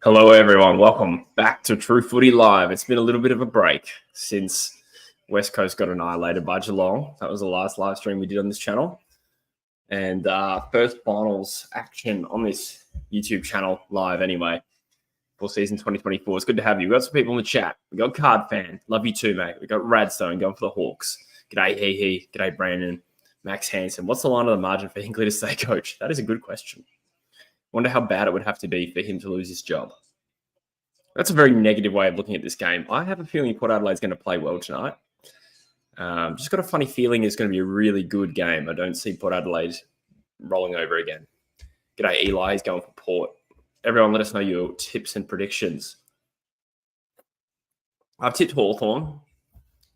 Hello, everyone. Welcome back to True Footy Live. It's been a little bit of a break since West Coast got annihilated by Geelong. That was the last live stream we did on this channel. And first finals action on this YouTube channel live anyway for season 2024. It's good to have you. We've got some people in the chat. We got Card Fan. Love you too, mate. We got Radstone going for the Hawks. G'day, he. G'day, Brandon. Max Hansen. What's the line of the margin for Hinkley to stay coach? That is a good question. Wonder how bad it would have to be for him to lose his job. That's a very negative way of looking at this game. I have a feeling Port Adelaide's going to play well tonight. Just got a funny feeling it's going to be a really good game. I don't see Port Adelaide rolling over again. G'day, Eli. He's going for Port. Everyone, let us know your tips and predictions. I've tipped Hawthorn.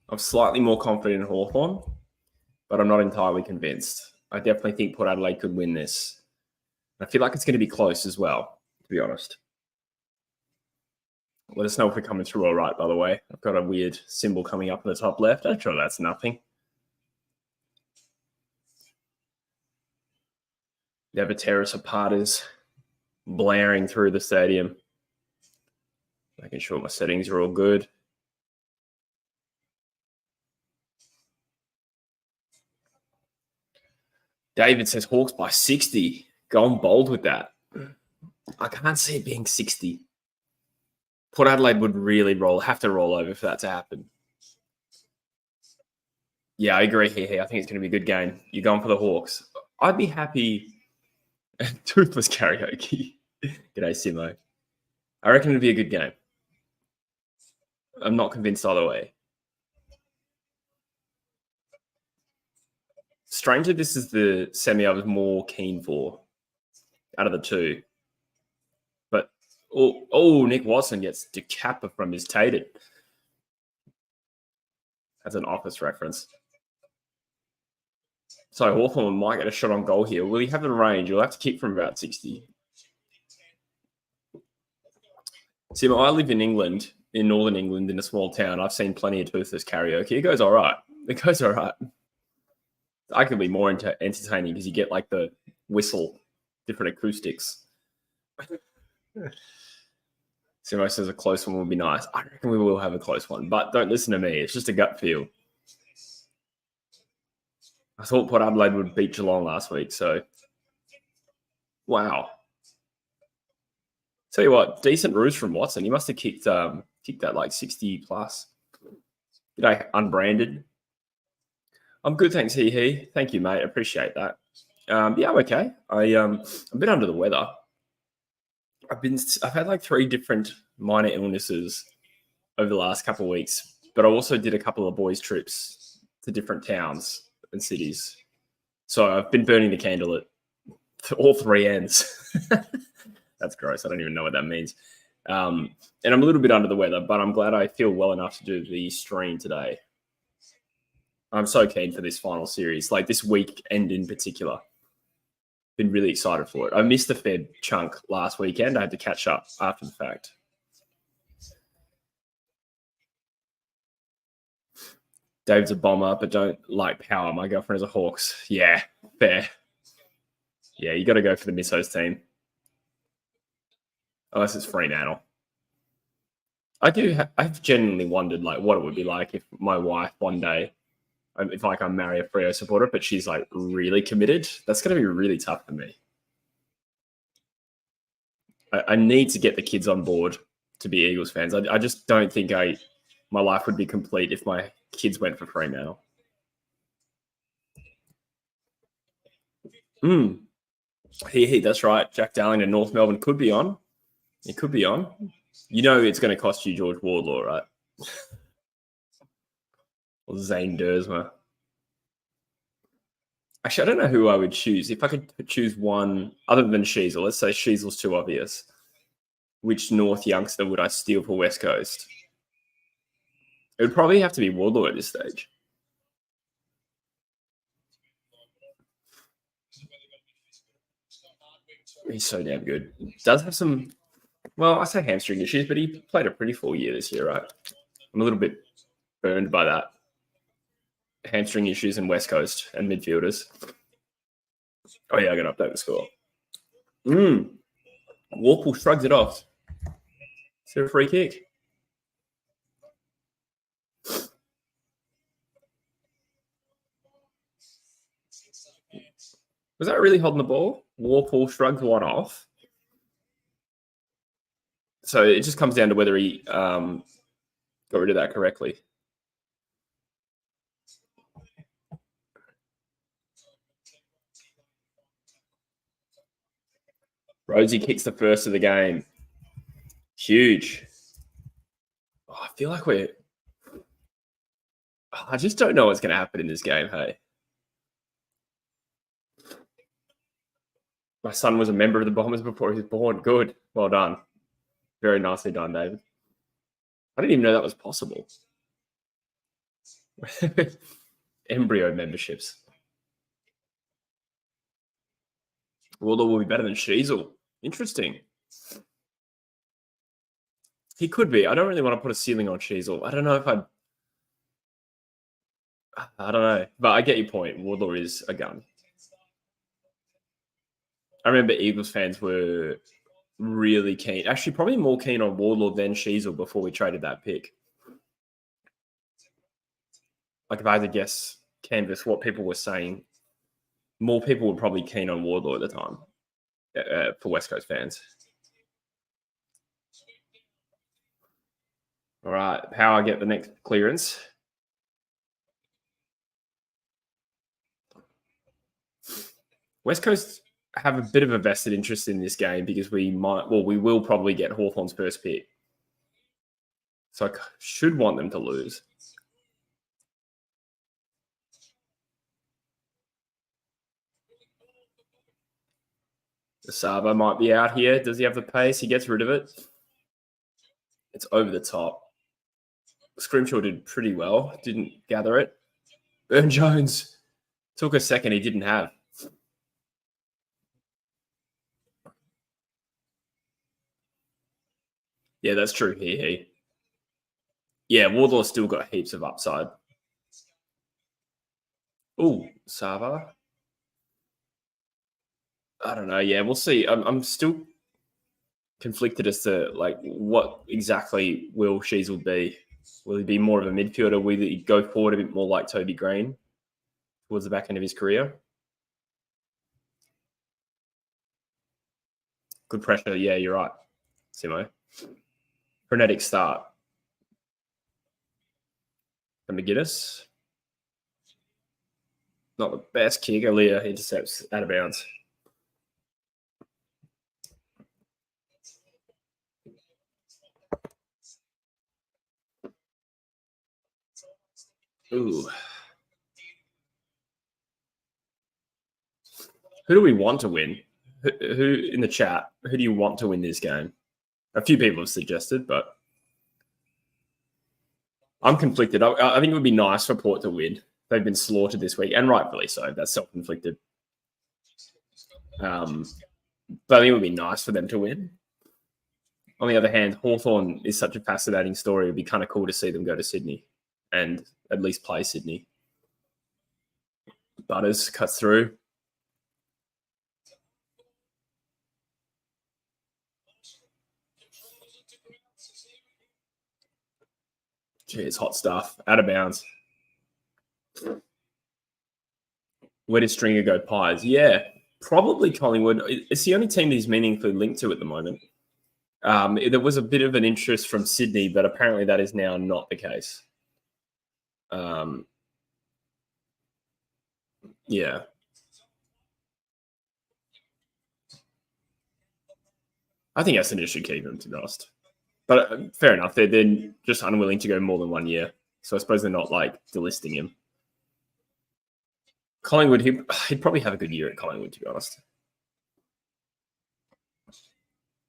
I'm slightly more confident in Hawthorn, but I'm not entirely convinced. I definitely think Port Adelaide could win this. I feel like it's going to be close as well, to be honest. Let us know if we're coming through all right, by the way. I've got a weird symbol coming up in the top left. I'm sure that's nothing. Nevateris apart is blaring through the stadium. Making sure my settings are all good. David says Hawks by 60. Going bold with that. I can't see it being 60. Port Adelaide would really have to roll over for that to happen. Yeah, I agree here. I think it's going to be a good game. You're going for the Hawks. I'd be happy. Toothless karaoke. G'day, Simo. I reckon it'd be a good game. I'm not convinced either way. Strangely, this is the semi I was more keen for out of the two. But, Nick Watson gets decapper from his tated. That's an Office reference. So Hawthorn might get a shot on goal here. Will he have the range? He'll have to kick from about 60. See, I live in England, in northern England, in a small town. I've seen plenty of toothless karaoke. It goes all right. I could be more entertaining because you get like the whistle, different acoustics. Simo says a close one would be nice. I reckon we will have a close one, but don't listen to me. It's just a gut feel. I thought Port Adelaide would beat Geelong last week, so wow. Tell you what, decent ruse from Watson. He must have kicked that like 60 plus. G'day, unbranded. I'm good, thanks, he. Thank you, mate. Appreciate that. Yeah, I'm okay. I'm a bit under the weather. I've had like 3 different minor illnesses over the last couple of weeks, but I also did a couple of boys' trips to different towns and cities. So I've been burning the candle at all 3 ends. That's gross. I don't even know what that means. And I'm a little bit under the weather, but I'm glad I feel well enough to do the stream today. I'm so keen for this final series, like this weekend in particular. Been really excited for it. I missed the Fed chunk last weekend. I had to catch up after the fact. Dave's a bomber, but don't like power. My girlfriend is a Hawks. Yeah, fair. Yeah, you got to go for the Missos team. Unless it's Fremantle. I've genuinely wondered like what it would be like if my wife one day, if like I marry a Freo supporter, but she's like really committed. That's going to be really tough for me. I need to get the kids on board to be Eagles fans. I just don't think my life would be complete if my kids went for Fremantle. That's right. Jack Darling and North Melbourne could be on. It could be on. You know it's going to cost you George Wardlaw, right? Or Zane Dersma. Actually, I don't know who I would choose. If I could choose one other than Sheasel, let's say Sheasel's too obvious. Which North youngster would I steal for West Coast? It would probably have to be Wardlaw at this stage. He's so damn good. Does have some, well, I say hamstring issues, but he played a pretty full year this year, right? I'm a little bit burned by that. Hamstring issues in West Coast and midfielders. Oh, yeah, I got to update the score. Warple shrugs it off. Is there a free kick? Was that really holding the ball? Warpool shrugged one off. So it just comes down to whether he got rid of that correctly. Rosie kicks the first of the game. Huge. Oh, I feel like I just don't know what's going to happen in this game, hey? My son was a member of the Bombers before he was born. Good. Well done. Very nicely done, David. I didn't even know that was possible. Embryo memberships. Waldo will be better than Sheasel. Interesting. He could be. I don't really want to put a ceiling on Sheasel. I don't know if I don't know. But I get your point. Wardlaw is a gun. I remember Eagles fans were really keen. Actually, probably more keen on Wardlaw than Sheasel before we traded that pick. Like if I had to guess canvas what people were saying, more people were probably keen on Wardlaw at the time for West Coast fans. All right, Power get the next clearance. West Coast have a bit of a vested interest in this game because we will probably get Hawthorn's first pick. So I should want them to lose. Saba might be out here. Does he have the pace? He gets rid of it. It's over the top. Scrimshaw did pretty well. Didn't gather it. Burn Jones took a second he didn't have. Yeah, that's true. He. Yeah, Wardlaw's still got heaps of upside. Oh, Sava. I don't know. Yeah, we'll see. I'm still conflicted as to like what exactly will Sheasel be. Will he be more of a midfielder? Will he go forward a bit more like Toby Green towards the back end of his career? Good pressure. Yeah, you're right, Simo. Frenetic start. And McGuinness. Not the best kick. Aaliyah intercepts out of bounds. Ooh. Who do we want to win? Who in the chat? Who do you want to win this game? A few people have suggested, but I'm conflicted. I think it would be nice for Port to win. They've been slaughtered this week, and rightfully so. That's self-inflicted. But I think it would be nice for them to win. On the other hand, Hawthorn is such a fascinating story. It would be kind of cool to see them go to Sydney and at least play Sydney. Butters cuts through. Gee, it's hot stuff. Out of bounds. Where did Stringer go? Pies? Yeah, probably Collingwood. It's the only team he's meaningfully linked to at the moment. There was a bit of an interest from Sydney, but apparently that is now not the case. Yeah. I think Essendon should keep him, to be honest. But fair enough. They're just unwilling to go more than 1 year. So I suppose they're not like delisting him. Collingwood, he'd probably have a good year at Collingwood, to be honest.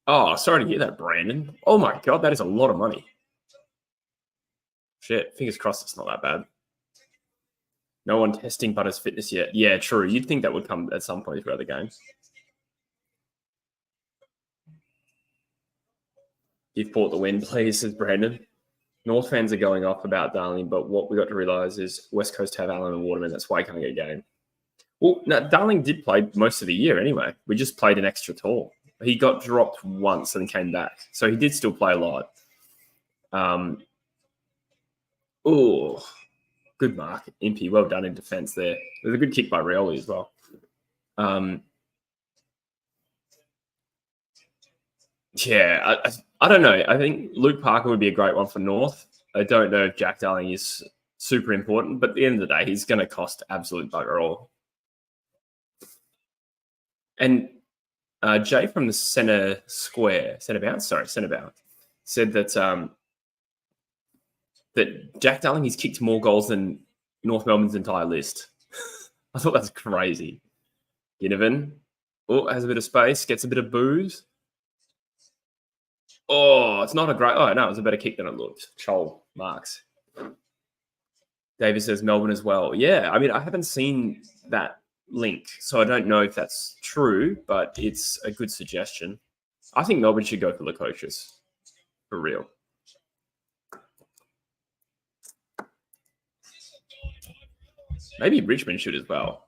Oh, sorry to hear that, Brandon. Oh my God, that is a lot of money. Shit, fingers crossed it's not that bad. No one testing Butters' fitness yet. Yeah, true. You'd think that would come at some point throughout the game. Give Port the win, please, says Brandon. North fans are going off about Darling, but what we got to realise is West Coast have Allen and Waterman. That's why he can't get a game. Well, no, Darling did play most of the year anyway. We just played an extra tall. He got dropped once and came back. So he did still play a lot. Good mark. Impey, well done in defence there. There's a good kick by Rioli as well. Yeah, I don't know. I think Luke Parker would be a great one for North. I don't know if Jack Darling is super important, but at the end of the day, he's going to cost absolute bugger all. And Jay from the centre bounce, said that that Jack Darling has kicked more goals than North Melbourne's entire list. I thought that's crazy. Ginnivan, has a bit of space, gets a bit of booze. It's not a great... Oh, no, it was a better kick than it looked. Chol marks. Davis says Melbourne as well. Yeah, I mean, I haven't seen that link, so I don't know if that's true, but it's a good suggestion. I think Melbourne should go for Lukosius. For real. Maybe Richmond should as well.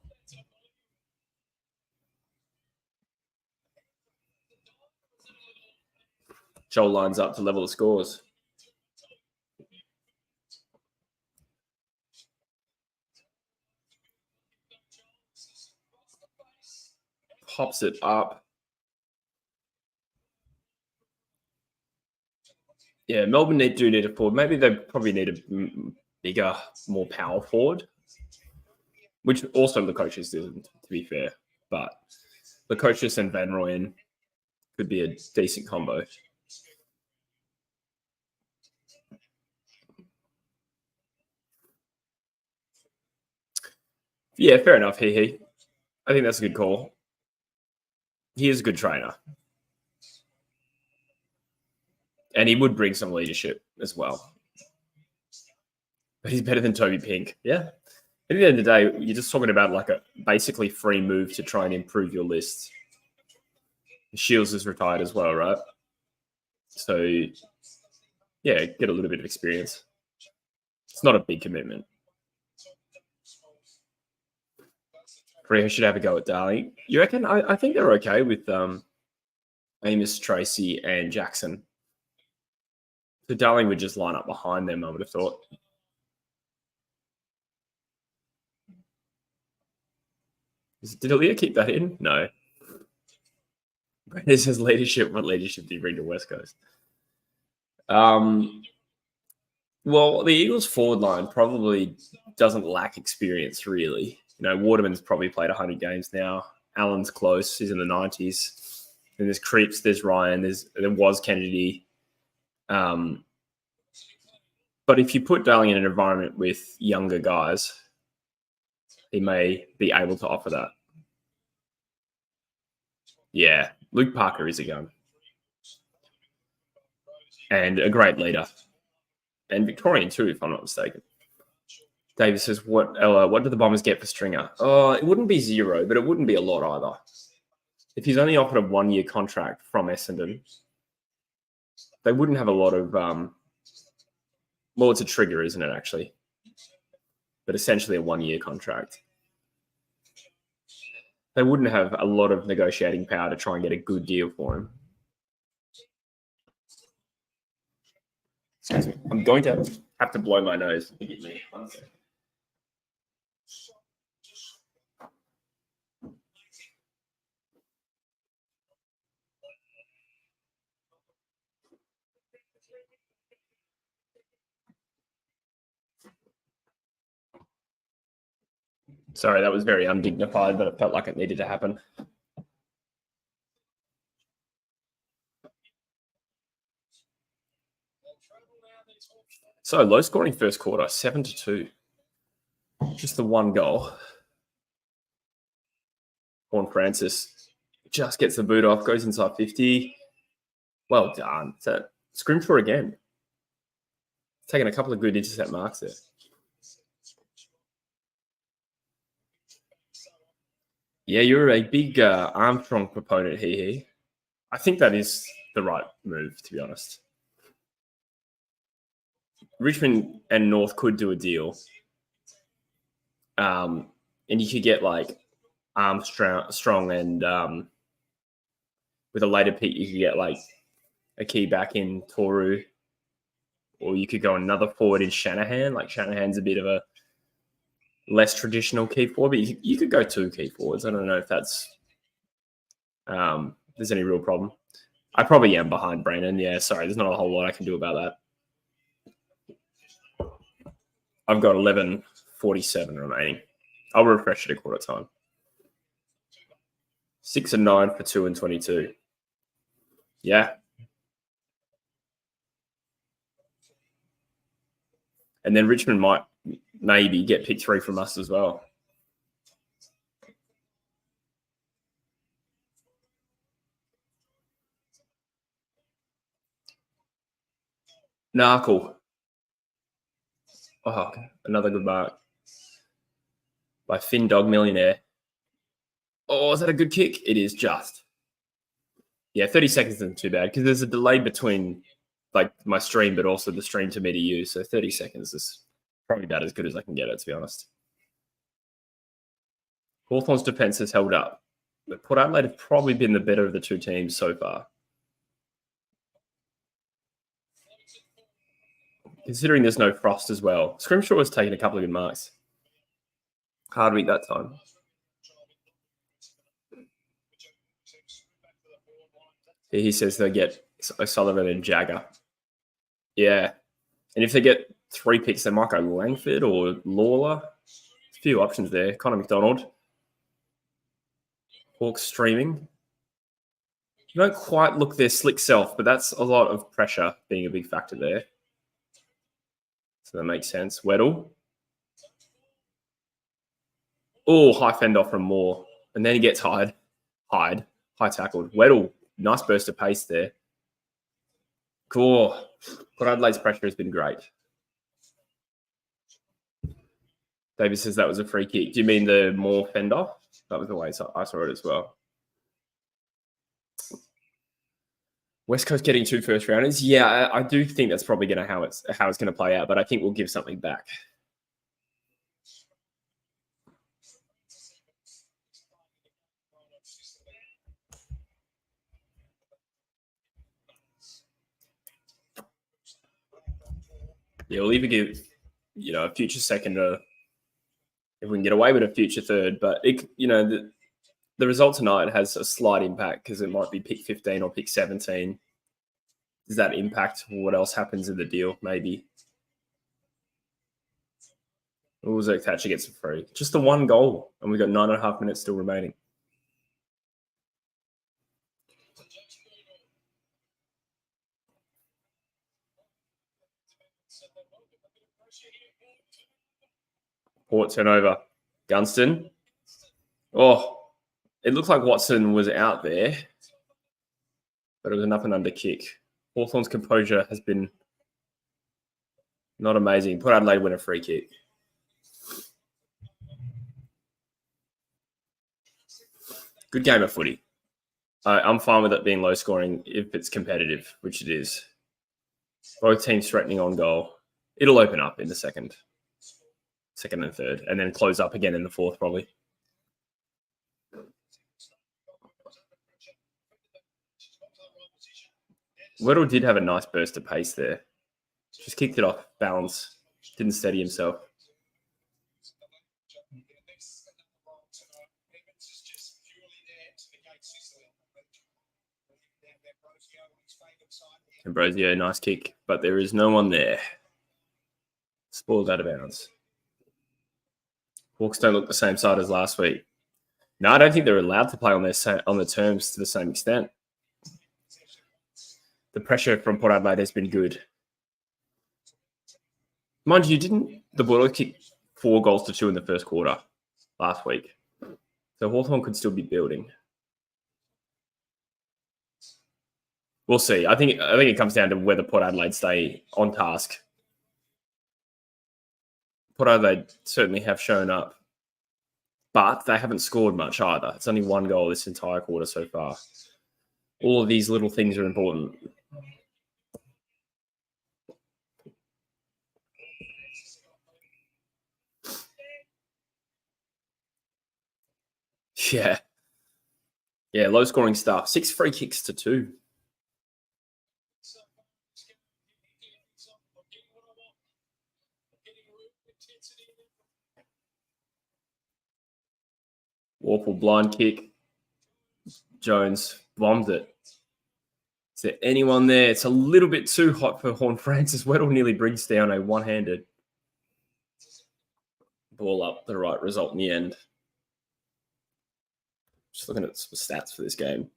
Joel lines up to level the scores. Pops it up. Yeah, Melbourne do need a forward. Maybe they probably need a bigger, more power forward, which also Lukosius isn't, to be fair. But Lukosius and Van Rooyen could be a decent combo. Yeah, fair enough, he. I think that's a good call. He is a good trainer. And he would bring some leadership as well. But he's better than Toby Pink. Yeah. At the end of the day, you're just talking about like a basically free move to try and improve your list. Shields is retired as well, right? So, yeah, get a little bit of experience. It's not a big commitment. Freo should have a go at Darling. You reckon? I think they're okay with Amos, Tracy, and Jackson. So Darling would just line up behind them, I would have thought. Did Aaliyah keep that in? No. Brandon says leadership. What leadership do you bring to West Coast? Well, the Eagles' forward line probably doesn't lack experience, really. You know, Waterman's probably played 100 games now. Allen's close. He's in the 90s. And there's Creeps, there's Ryan, there was Kennedy. But if you put Darling in an environment with younger guys, he may be able to offer that. Yeah, Luke Parker is a gun. And a great leader. And Victorian too, if I'm not mistaken. Davis says, what do the Bombers get for Stringer? It wouldn't be zero, but it wouldn't be a lot either. If he's only offered a 1-year contract from Essendon, they wouldn't have a lot of... well, it's a trigger, isn't it, actually? But essentially a 1-year contract. They wouldn't have a lot of negotiating power to try and get a good deal for him. Excuse me. I'm going to have to blow my nose. Forgive me. 1 second. Sorry, that was very undignified, but it felt like it needed to happen. So, low scoring first quarter, 7-2. Just the one goal. Horn Francis just gets the boot off, goes inside 50. Well done. So, Scrimshaw again. Taking a couple of good intercept marks there. Yeah, you're a big Armstrong proponent here. I think that is the right move, to be honest. Richmond and North could do a deal. And you could get like Armstrong and with a later pick, you could get like a key back in Toru, or you could go another forward in Shanahan. Like Shanahan's a bit of a less traditional key forward, but you could go 2 key forwards. I don't know if that's there's any real problem. I probably am behind Brandon. Yeah, sorry, there's not a whole lot I can do about that. I've got 11:47 remaining. I'll refresh it at quarter time. 6 and 9 for 2 and 22. Yeah. And then Richmond might maybe get pick 3 from us as well. Narkle. Oh, another good mark by Finn Dog Millionaire. Oh, is that a good kick? It is just. Yeah, 30 seconds isn't too bad because there's a delay between like my stream, but also the stream to me to you. So 30 seconds is probably about as good as I can get it, to be honest. Hawthorn's defense has held up, but Port Adelaide have probably been the better of the 2 teams so far. Considering there's no frost as well. Scrimshaw has taken a couple of good marks. Hardwick that time. He says they'll get O'Sullivan and Jagger. Yeah. And if they get 3 picks, they might go Langford or Lawler. A few options there. Connor McDonald. Hawks streaming. You don't quite look their slick self, but that's a lot of pressure being a big factor there. So that makes sense. Weddle. Oh, high fend off from Moore. And then he gets high tackled. Weddle. Nice burst of pace there. Cool. Port Adelaide's pressure has been great. David says that was a free kick. Do you mean the Moore fend off? That was the way I saw it as well. West Coast getting 2 first rounders. Yeah, I do think that's probably going to how it's going to play out, but I think we'll give something back. Yeah, we'll either give a future second or if we can get away with a future third, but the result tonight has a slight impact because it might be pick 15 or pick 17. Does that impact what else happens in the deal? Maybe. Zerk Thatcher gets a free. Just the 1 goal, and we've got 9.5 minutes still remaining. Port turnover. Gunston. Oh, it looked like Watson was out there, but it was an up and under kick. Hawthorn's composure has been not amazing. Port Adelaide win a free kick. Good game of footy. I'm fine with it being low scoring if it's competitive, which it is. Both teams threatening on goal. It'll open up in the second and third, and then close up again in the fourth, probably. Weddle did have a nice burst of pace there. Just kicked it off balance. Didn't steady himself. Ambrosio, nice kick, but there is no one there. Spoiled out of bounds. Hawks don't look the same side as last week. No, I don't think they're allowed to play on the terms to the same extent. The pressure from Port Adelaide has been good. Mind you, didn't the Bulldogs kick 4 goals to 2 in the first quarter last week? So Hawthorn could still be building. We'll see. I think it comes down to whether Port Adelaide stay on task. Port Adelaide certainly have shown up, but they haven't scored much either. It's only 1 goal this entire quarter so far. All of these little things are important. Yeah. Yeah, low scoring stuff. 6 free kicks to 2. Warple blind kick. Jones bombed it. Is there anyone there? It's a little bit too hot for Horn Francis. Weddle nearly brings down a one-handed ball up. The right result in the end. Just looking at some stats for this game.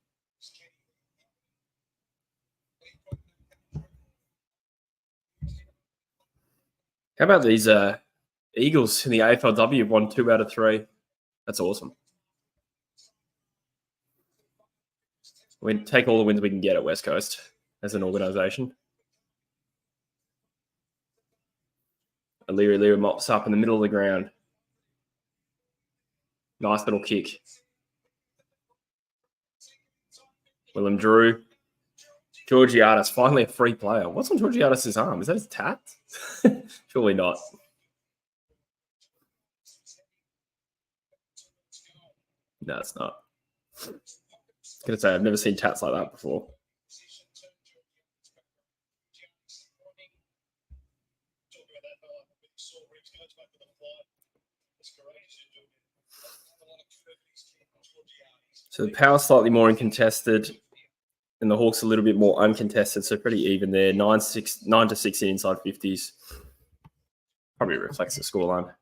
How about these Eagles in the AFLW have won 2 out of 3? That's awesome. We take all the wins we can get at West Coast as an organisation. Leary mops up in the middle of the ground. Nice little kick. Willem Drew. Georgiadis, finally a free player. What's on Georgiadis' arm? Is that his tat? Surely not. No, it's not. I was going to say, I've never seen tats like that before. So the Power's slightly more uncontested, and the Hawks a little bit more uncontested, so pretty even there. 9 to 6 inside 50s. Probably reflects the scoreline.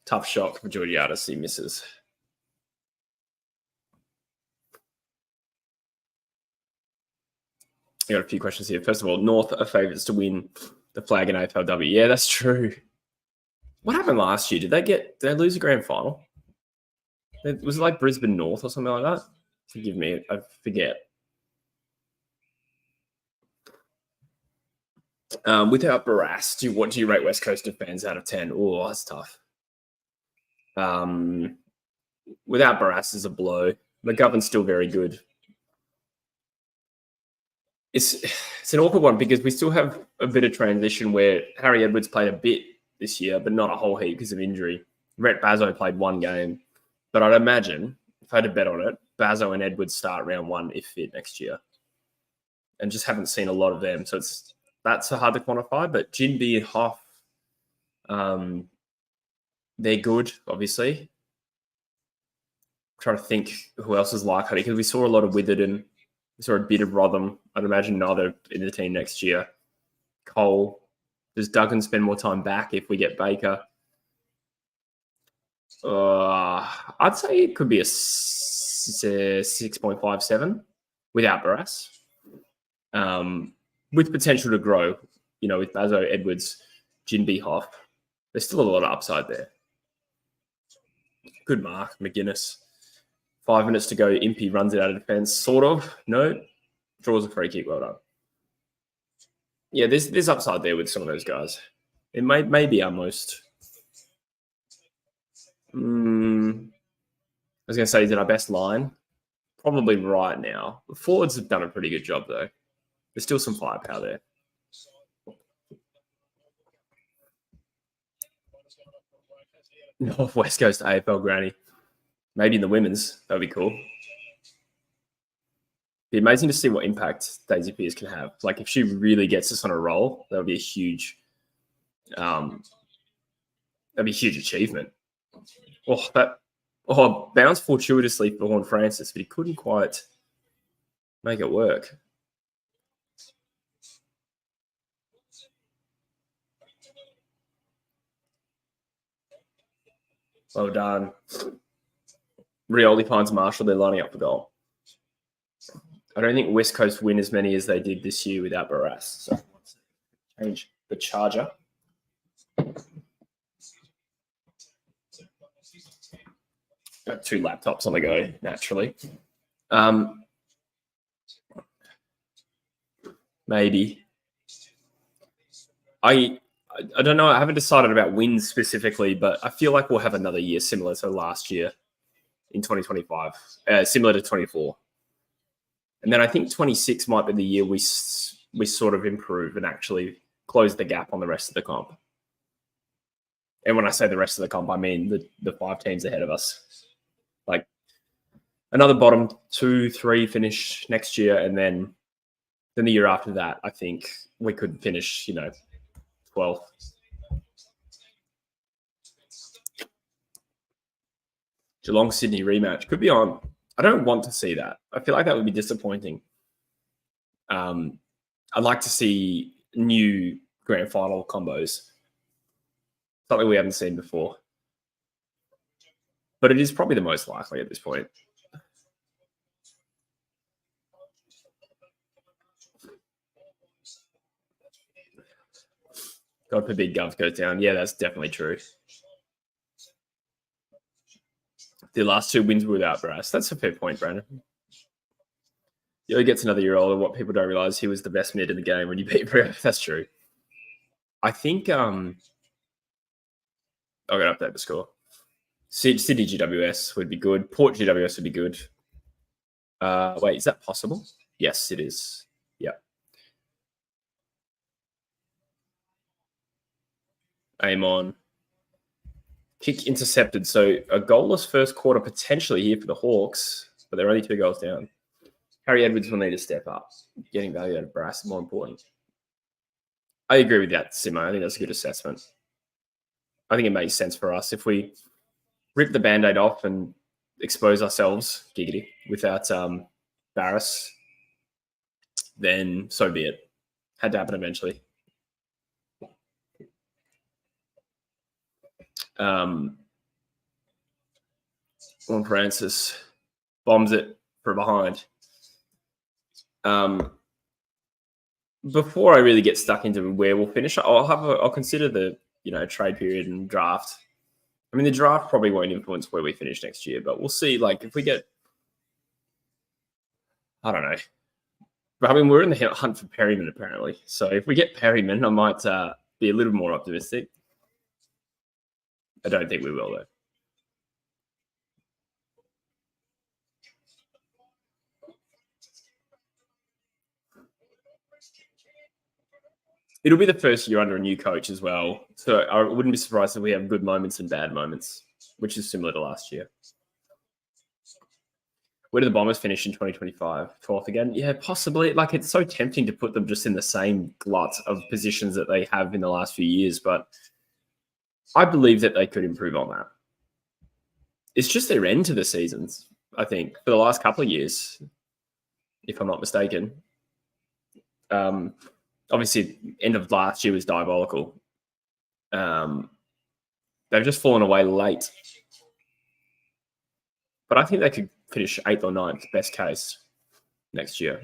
Tough shot for Georgiadis. He misses. I got a few questions here. First of all, North are favourites to win the flag in AFLW. Yeah, that's true. What happened last year? Did they lose a grand final? Was it like Brisbane North or something like that? Forgive me, I forget. Without Barras, what do you rate West Coast fans out of 10? Oh, that's tough. Without Barras is a blow. McGovern's still very good. It's an awkward one because we still have a bit of transition where Harry Edwards played a bit this year, but not a whole heap because of injury. Rhett Bazzo played 1 game. But I'd imagine, if I had to bet on it, Bazzo and Edwards start round 1 if fit next year. And just haven't seen a lot of them. So that's hard to quantify. But Jinby and Hoff, they're good, obviously. I'm trying to think who else is likely because we saw a lot of Witherden. We saw a bit of Rotham. I'd imagine neither in the team next year. Cole. Does Duggan spend more time back if we get Baker? I'd say it could be a 6.57 without Barras. With potential to grow, with Bazzo, Edwards, Jinby, Hoff. There's still a lot of upside there. Good mark, McGuinness. 5 minutes to go. Impey runs it out of defense. Sort of. No. Draws a free kick. Well done. Yeah, there's upside there with some of those guys. It may be our most... I was going to say, is it our best line? Probably right now. The forwards have done a pretty good job, though. There's still some firepower there. North West Coast AFL granny. Maybe in the women's. That would be cool. It'd be amazing to see what impact Daisy Pearce can have. Like, if she really gets us on a roll, that would be a huge... that'd be a huge achievement. Bounced fortuitously for Horn Francis, but he couldn't quite make it work. Well done. Rioli finds Marshall. They're lining up for goal. I don't think West Coast win as many as they did this year without Barras. So change the charger. Got 2 laptops on the go, naturally. Maybe. I don't know. I haven't decided about wins specifically, but I feel like we'll have another year similar to last year in 2025, similar to 24. And then I think 26 might be the year we sort of improve and actually close the gap on the rest of the comp. And when I say the rest of the comp, I mean the 5 teams ahead of us. Like another bottom 2, 3 finish next year, and then the year after that, I think we could finish, 12th. Geelong Sydney rematch could be on. I don't want to see that. I feel like that would be disappointing. I'd like to see new grand final combos, something we haven't seen before. But it is probably the most likely at this point. God forbid Gov goes down. Yeah, that's definitely true. The last 2 wins were without Brass. That's a fair point, Brandon. He gets another year older. What people don't realize, he was the best mid in the game when you beat Brass. That's true. I think I'll go update the score. Sydney GWS would be good. Port GWS would be good. Wait, is that possible? Yes, it is. Yeah. Aim on. Kick intercepted. So a goalless first quarter potentially here for the Hawks, but they're only 2 goals down. Harry Edwards will need to step up. Getting value out of Brass is more important. I agree with that, Simo. I think that's a good assessment. I think it makes sense for us. If we rip the Band-Aid off and expose ourselves, giggity, without Barris, then so be it. Had to happen eventually. Juan Francis bombs it from behind. Before I really get stuck into where we'll finish, I'll consider the trade period and draft. I mean, the draft probably won't influence where we finish next year, but we'll see. Like if we get, I don't know. But I mean, we're in the hunt for Perryman apparently. So if we get Perryman, I might be a little more optimistic. I don't think we will though. It'll be the first year under a new coach as well. So I wouldn't be surprised if we have good moments and bad moments, which is similar to last year. Where do the Bombers finish in 2025? 12th again? Yeah, possibly. Like, it's so tempting to put them just in the same glut of positions that they have in the last few years, but I believe that they could improve on that. It's just their end to the seasons, I think, for the last couple of years, if I'm not mistaken. Obviously, end of last year was diabolical. They've just fallen away late. But I think they could finish 8th or 9th, best case, next year.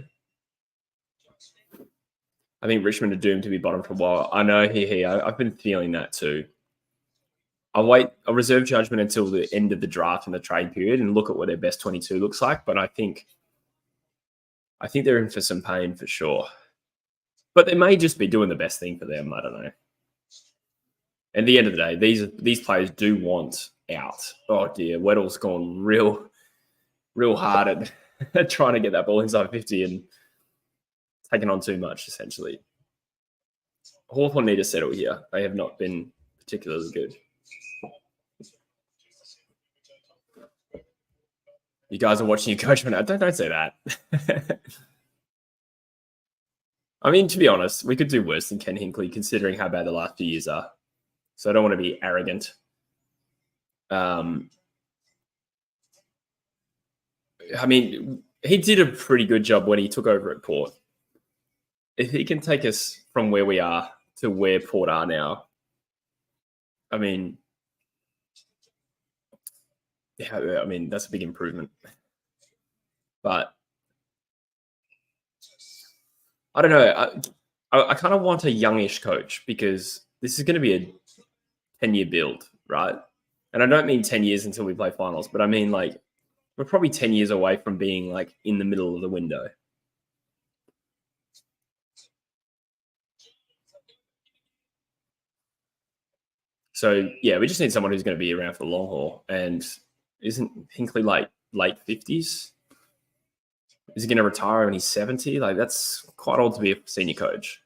I think Richmond are doomed to be bottom for a while. I know, I've been feeling that too. I'll reserve judgment until the end of the draft and the trade period and look at what their best 22 looks like. But I think they're in for some pain for sure. But they may just be doing the best thing for them. I don't know. At the end of the day, these players do want out. Oh dear, Weddle's gone real hard at trying to get that ball inside 50 and taking on too much, essentially. Hawthorn need to settle here. They have not been particularly good. You guys are watching your coach now. Don't say that. I mean, to be honest, we could do worse than Ken Hinkley, considering how bad the last few years are. So I don't want to be arrogant. I mean, he did a pretty good job when he took over at Port. If he can take us from where we are to where Port are now, I mean, that's a big improvement. But I don't know. I kind of want a youngish coach because this is going to be a 10-year build, right? And I don't mean 10 years until we play finals, but I mean like we're probably 10 years away from being like in the middle of the window. So yeah, we just need someone who's going to be around for the long haul. And isn't Hinkley like late 50s? Is he going to retire when he's 70? Like that's quite old to be a senior coach.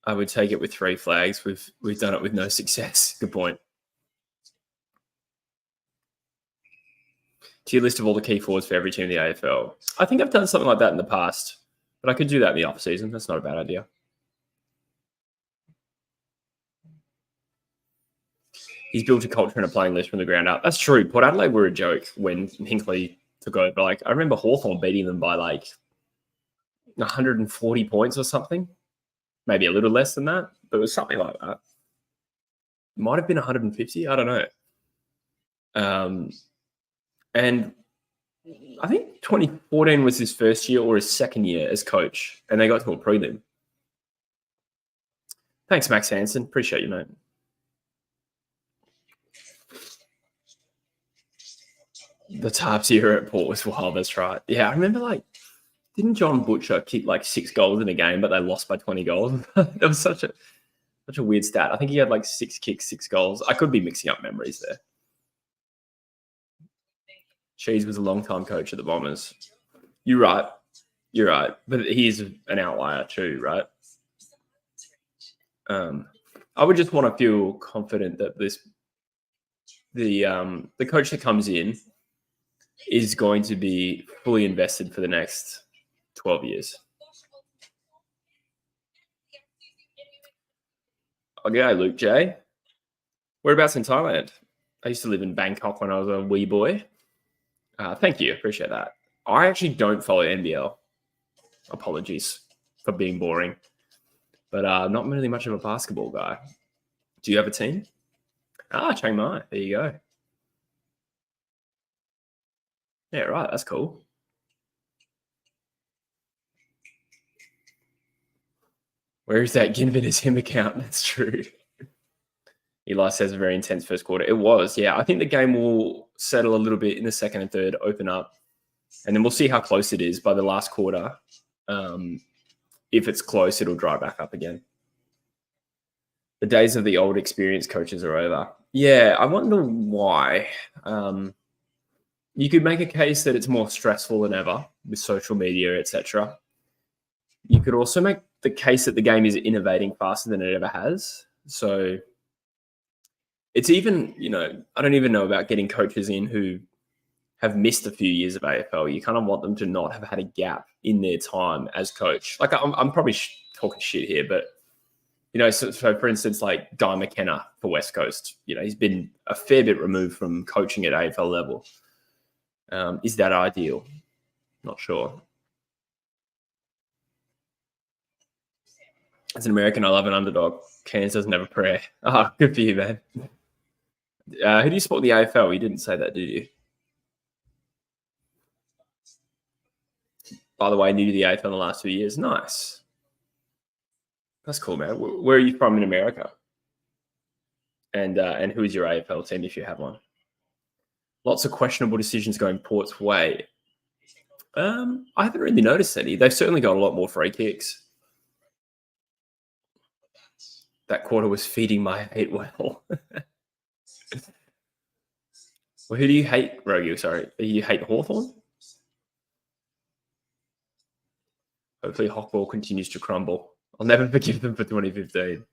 I would take it with 3 flags. We've done it with no success. Good point. Tier list of all the key forwards for every team in the AFL. I think I've done something like that in the past, but I could do that in the off season. That's not a bad idea. He's built a culture and a playing list from the ground up. That's true. Port Adelaide were a joke when Hinkley took over. Like, I remember Hawthorn beating them by like 140 points or something. Maybe a little less than that, but it was something like that. It might have been 150. I don't know. And I think 2014 was his first year or his second year as coach, and they got to a prelim. Thanks, Max Hansen. Appreciate you, mate. The Tarps era at Port was wild. That's right. Yeah, I remember, like, didn't John Butcher kick like 6 goals in a game, but they lost by 20 goals? That was such a weird stat. I think he had like 6 kicks, 6 goals. I could be mixing up memories there. Cheese was a long-time coach at the Bombers. You're right. But he's an outlier too, right? I would just want to feel confident that the coach that comes in is going to be fully invested for the next 12 years. Okay, Luke J. Whereabouts in Thailand? I used to live in Bangkok when I was a wee boy. Thank you. Appreciate that. I actually don't follow NBL. Apologies for being boring. But not really much of a basketball guy. Do you have a team? Chiang Mai. There you go. Yeah, right. That's cool. Where is that Ginvin him account? That's true. Eli says a very intense first quarter. It was, yeah. I think the game will settle a little bit in the second and third, open up. And then we'll see how close it is by the last quarter. If it's close, it'll dry back up again. The days of the old experienced coaches are over. Yeah, I wonder why. You could make a case that it's more stressful than ever with social media, etc. You could also make the case that the game is innovating faster than it ever has. So it's even, I don't even know about getting coaches in who have missed a few years of AFL. You kind of want them to not have had a gap in their time as coach. Like, I'm probably talking shit here, but, so for instance, like Guy McKenna for West Coast, he's been a fair bit removed from coaching at AFL level. Is that ideal? Not sure. As an American, I love an underdog. Cairns doesn't have a prayer. Good for you, man. Who do you support in the AFL? You didn't say that, did you? By the way, new to the AFL in the last 2 years. Nice. That's cool, man. Where are you from in America? And who is your AFL team if you have one? Lots of questionable decisions going Port's way. I haven't really noticed any. They've certainly got a lot more free kicks. That quarter was feeding my hate well. Well, who do you hate, Rogu? Sorry. You hate Hawthorn? Hopefully Hawkball continues to crumble. I'll never forgive them for 2015.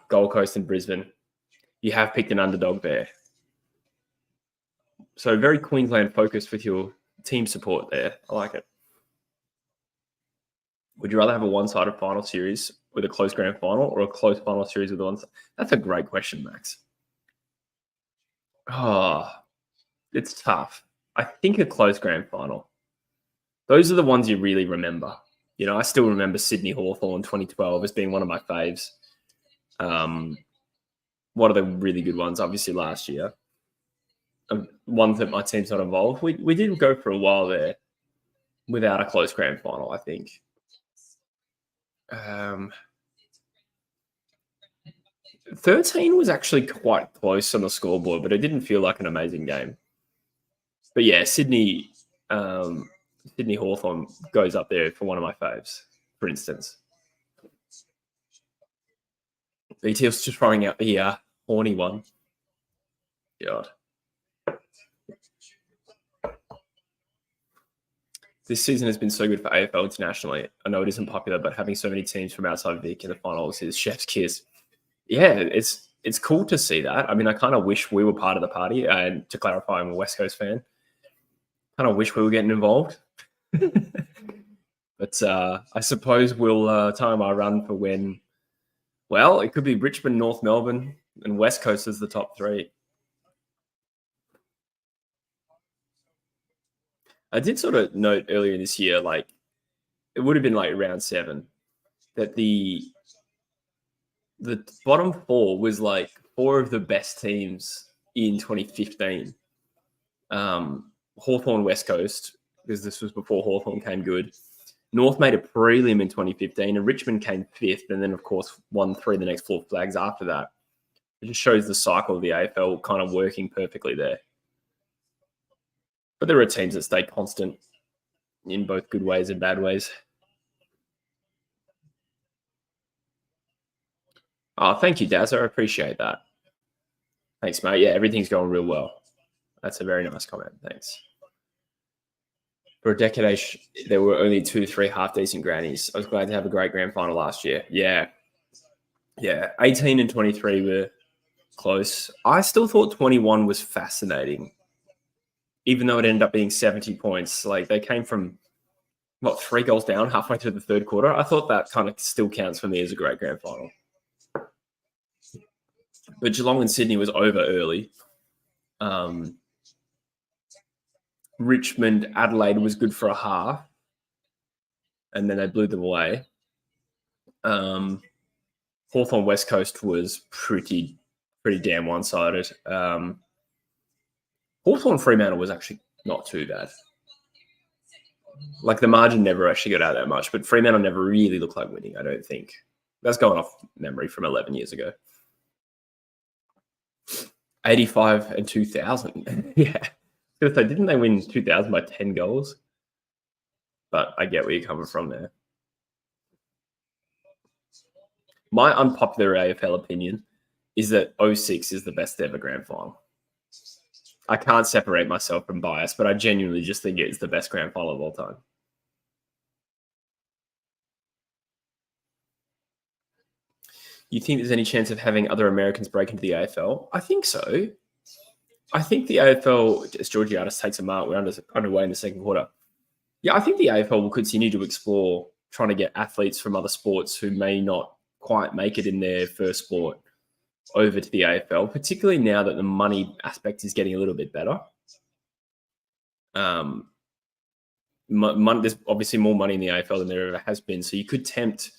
Gold Coast and Brisbane. You have picked an underdog there. So very Queensland focused with your team support there. I like it. Would you rather have a one-sided final series with a close grand final or a close final series with one? That's a great question, Max. It's tough. I think a close grand final. Those are the ones you really remember. I still remember Sydney Hawthorn 2012 as being one of my faves. One of the really good ones, obviously, last year. One that my team's not involved. We did go for a while there without a close grand final, I think. 13 was actually quite close on the scoreboard, but it didn't feel like an amazing game. But yeah, Sydney Hawthorn goes up there for one of my faves, for instance. BTL's just throwing out the horny one. God. This season has been so good for AFL internationally. I know it isn't popular, but having so many teams from outside Vic in the finals is chef's kiss. Yeah, it's cool to see that. I mean, I kind of wish we were part of the party. And to clarify, I'm a West Coast fan. Kind of wish we were getting involved. But I suppose we'll time our run for when. Well, it could be Richmond, North Melbourne, and West Coast as the top three. I did sort of note earlier this year, like it would have been like round 7, that the bottom 4 was like 4 of the best teams in 2015. Hawthorn West Coast, because this was before Hawthorn came good. North made a prelim in 2015, and Richmond came 5th, and then, of course, won 3 of the next 4 flags after that. It just shows the cycle of the AFL kind of working perfectly there. But there are teams that stay constant in both good ways and bad ways. Oh, thank you, Daz. I appreciate that. Thanks, mate. Yeah, everything's going real well. That's a very nice comment. Thanks. For a decade, there were only 2-3 half-decent grannies. I was glad to have a great grand final last year. Yeah. 18 and 23 were close. I still thought 21 was fascinating, even though it ended up being 70 points. Like, they came from, 3 goals down halfway through the third quarter. I thought that kind of still counts for me as a great grand final. But Geelong and Sydney was over early. Richmond, Adelaide was good for a half, and then they blew them away. Hawthorn West Coast was pretty damn one-sided. Hawthorn Fremantle was actually not too bad. Like, the margin never actually got out that much, but Fremantle never really looked like winning, I don't think. That's going off memory from 11 years ago. 85 and 2000. Yeah. I was going to say, didn't they win 2000 by 10 goals? But I get where you're coming from there. My unpopular AFL opinion is that 06 is the best ever grand final. I can't separate myself from bias, but I genuinely just think it's the best grand final of all time. You think there's any chance of having other Americans break into the AFL? I think so. I think the AFL, as Georgiadis takes a mark, we're underway in the second quarter. Yeah, I think the AFL will continue to explore trying to get athletes from other sports who may not quite make it in their first sport over to the AFL, particularly now that the money aspect is getting a little bit better. There's obviously more money in the AFL than there ever has been, so you could tempt,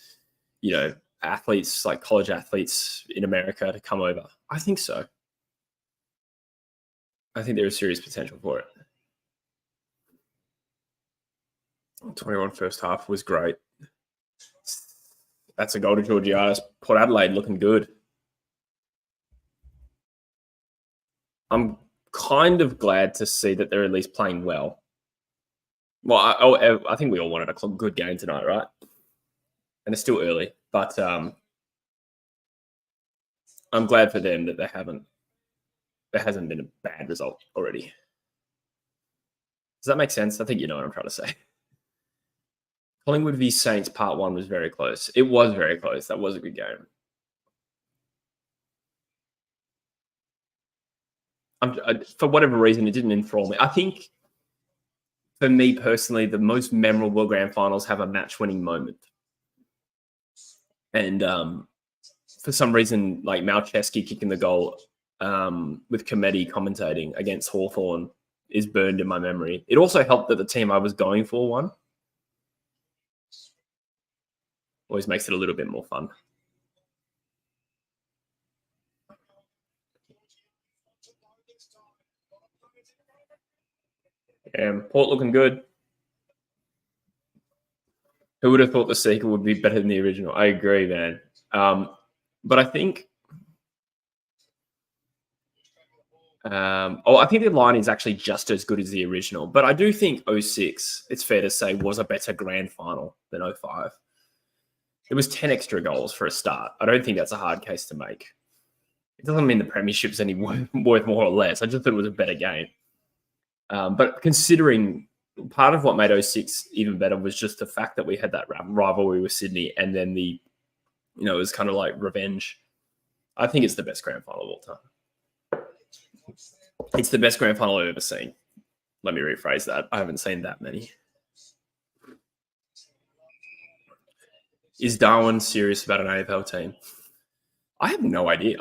athletes like college athletes in America to come over. I think so. I think there is serious potential for it. 21 first half was great. That's a goal to Georgiadis. Port Adelaide looking good. I'm kind of glad to see that they're at least playing well. Well, I think we all wanted a good game tonight, right? And it's still early, but I'm glad for them that there hasn't been a bad result already. Does that make sense? I think you know what I'm trying to say. Collingwood v Saints part 1 was very close. It was very close. That was a good game. For whatever reason, it didn't enthrall me. I think, for me personally, the most memorable grand finals have a match-winning moment. And for some reason, like Malcheski kicking the goal with Cometti commentating against Hawthorn is burned in my memory. It also helped that the team I was going for won. Always makes it a little bit more fun. Port looking good. Who would have thought the sequel would be better than the original? I agree, man. But I think... I think the line is actually just as good as the original. But I do think 06, it's fair to say, was a better grand final than 05. It was 10 extra goals for a start. I don't think that's a hard case to make. It doesn't mean the premiership's any worth more or less. I just thought it was a better game. But considering part of what made 06 even better was just the fact that we had that rivalry with Sydney, and then it was kind of like revenge. I think it's the best grand final of all time. It's the best grand final I've ever seen. Let me rephrase that. I haven't seen that many. Is Darwin serious about an AFL team? I have no idea.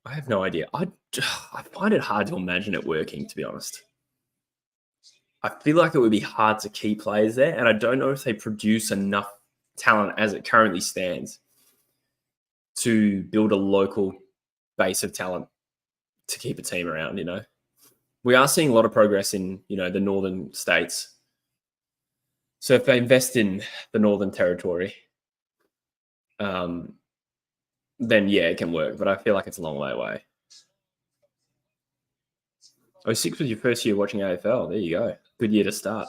I find it hard to imagine it working, to be honest. I feel like it would be hard to keep players there, and I don't know if they produce enough talent as it currently stands to build a local base of talent to keep a team around, We are seeing a lot of progress in, the northern states. So if they invest in the Northern Territory, then yeah, it can work. But I feel like it's a long way away. 06 was your first year watching AFL. There you go. Good year to start.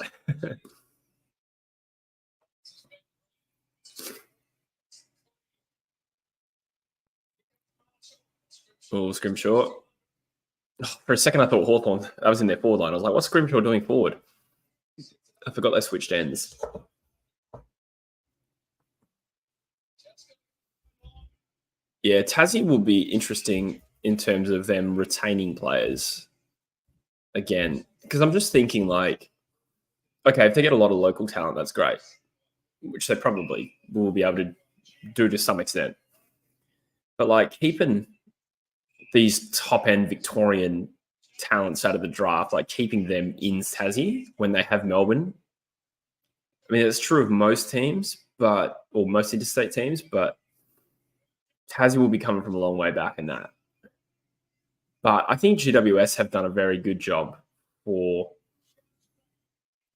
Oh, Scrimshaw. For a second, I thought Hawthorn. I was in their forward line. I was like, what's Scrimshaw doing forward? I forgot they switched ends. Yeah, Tassie will be interesting in terms of them retaining players again. Because I'm just thinking okay, if they get a lot of local talent, that's great, which they probably will be able to do to some extent. But keeping these top-end Victorian talents out of the draft, keeping them in Tassie when they have Melbourne. I mean, it's true of most teams, or most interstate teams, but Tassie will be coming from a long way back in that. But I think GWS have done a very good job for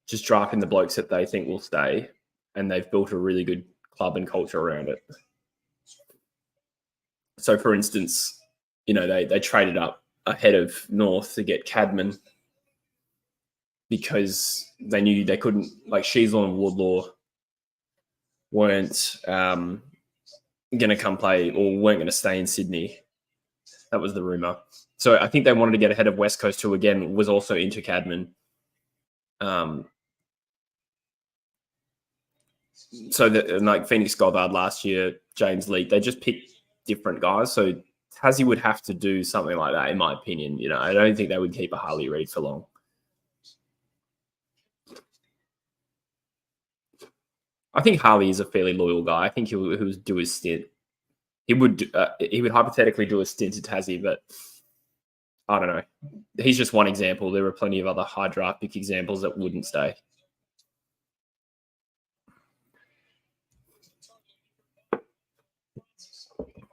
just drafting the blokes that they think will stay, and they've built a really good club and culture around it. So, for instance, they traded up ahead of North to get Cadman because they knew they couldn't, Sheasel and Woodlaw weren't going to come play or weren't going to stay in Sydney. That was the rumour. So I think they wanted to get ahead of West Coast, who again was also into Cadman. So that Phoenix Goddard last year, James Leake, they just picked different guys. So Tassie would have to do something like that, in my opinion. I don't think they would keep a Harley Reid for long. I think Harley is a fairly loyal guy. I think he would do his stint. He would hypothetically do a stint at Tassie, but I don't know. He's just one example. There are plenty of other high draft pick examples that wouldn't stay.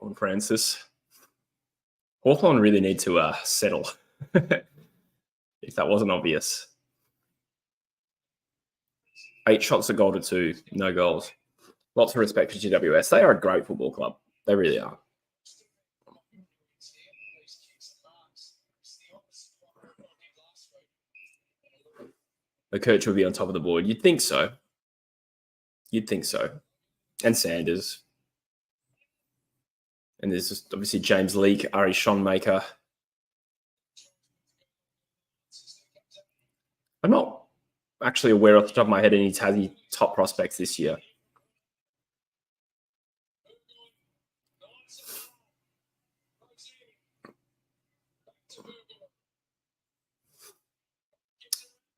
On Francis. Hawthorn really need to settle, if that wasn't obvious. 8 shots a goal to 2, no goals. Lots of respect for GWS. They are a great football club. They really are. McKerch will be on top of the board. You'd think so. And Sanders. And there's just obviously James Leake, Ari Schoenmaker. I'm not actually aware off the top of my head any Tassie top prospects this year.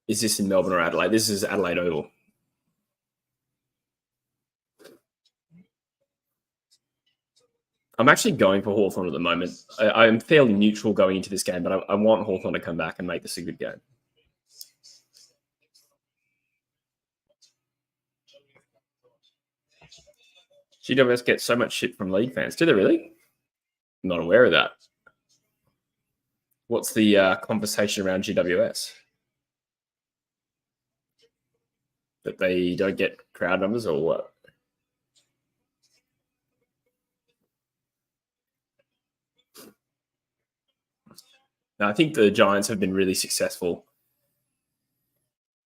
Is this in Melbourne or Adelaide? This is Adelaide Oval. I'm actually going for Hawthorn at the moment. I'm fairly neutral going into this game, but I want Hawthorn to come back and make this a good game. GWS gets so much shit from league fans. Do they really? I'm not aware of that. What's the conversation around GWS? That they don't get crowd numbers or what? Now, I think the Giants have been really successful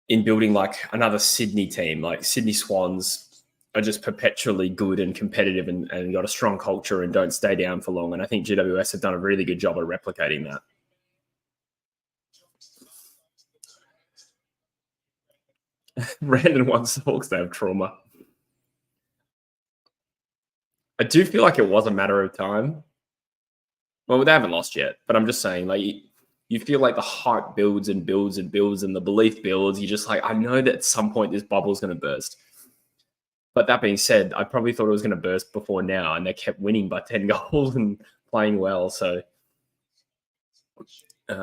in building another Sydney team. Sydney Swans are just perpetually good and competitive and got a strong culture and don't stay down for long. And I think GWS have done a really good job of replicating that. Brandon wants the Hawks to have trauma. I do feel like it was a matter of time. Well, they haven't lost yet, but I'm just saying, like, you feel like the hype builds and builds and builds and the belief builds. You're just like, I know that at some point this bubble is going to burst. But that being said, I probably thought it was going to burst before now, and they kept winning by 10 goals and playing well. So they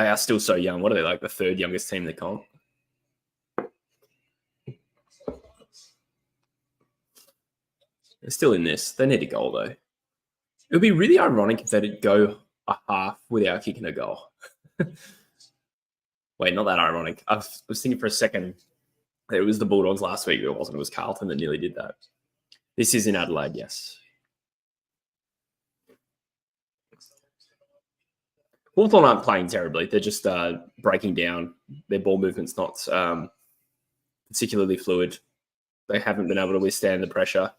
are still so young. What are they, like the third youngest team in the comp? They're still in this. They need a goal, though. It would be really ironic if they did go a half without kicking a goal. Wait, not that ironic. I was thinking for a second it was the Bulldogs last week. It wasn't. It was Carlton that nearly did that. This is in Adelaide, yes. Hawthorn aren't playing terribly. They're just breaking down. Their ball movement's not particularly fluid. They haven't been able to withstand the pressure.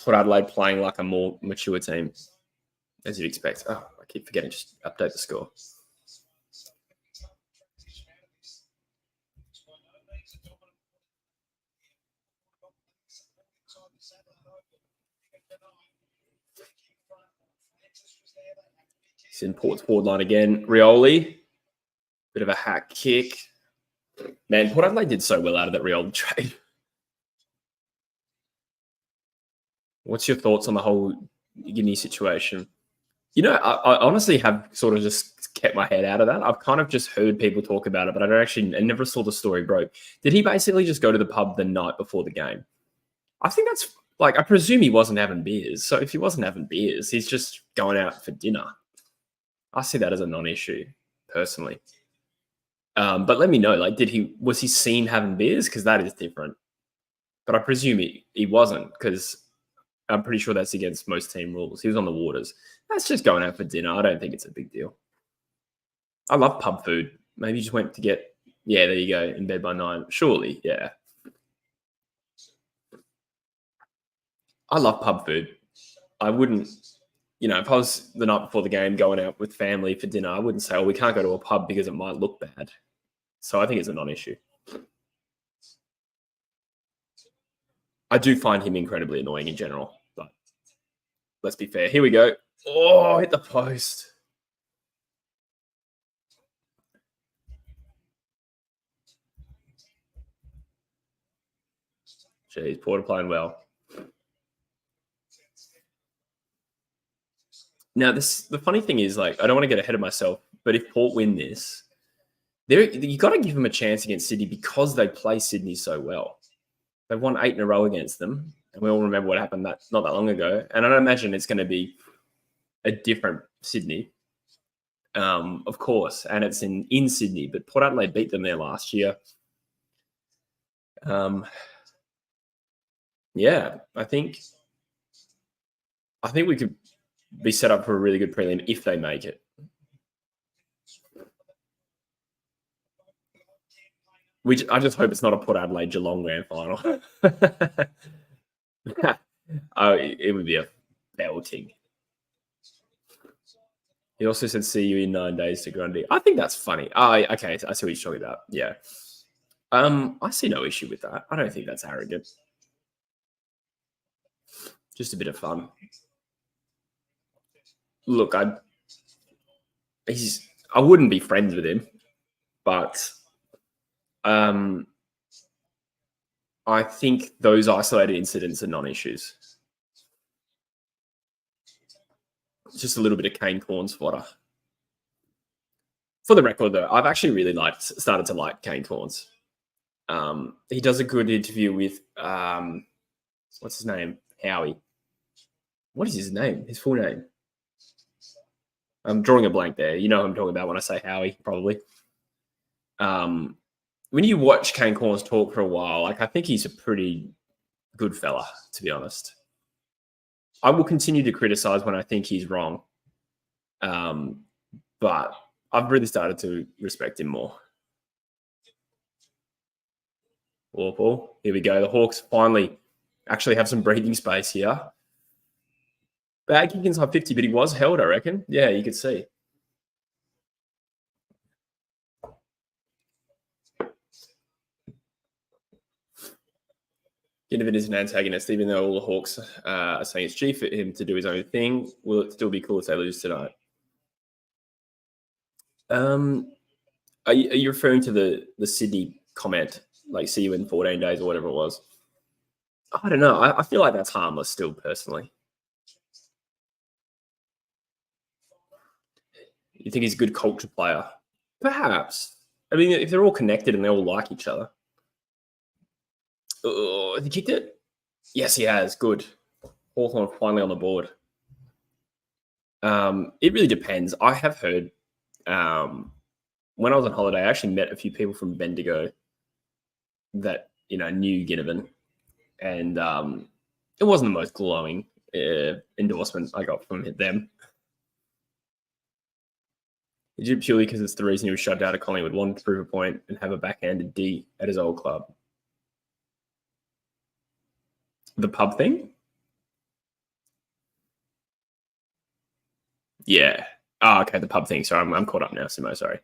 Port Adelaide playing like a more mature team, as you'd expect. Oh, I keep forgetting. Just update the score. It's in Port's forward line again. Rioli, bit of a hack kick. Man, Port Adelaide did so well out of that Rioli trade. What's your thoughts on the whole Guinea situation? You know, I honestly have sort of just kept my head out of that. I've kind of just heard people talk about it, but I never saw the story broke. Did he basically just go to the pub the night before the game? I think that's like, I presume he wasn't having beers. So if he wasn't having beers, he's just going out for dinner. I see that as a non-issue personally. But let me know, like, was he seen having beers? Because that is different. But I presume he wasn't, because I'm pretty sure that's against most team rules. He was on the waters. That's just going out for dinner. I don't think it's a big deal. I love pub food. Maybe you just went to get, yeah, there you go, in bed by 9. Surely, yeah. I love pub food. I wouldn't, if I was the night before the game going out with family for dinner, I wouldn't say, oh, we can't go to a pub because it might look bad. So I think it's a non-issue. I do find him incredibly annoying in general, but let's be fair. Here we go. Oh, hit the post. Jeez, Porter playing well. Now, the funny thing is, like, I don't want to get ahead of myself, but if Port win this, you got to give them a chance against Sydney because they play Sydney so well. They've won 8 in a row against them, and we all remember what happened not that long ago. And I don't imagine it's going to be a different Sydney, of course, and it's in Sydney. But Port Adelaide beat them there last year. Yeah, I think we could be set up for a really good prelim if they make it. I just hope it's not a Port Adelaide Geelong grand final. It would be a belting. He also said, see you in 9 days to Grundy. I think that's funny. Okay, I see what you're talking about. Yeah. I see no issue with that. I don't think that's arrogant. Just a bit of fun. Look, I wouldn't be friends with him, but I think those isolated incidents are non-issues. Just a little bit of Kane Corns fodder. For the record, though, I've actually really started to like Kane Corns. He does a good interview with what's his name? Howie. What is his name? His full name? I'm drawing a blank there. You know who I'm talking about when I say Howie, probably. When you watch Kane Corns talk for a while, like, I think he's a pretty good fella, to be honest. I will continue to criticize when I think he's wrong. But I've really started to respect him more. Awful. Here we go. The Hawks finally actually have some breathing space here. Bad kick inside 50, but he was held, I reckon. Yeah, you could see. Ginnivan is an antagonist, even though all the Hawks are saying it's G for him to do his own thing. Will it still be cool if they lose tonight? Are you referring to the Sydney comment, like see you in 14 days or whatever it was? I don't know. I feel like that's harmless still, personally. You think he's a good culture player? Perhaps. I mean, if they're all connected and they all like each other. Oh, has he kicked it? Yes, he has. Good. Hawthorn finally on the board. It really depends. I have heard when I was on holiday, I actually met a few people from Bendigo that knew Ginnivan, and it wasn't the most glowing endorsement I got from them. Is it purely because it's the reason he was shut out of Collingwood, wanted to prove a point and have a backhanded D at his old club? The pub thing? Yeah. Oh, okay, the pub thing. Sorry, I'm caught up now, Simo. Sorry.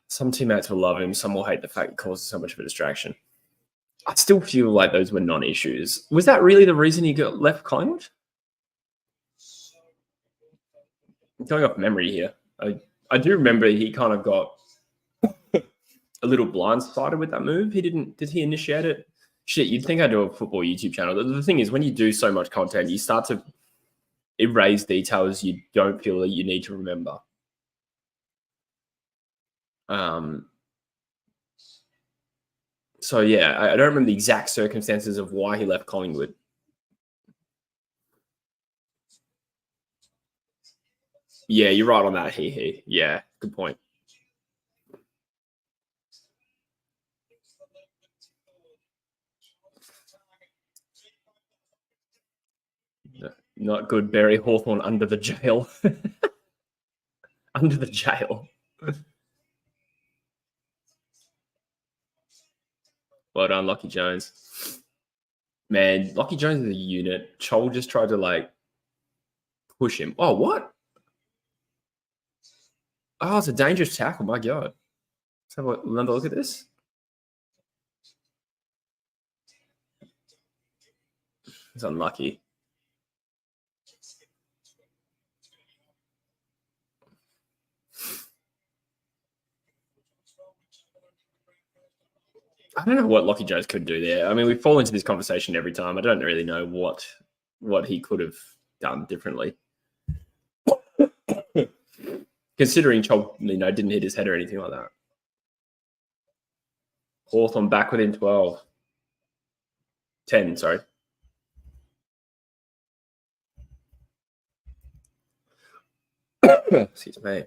Some teammates will love him. Some will hate the fact it causes so much of a distraction. I still feel like those were non-issues. Was that really the reason he got left Collingwood? I'm going off memory here. I do remember he kind of got a little blindsided with that move. Did he initiate it? Shit, you'd think I do a football YouTube channel. The thing is, when you do so much content, you start to erase details you don't feel that you need to remember. So yeah, I don't remember the exact circumstances of why he left Collingwood. Yeah, you're right on that. He. Yeah, good point. Not good. Barry Hawthorn under the jail. Under the jail. Well done, Lockie Jones. Man, Lockie Jones is a unit. Chol just tried to push him. Oh, what? Oh, it's a dangerous tackle. My God. Let's have another look at this. It's unlucky. I don't know what Lockie Jones could do there. I mean, we fall into this conversation every time. I don't really know what he could have done differently. Considering Chol, didn't hit his head or anything like that. Hawthorn back within 12. 10, sorry. Excuse me.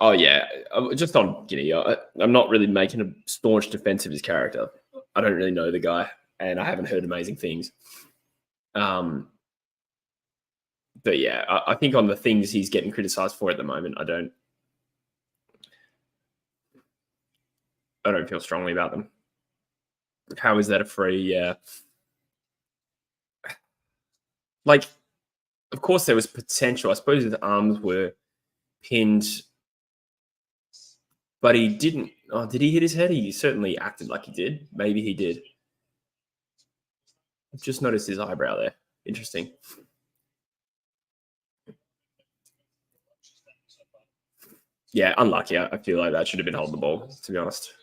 Oh, yeah. Just on Guinea, I'm not really making a staunch defense of his character. I don't really know the guy, and I haven't heard amazing things. But yeah, I think on the things he's getting criticised for at the moment, I don't feel strongly about them. How is that a free? Yeah. Of course, there was potential. I suppose his arms were pinned, but he didn't. Oh, did he hit his head? He certainly acted like he did. Maybe he did. I've just noticed his eyebrow there. Interesting. Yeah, unlucky. I feel like that should have been holding the ball, to be honest.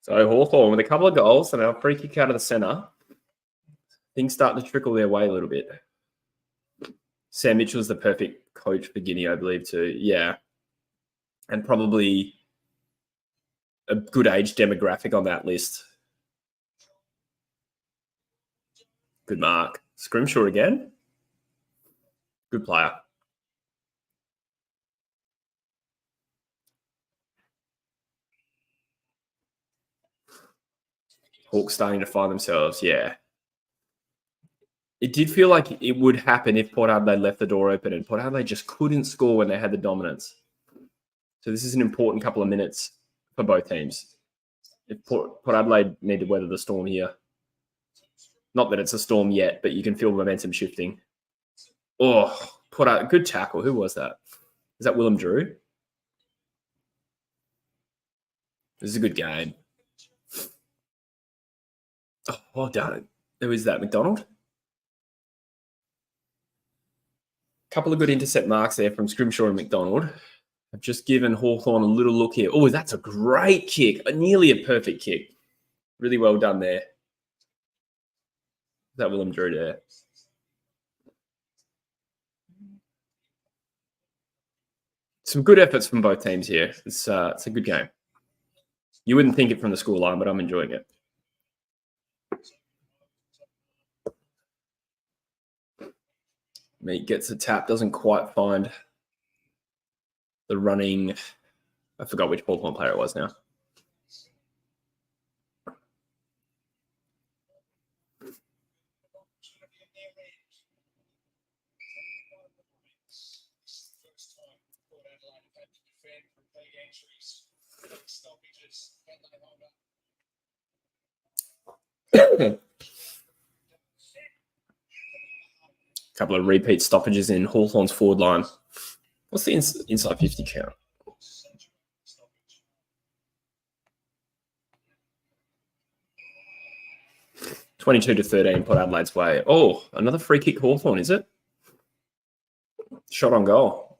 So Hawthorn with a couple of goals and a free kick out of the centre. Things starting to trickle their way a little bit. Sam Mitchell's the perfect coach for Guinea, I believe, too. Yeah. And probably a good age demographic on that list. Good mark. Scrimshaw again. Good player. Hawks starting to find themselves, yeah. It did feel like it would happen if Port Adelaide left the door open, and Port Adelaide just couldn't score when they had the dominance. So this is an important couple of minutes for both teams. If Port Adelaide need to weather the storm here. Not that it's a storm yet, but you can feel momentum shifting. Oh, good tackle. Who was that? Is that Willem Drew? This is a good game. Oh, well done. Who is that? McDonald? Couple of good intercept marks there from Scrimshaw and McDonald. I've just given Hawthorn a little look here. Oh, that's a great kick. Nearly a perfect kick. Really well done there. That Willem Drew there. Some good efforts from both teams here. It's a good game. You wouldn't think it from the scoreline, but I'm enjoying it. Meat gets a tap, doesn't quite find the running. I forgot which Hawthorn player it was now. Couple of repeat stoppages in Hawthorn's forward line. What's the inside 50 count? (22-13) Port Adelaide's way. Oh, another free kick Hawthorn, is it? Shot on goal.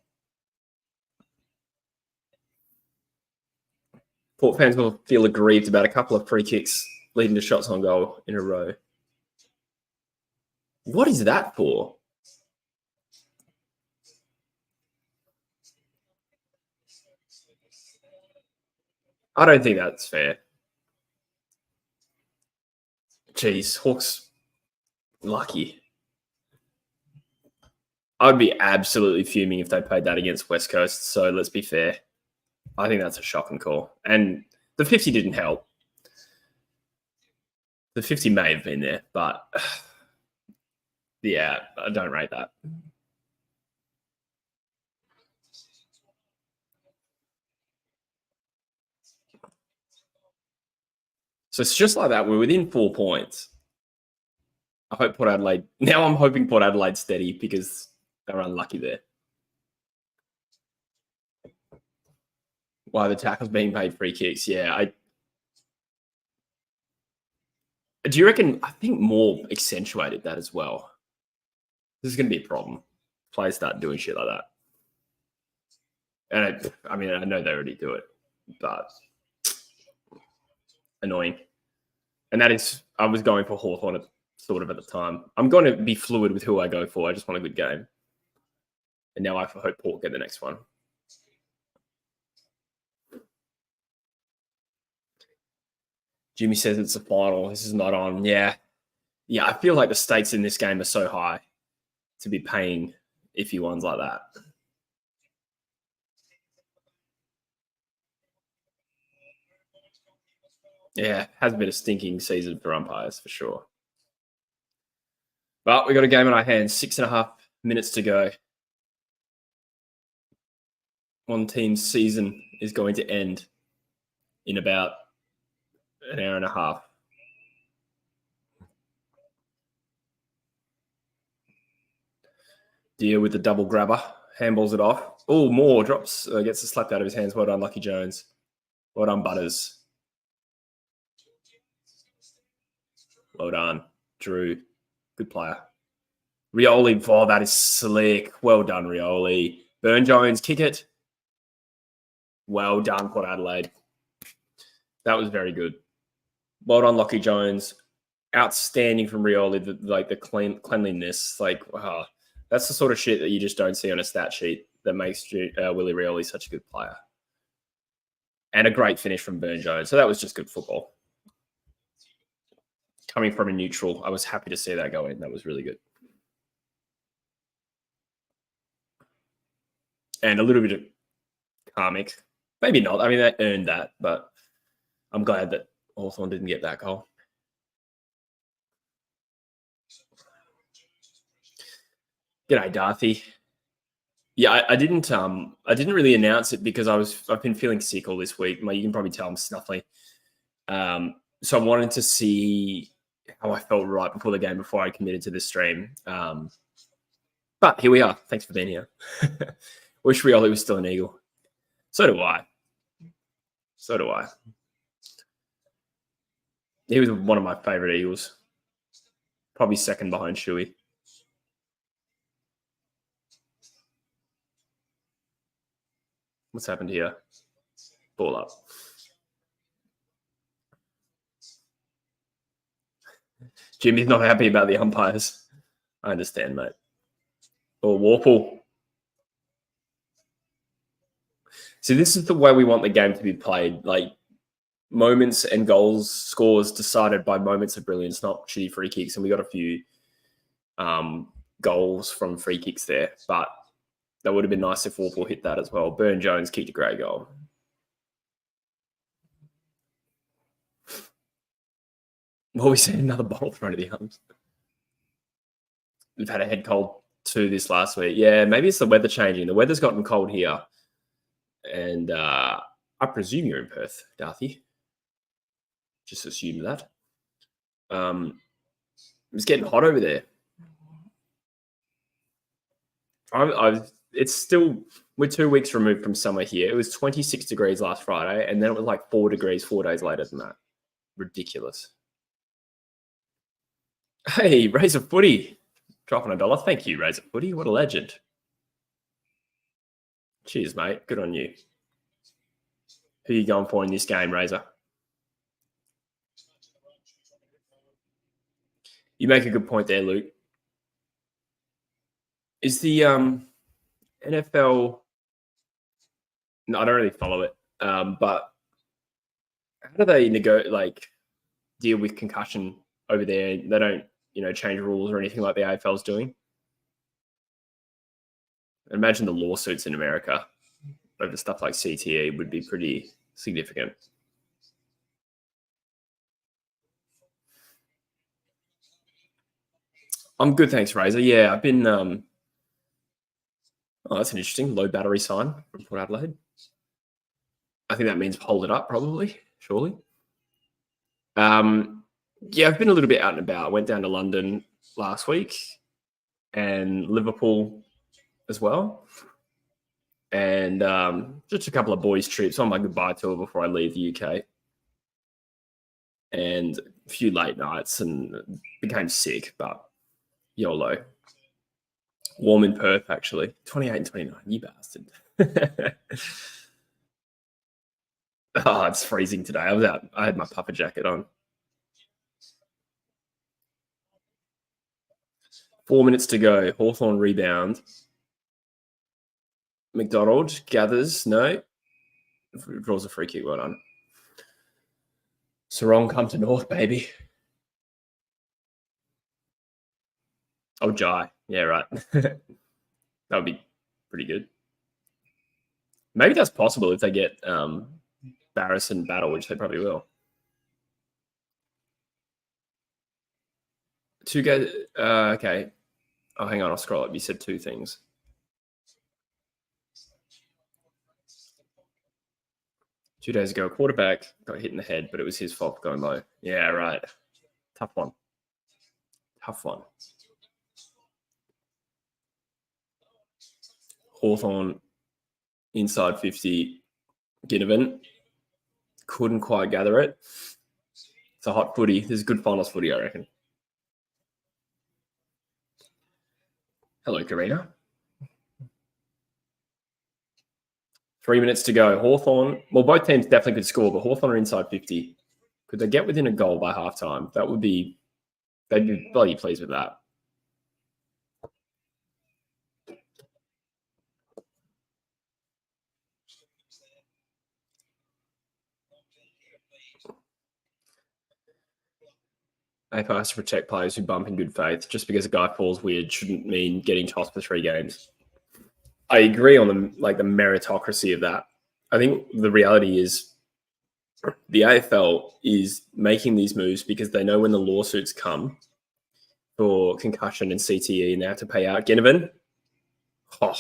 Port fans will feel aggrieved about a couple of free kicks leading to shots on goal in a row. What is that for? I don't think that's fair. Jeez, Hawks lucky. I'd be absolutely fuming if they played that against West Coast. So let's be fair. I think that's a shocking call. And the 50 didn't help. The 50 may have been there, but yeah, I don't rate that. So it's just like that. We're within 4 points. I hope Port Adelaide. Now I'm hoping Port Adelaide's steady because they're unlucky there. Why the tackle's being paid free kicks? Yeah, do you reckon? I think more accentuated that as well. This is going to be a problem. Players start doing shit like that, and I know they already do it, but annoying. And that is, I was going for Hawthorn sort of at the time. I'm going to be fluid with who I go for. I just want a good game. And now I hope Port get the next one. Jimmy says it's a final. This is not on. Yeah. I feel like the stakes in this game are so high to be paying iffy ones like that. Yeah, has been a stinking season for umpires for sure. But we got a game in our hands. 6.5 minutes to go. One team's season is going to end in about an hour and a half. Deal with the double grabber. Handballs it off. Oh, Moore drops, gets a slap out of his hands. Well done, Lucky Jones. Well done, Butters. Well done, Drew. Good player. Rioli, oh, that is slick. Well done, Rioli. Burn Jones, kick it. Well done, Port Adelaide. That was very good. Well done, Lucky Jones. Outstanding from Rioli, the cleanliness. Wow. That's the sort of shit that you just don't see on a stat sheet that makes Willie Rioli such a good player. And a great finish from Burn Jones. So that was just good football. Coming from a neutral, I was happy to see that go in. That was really good. And a little bit of karmic. Maybe not. I mean, they earned that, but I'm glad that Hawthorn didn't get that goal. G'day, Darthy. Yeah, I didn't really announce it because I've been feeling sick all this week. You can probably tell I'm snuffling. So I wanted to see how I felt right before the game before I committed to this stream. But here we are. Thanks for being here. Wish Rioli was still an Eagle. So do I. He was one of my favourite Eagles. Probably second behind Shuey. What's happened here? Ball up. Jimmy's not happy about the umpires. I understand, mate. Or Warple. See, this is the way we want the game to be played. Like, moments and goals, scores decided by moments of brilliance, not shitty free kicks. And we got a few goals from free kicks there. But that would have been nice if Warple hit that as well. Burn Jones kicked a great goal. Well, we seen another ball thrown to the arms. We've had a head cold too this last week. Yeah, maybe it's the weather changing. The weather's gotten cold here. And I presume you're in Perth, Darthy. Just assume that. It's getting hot over there. It's still, we're 2 weeks removed from summer here. It was 26 degrees last Friday, and then it was like 4 degrees 4 days later than that. Ridiculous. Hey, Razor Footy, dropping $1. Thank you, Razor Footy. What a legend. Cheers, mate. Good on you. Who are you going for in this game, Razor? You make a good point there, Luke. Is the NFL? No, I don't really follow it. But how do they deal with concussion over there? They don't, change rules or anything like the AFL's doing. Imagine the lawsuits in America over stuff like CTE would be pretty significant. I'm good, thanks, Razor. Yeah, I've been. Oh, that's an interesting low battery sign from Port Adelaide. I think that means hold it up, probably, surely. Yeah, I've been a little bit out and about. I went down to London last week and Liverpool as well. And just a couple of boys' trips on my goodbye tour before I leave the UK. And a few late nights and became sick, but YOLO. Warm in Perth, actually. 28 and 29, you bastard. Oh, it's freezing today. I was out. I had my puffer jacket on. 4 minutes to go. Hawthorn rebound. McDonald gathers. No. Draws a free kick. Well done. Sarong come to North, baby. Oh, Jai. Yeah, right. That would be pretty good. Maybe that's possible if they get Barris and Battle, which they probably will. Two guys. Okay. Oh, hang on. I'll scroll up. You said two things. Two days ago, a quarterback got hit in the head, but it was his fault for going low. Yeah, right. Tough one. Hawthorn inside 50. Ginnivan couldn't quite gather it. It's a hot footy. This is good finals footy, I reckon. Hello, Karina. 3 minutes to go. Hawthorn. Well, both teams definitely could score, but Hawthorn are inside 50. Could they get within a goal by halftime? That would be. They'd be bloody pleased with that. AFL has to protect players who bump in good faith. Just because a guy falls weird shouldn't mean getting tossed for 3 games. I agree on the meritocracy of that. I think the reality is the AFL is making these moves because they know when the lawsuits come for concussion and CTE and they have to pay out. Ginnivan. Oh,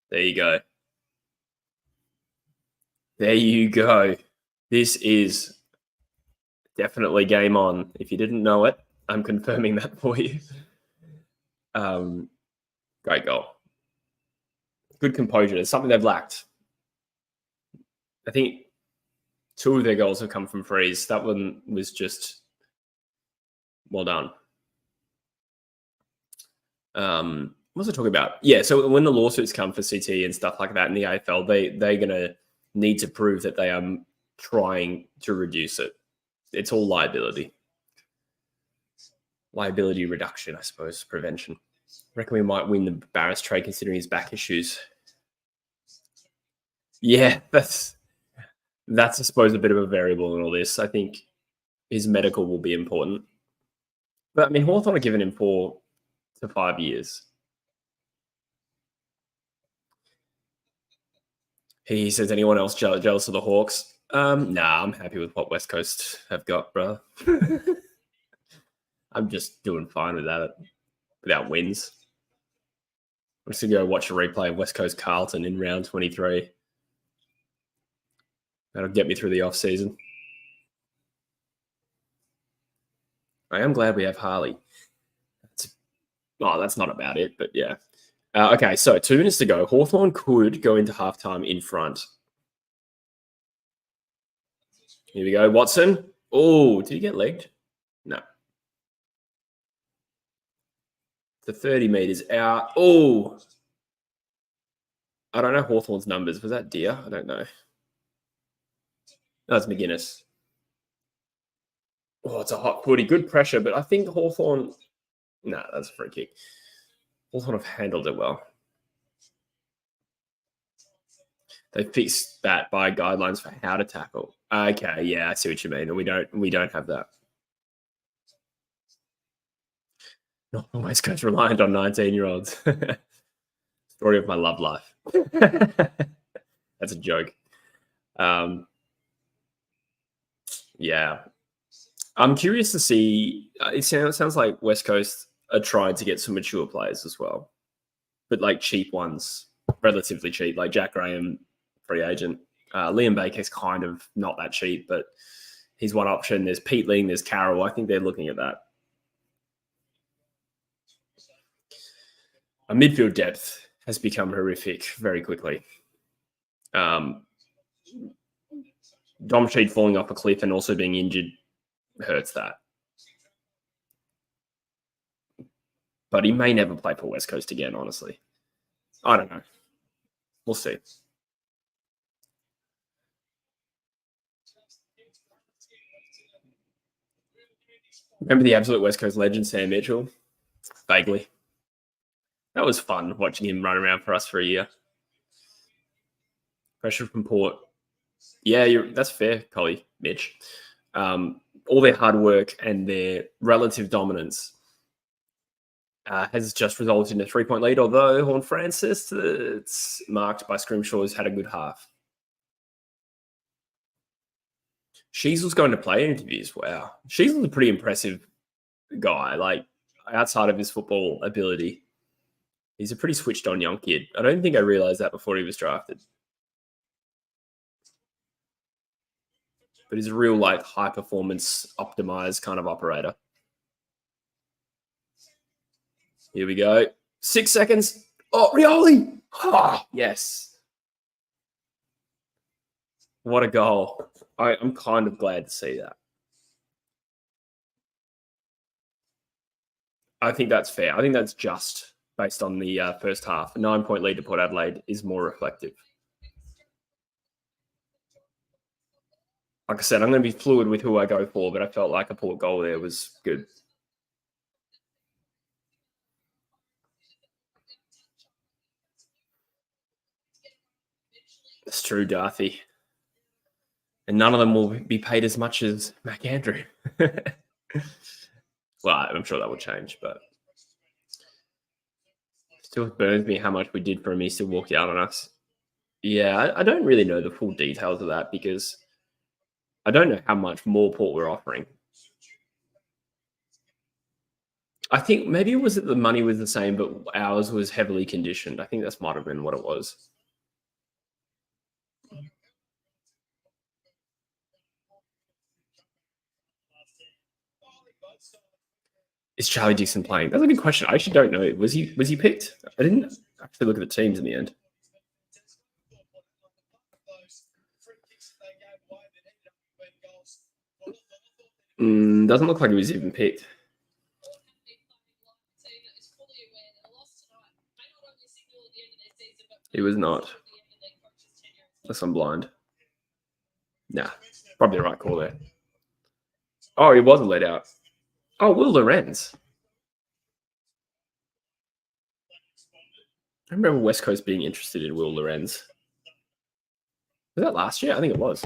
there you go. There you go. This is definitely game on. If you didn't know it, I'm confirming that for you. Great goal. Good composure. It's something they've lacked. I think 2 of their goals have come from frees. That one was just well done. What was I talking about? Yeah, so when the lawsuits come for CT and stuff like that in the AFL, they're going to need to prove that they are trying to reduce it. It's all liability. Liability reduction, I suppose, prevention. Reckon we might win the Barras trade considering his back issues. Yeah, that's I suppose a bit of a variable in all this. I think his medical will be important. But I mean, Hawthorn are giving him 4 to 5 years. He says, anyone else jealous of the Hawks? Nah, I'm happy with what West Coast have got, bro. I'm just doing fine without wins. I'm just going to go watch a replay of West Coast Carlton in round 23. That'll get me through the off season. I am glad we have Harley. That's not about it, but yeah. Okay, so 2 minutes to go. Hawthorn could go into halftime in front. Here we go. Watson. Oh, did he get legged? No. The 30 meters out. Oh. I don't know Hawthorn's numbers. Was that Deer? I don't know. That's McGuinness. Oh, it's a hot footy. Good pressure, but I think Hawthorn... Nah, that's a free kick. Hawthorn have handled it well. They fixed that by guidelines for how to tackle. Okay, yeah, I see what you mean. We don't have that. Not the West Coast reliant on 19-year-olds. Story of my love life. That's a joke. Yeah. I'm curious to see. It sounds like West Coast are trying to get some mature players as well, but like cheap ones, relatively cheap, like Jack Graham, free agent. Liam Baker's kind of not that cheap, but he's one option. There's Pete Ling, there's Carroll. I think they're looking at that. Our midfield depth has become horrific very quickly. Dom Sheed falling off a cliff and also being injured hurts that. But he may never play for West Coast again, honestly. I don't know. We'll see. Remember the absolute West Coast legend, Sam Mitchell? Vaguely. That was fun watching him run around for us for a year. Pressure from Port. Yeah, that's fair, Collie, Mitch. All their hard work and their relative dominance has just resulted in a 3-point lead, although Horn Francis, it's marked by Scrimshaw, has had a good half. Sheasel's going to play interviews. Wow. Sheasel's a pretty impressive guy, like outside of his football ability. He's a pretty switched on young kid. I don't think I realized that before he was drafted. But he's a real like high performance optimized kind of operator. Here we go. 6 seconds. Oh, Rioli. Oh, yes. What a goal. I'm kind of glad to see that. I think that's fair. I think that's just based on the first half. A 9-point lead to Port Adelaide is more reflective. Like I said, I'm going to be fluid with who I go for, but I felt like a Port goal there was good. It's true, Darthy. And none of them will be paid as much as McAndrew. Well, I'm sure that will change, but still burns me how much we did for him. He still walked out on us. Yeah, I don't really know the full details of that because I don't know how much more Port we're offering. I think maybe it was that the money was the same, but ours was heavily conditioned. I think that's might have been what it was. Is Charlie Dixon playing? That's a good question. I actually don't know. Was he picked? I didn't actually look at the teams in the end. Doesn't look like he was even picked. He was not. Unless I'm blind. Nah, probably the right call there. Oh, he wasn't let out. Oh, Will Lorenz. I remember West Coast being interested in Will Lorenz. Was that last year? I think it was.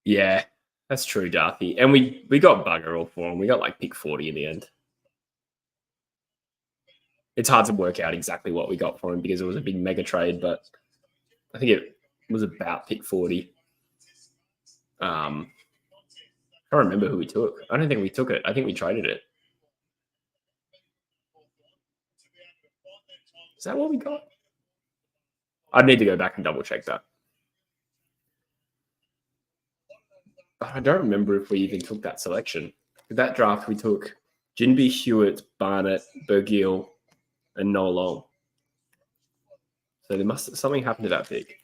Yeah, that's true, Darthy. And we got bugger all for him. We got like pick 40 in the end. It's hard to work out exactly what we got for him because it was a big mega trade, but I think it was about pick 40. I don't remember who we took. I don't think we took it. I think we traded it. Is that what we got? I'd need to go back and double check that. I don't remember if we even took that selection. With that draft, we took Jinby, Hewitt, Barnett, Bergiel, and Noah Long. So there must something happen to that pick.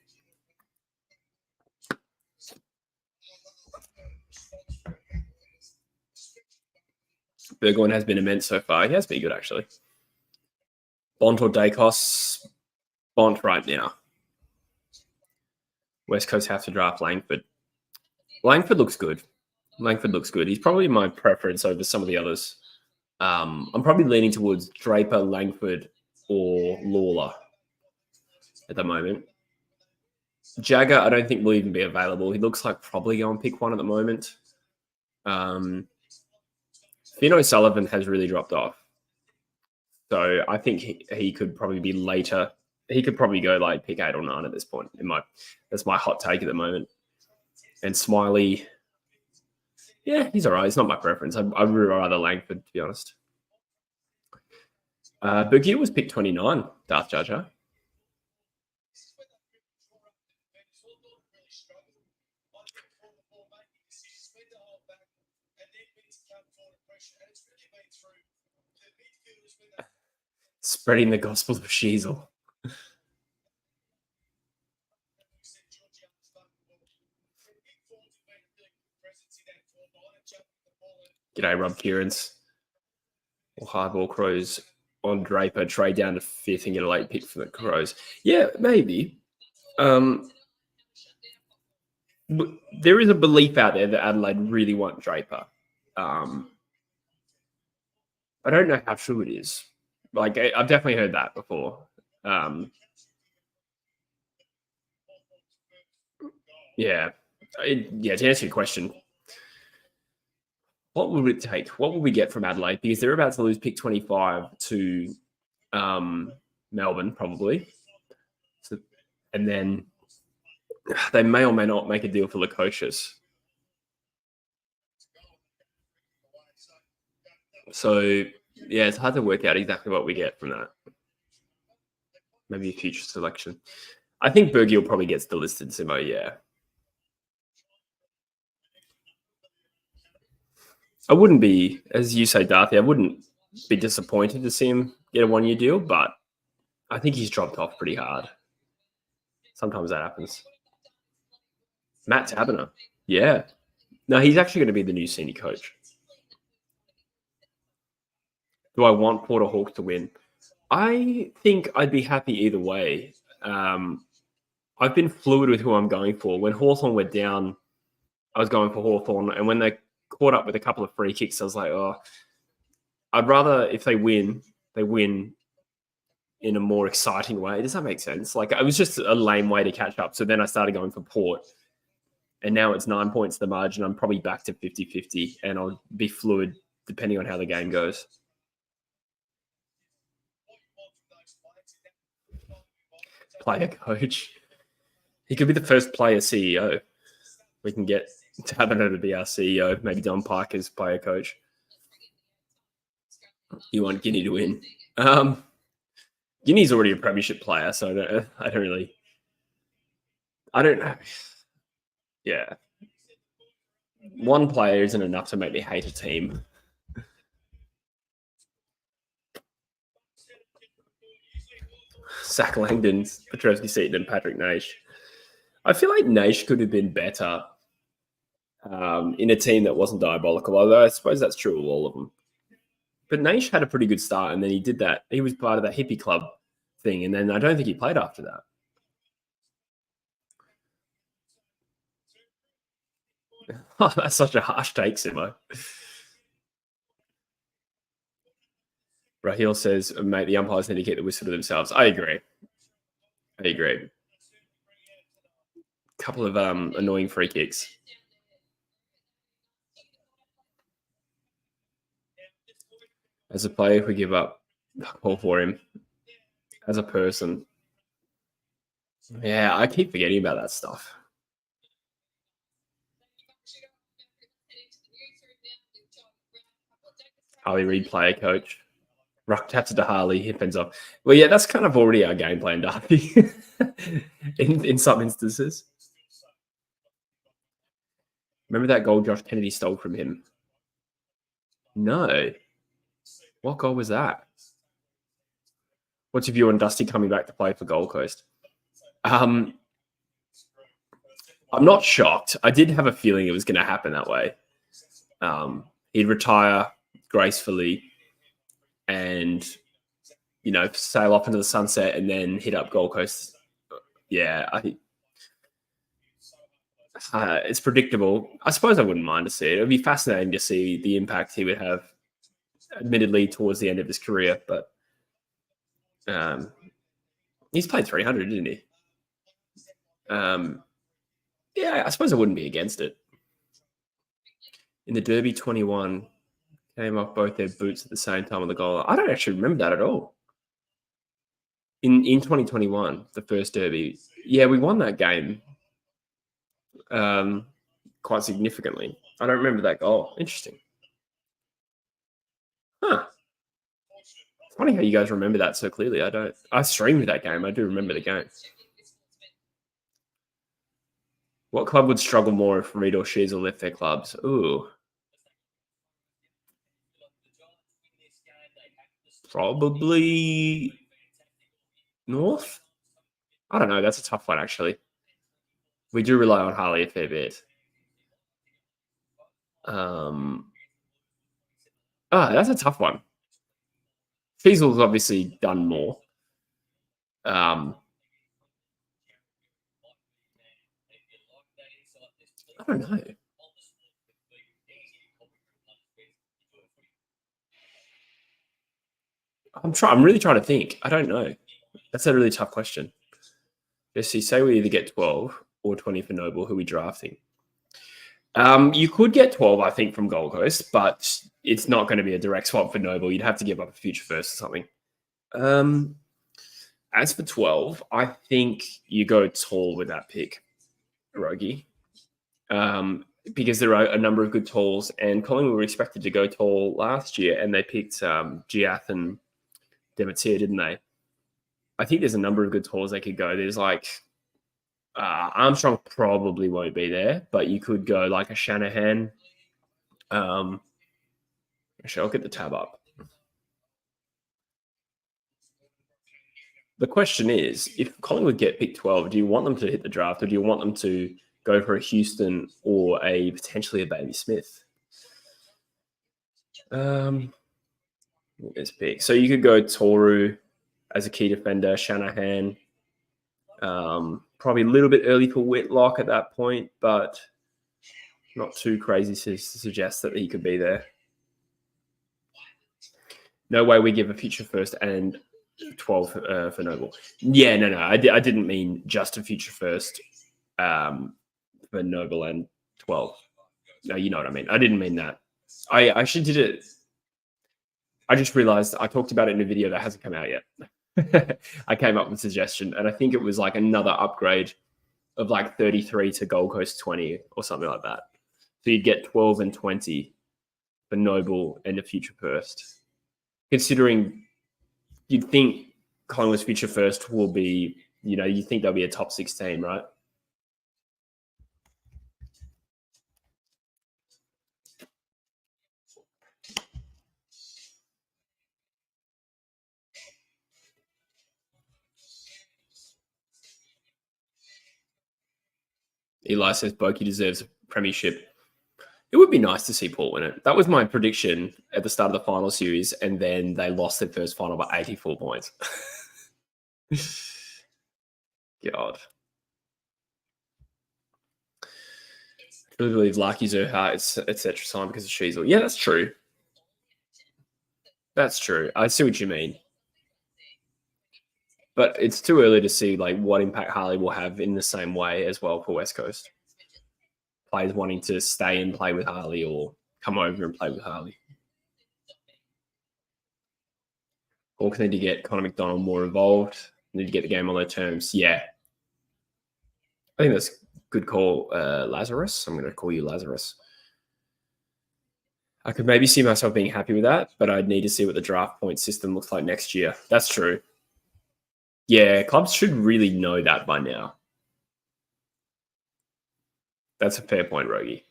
Burgoyne has been immense so far. He has been good, actually. Bont or Dacos? Bont right now. West Coast have to draft Langford. Langford looks good. He's probably my preference over some of the others. I'm probably leaning towards Draper, Langford, or Lawler at the moment. Jagger, I don't think will even be available. He looks like probably going pick one at the moment. Finn O'Sullivan has really dropped off. So I think he could probably be later. He could probably go like pick 8 or 9 at this point. That's my hot take at the moment. And Smiley, yeah, he's all right. It's not my preference. I'd really rather Langford, to be honest. Bergier was picked 29, Darth Jar Jar. Spreading the gospel of Sheasel. G'day, Rob Kieran's. Or Hardball Crows on Draper, trade down to 5th and get a late pick for the Crows. Yeah, maybe. There is a belief out there that Adelaide really want Draper. I don't know how true it is. Like, I've definitely heard that before. Yeah. To answer your question, what would it take? What would we get from Adelaide? Because they're about to lose pick 25 to Melbourne, probably. So, and then they may or may not make a deal for Lukosius. So, yeah, it's hard to work out exactly what we get from that. Maybe a future selection. I think Bergiel probably gets delisted, Simo, yeah. I wouldn't be, as you say, Darthy, I wouldn't be disappointed to see him get a 1-year deal, but I think he's dropped off pretty hard. Sometimes that happens. Matt Taberner. Yeah. No, he's actually going to be the new senior coach. Do I want Port Hawks to win? I think I'd be happy either way. I've been fluid with who I'm going for. When Hawthorn went down, I was going for Hawthorn. And when they caught up with a couple of free kicks, I was like, oh, I'd rather if they win in a more exciting way. Does that make sense? Like, it was just a lame way to catch up. So then I started going for Port. And now it's 9 points the margin. I'm probably back to 50-50, and I'll be fluid depending on how the game goes. Player coach. He could be the first player CEO. We can get Taberner to be our CEO. Maybe Don Parker's player coach. You want Guinea to win. Guinea's already a premiership player, so I don't really. I don't know. Yeah. One player isn't enough to make me hate a team. Zach Langdon, Petrovsky Seaton, and Patrick Naish. I feel like Naish could have been better in a team that wasn't diabolical, although I suppose that's true of all of them. But Naish had a pretty good start, and then he did that. He was part of that hippie club thing, and then I don't think he played after that. Oh, that's such a harsh take, Simo. Raheel says, mate, the umpires need to keep the whistle to themselves. I agree. A couple of annoying free kicks. As a player, if we give up, call for him. As a person. Yeah, I keep forgetting about that stuff. Harley Reid, player coach. Ruck taps to Harley, hip ends off. Well, yeah, that's kind of already our game plan, Darby, in some instances. Remember that goal Josh Kennedy stole from him? No. What goal was that? What's your view on Dusty coming back to play for Gold Coast? I'm not shocked. I did have a feeling it was going to happen that way. He'd retire gracefully and, sail off into the sunset and then hit up Gold Coast. Yeah, I think it's predictable. I suppose I wouldn't mind to see it. It would be fascinating to see the impact he would have, admittedly, towards the end of his career. But he's played 300, didn't he? Yeah, I suppose I wouldn't be against it. In the Derby 21, came off both their boots at the same time on the goal. I don't actually remember that at all. In 2021, the first Derby, yeah, we won that game quite significantly. I don't remember that goal. Interesting. Huh. Funny how you guys remember that so clearly. I don't. I streamed that game. I do remember the game. What club would struggle more if Reid or Sheasel left their clubs? Ooh. Probably North? I don't know. That's a tough one, actually. We do rely on Harley a fair bit. That's a tough one. Sheasel's obviously done more. I don't know. I'm really trying to think. I don't know. That's a really tough question. Jesse, say we either get 12 or 20 for Noble. Who are we drafting? You could get 12, I think, from Gold Coast, but it's not going to be a direct swap for Noble. You'd have to give up a future first or something. As for 12, I think you go tall with that pick, Rogie. Because there are a number of good talls, and Collingwood were expected to go tall last year, and they picked Giath and Demeter, didn't they? I think there's a number of good talls they could go. There's like Armstrong probably won't be there, but you could go like a Shanahan. Actually, I'll get the tab up. The question is, if Collingwood get pick 12, do you want them to hit the draft, or do you want them to go for a Houston or potentially a Baby Smith? This pick. So you could go Toru as a key defender, Shanahan. Probably a little bit early for Whitlock at that point, but not too crazy to suggest that he could be there. No way we give a future first and 12 for Noble. Yeah, no. I didn't mean just a future first for Noble and 12. No, you know what I mean. I didn't mean that. I actually did it. I just realized I talked about it in a video that hasn't come out yet. I came up with a suggestion, and I think it was like another upgrade of like 33 to Gold Coast 20 or something like that. So you'd get 12 and 20 for Noble and a future first. Considering you'd think Collingwood's future first will be, you think they'll be a top 16, right? Eli says Boki deserves a premiership. It would be nice to see Port win it. That was my prediction at the start of the final series, and then they lost their first final by 84 points. God. I really believe Lucky Zerha, etc. time because of Sheasel. Yeah, that's true. That's true. I see what you mean. But it's too early to see like what impact Harley will have in the same way as well for West Coast. Players wanting to stay and play with Harley or come over and play with Harley. Hawks need to get Connor McDonald more involved. Need to get the game on their terms. Yeah. I think that's a good call, Lazarus. I'm going to call you Lazarus. I could maybe see myself being happy with that, but I'd need to see what the draft point system looks like next year. That's true. Yeah, clubs should really know that by now. That's a fair point, Rogie.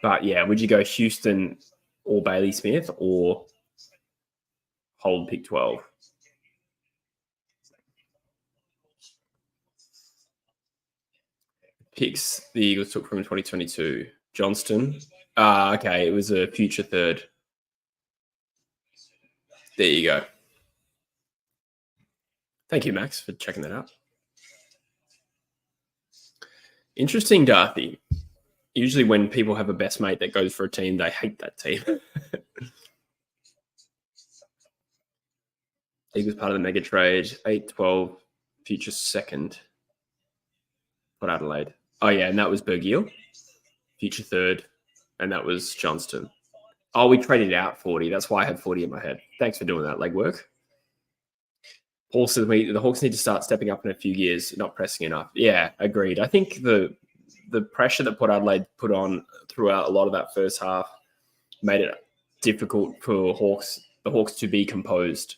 But yeah, would you go Houston or Bailey Smith or hold pick 12? Picks the Eagles took from 2022. Johnston. Okay, it was a future third. There you go. Thank you, Max, for checking that out. Interesting, Darthy. Usually when people have a best mate that goes for a team, they hate that team. He was part of the mega trade. 8-12, future second. Port Adelaide. Oh, yeah, and that was Bergiel. Future third. And that was Johnston. Oh, we traded out 40. That's why I had 40 in my head. Thanks for doing that legwork. Paul says the Hawks need to start stepping up in a few years, not pressing enough. Yeah, agreed. I think the pressure that Port Adelaide put on throughout a lot of that first half made it difficult for the Hawks to be composed.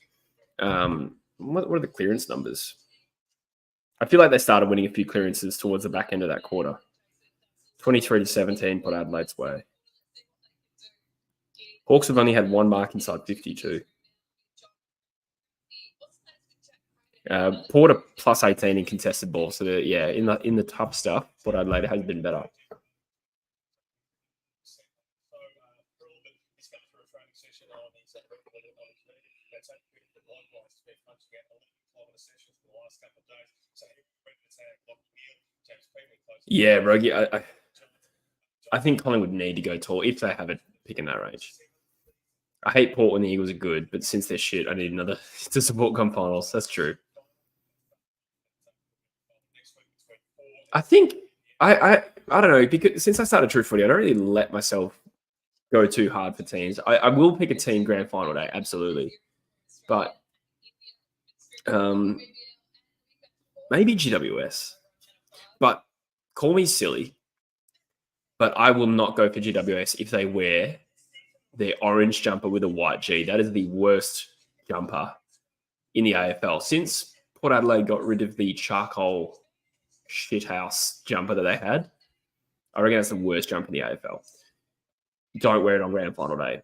What are the clearance numbers? I feel like they started winning a few clearances towards the back end of that quarter. 23-17, Port Adelaide's way. Hawks have only had one mark inside 52. Porter plus 18 in contested ball. So yeah, in the tough stuff, Port Adelaide has been better. Yeah, Rogie, I think Collingwood need to go tall if they have a pick in that range. I hate Port when the Eagles are good, but since they're shit, I need another to support come finals. That's true. I think I don't know, because since I started True Footy, I don't really let myself go too hard for teams. I will pick a team grand final day, absolutely. But maybe GWS. But call me silly, but I will not go for GWS if they wear their orange jumper with a white G. That is the worst jumper in the AFL. Since Port Adelaide got rid of the charcoal shithouse jumper that they had, I reckon that's the worst jumper in the AFL. Don't wear it on grand final day.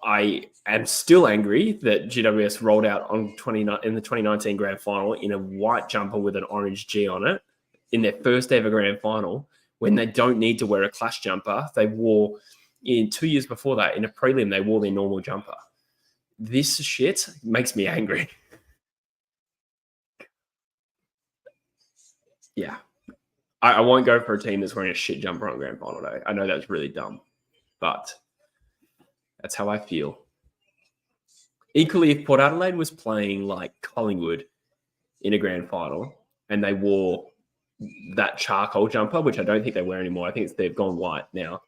I am still angry that GWS rolled out in the 2019 grand final in a white jumper with an orange G on it in their first ever grand final when they don't need to wear a clash jumper. They wore, in 2 years before that, in a prelim, they wore their normal jumper. This shit makes me angry. Yeah. I won't go for a team that's wearing a shit jumper on grand final day. I know that's really dumb, but that's how I feel. Equally, if Port Adelaide was playing like Collingwood in a grand final and they wore that charcoal jumper, which I don't think they wear anymore. I think they've gone white now.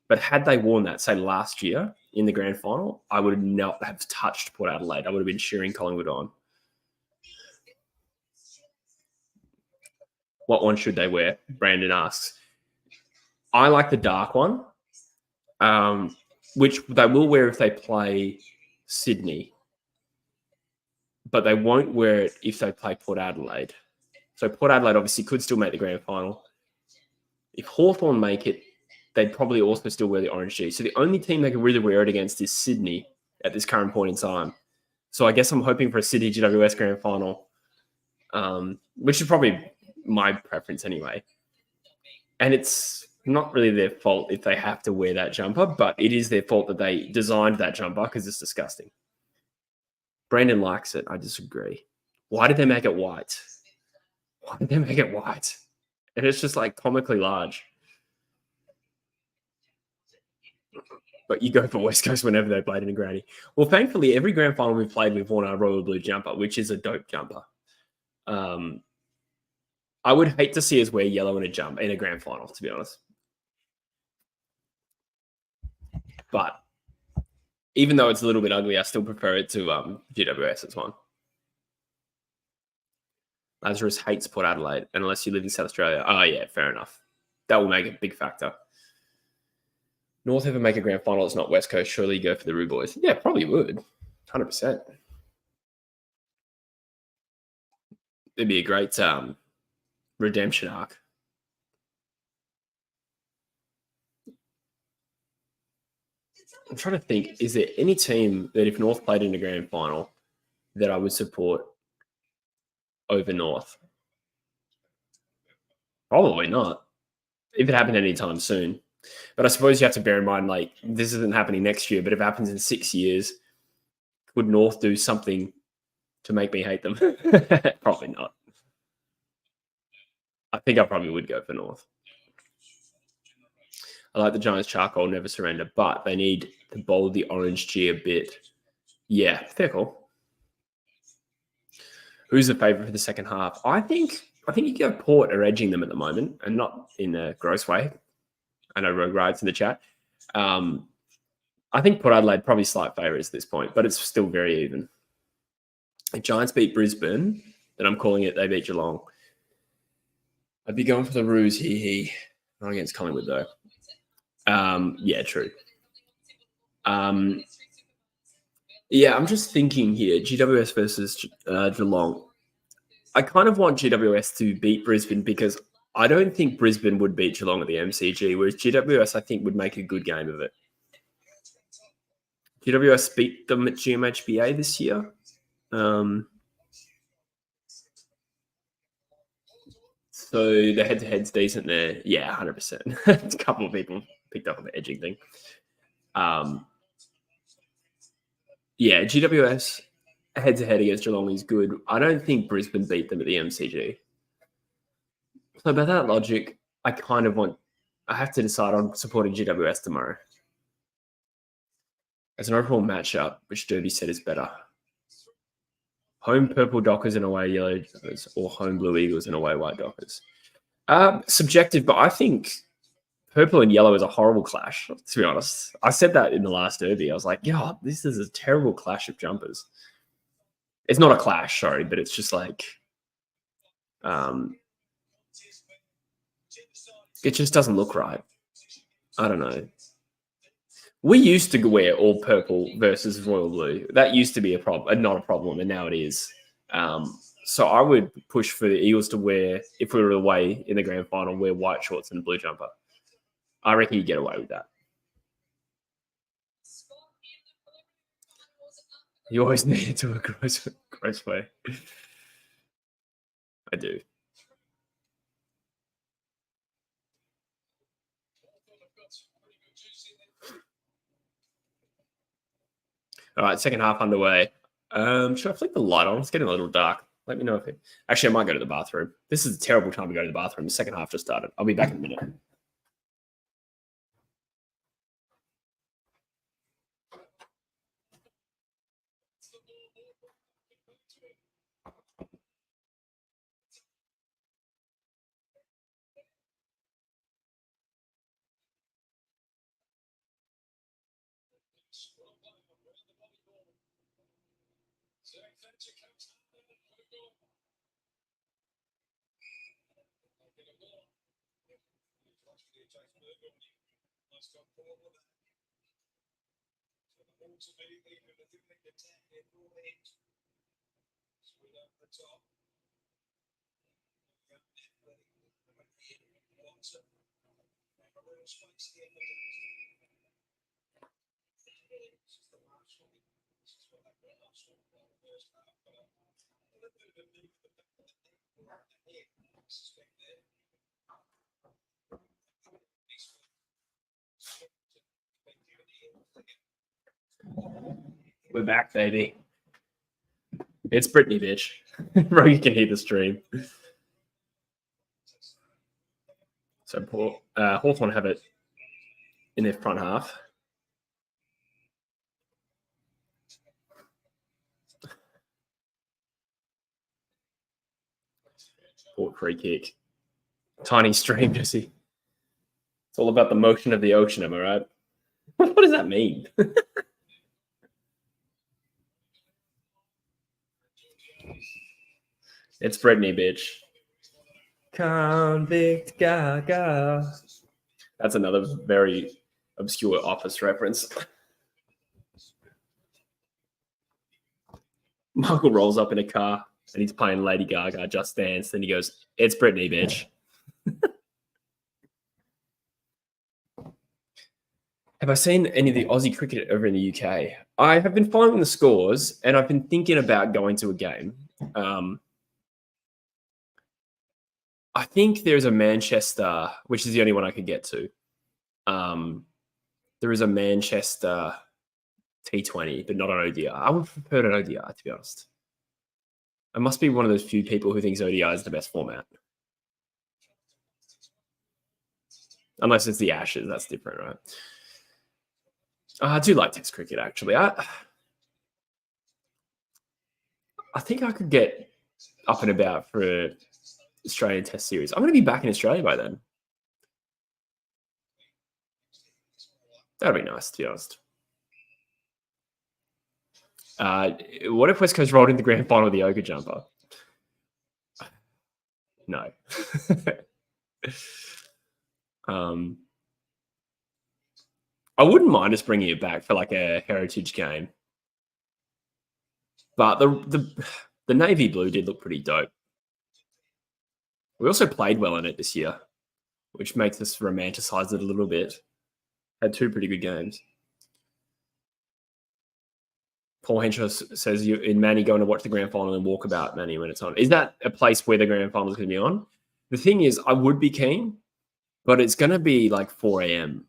But had they worn that, say, last year in the grand final, I would not have touched Port Adelaide. I would have been cheering Collingwood on. What one should they wear? Brandon asks. I like the dark one, which they will wear if they play Sydney, but they won't wear it if they play Port Adelaide. So Port Adelaide obviously could still make the grand final. If Hawthorn make it, they'd probably also still wear the orange G. So the only team they can really wear it against is Sydney at this current point in time. So I guess I'm hoping for a Sydney GWS grand final which is probably my preference anyway. And it's not really their fault if they have to wear that jumper, but it is their fault that they designed that jumper because it's disgusting. Brandon likes it. I disagree. Why did they make it white? Why did they make it white? And it's just like comically large. But you go for West Coast whenever they played in a granny. Well, thankfully, every grand final we've played, we've worn our royal blue jumper, which is a dope jumper. I would hate to see us wear yellow in a grand final, to be honest. But even though it's a little bit ugly, I still prefer it to GWS's one. Lazarus hates Port Adelaide, unless you live in South Australia. Oh, yeah, fair enough. That will make a big factor. North ever make a grand final, it's not West Coast. Surely you go for the Roo Boys. Yeah, probably would. 100%. It'd be a great redemption arc. I'm trying to think, is there any team that if North played in a grand final that I would support over North? Probably not. If it happened anytime soon. But I suppose you have to bear in mind, like, this isn't happening next year, but if it happens in 6 years, would North do something to make me hate them? Probably not. I think I probably would go for North. I like the Giants charcoal, never surrender, but they need to bold the orange G a bit. Yeah, fair call. Who's the favourite for the second half? I think you go Port are edging them at the moment, and not in a gross way. I know Rogue Ride's in the chat. I think Port Adelaide probably slight favourites at this point, but it's still very even. If Giants beat Brisbane, then I'm calling it they beat Geelong. I'd be going for the Roos here. Not against Collingwood, though. Yeah, true. Yeah, I'm just thinking here, GWS versus Geelong. I kind of want GWS to beat Brisbane because I don't think Brisbane would beat Geelong at the MCG, whereas GWS, I think, would make a good game of it. GWS beat them at GMHBA this year. So the head-to-head's decent there. Yeah, 100%. A couple of people picked up on the edging thing. Yeah, GWS head-to-head against Geelong is good. I don't think Brisbane beat them at the MCG. So by that logic, I have to decide on supporting GWS tomorrow. As an overall matchup, which Derby said is better? Home purple Dockers and away yellow Dockers, or home blue Eagles and away white Dockers? Subjective, but I think purple and yellow is a horrible clash, to be honest. I said that in the last Derby. I was like, yeah, this is a terrible clash of jumpers. It's not a clash, sorry, but it's just like it just doesn't look right. I don't know. We used to wear all purple versus royal blue. That used to be a problem, not a problem, and now it is. So I would push for the Eagles to wear, if we were away in the grand final, wear white shorts and a blue jumper. I reckon you get away with that. You always need it to a gross way. I do. All right, second half underway. Should I flick the light on? It's getting a little dark. Let me know if it... Actually, I might go to the bathroom. This is a terrible time to go to the bathroom. The second half just started. I'll be back in a minute. We're back, baby. It's Brittany, bitch. Bro, you can hear the stream. So Hawthorn have it in their front half. Port free kick. Tiny stream, Jesse. It's all about the motion of the ocean, am I right? What does that mean? It's Brittany, bitch. Convict Gaga. That's another very obscure Office reference. Michael rolls up in a car and he's playing Lady Gaga, Just Dance. Then he goes, "It's Brittany, bitch." Have I seen any of the Aussie cricket over in the UK? I have been following the scores and I've been thinking about going to a game. I think there's a Manchester, which is the only one I could get to. There is a Manchester T20, but not an ODI. I would prefer an ODI, to be honest. I must be one of those few people who thinks ODI is the best format. Unless it's the Ashes, that's different, right? I do like Test cricket, actually. I think I could get up and about for Australian Test series. I'm going to be back in Australia by then. That'd be nice, to be honest. What if West Coast rolled in the grand final with the Ogre jumper? No. I wouldn't mind us bringing it back for like a heritage game. But the navy blue did look pretty dope. We also played well in it this year, which makes us romanticize it a little bit. Had 2 pretty good games. Paul Henshaw says, "You in Manny going to watch the grand final and walk about Manny when it's on." Is that a place where the grand final is going to be on? The thing is, I would be keen, but it's going to be like 4 a.m.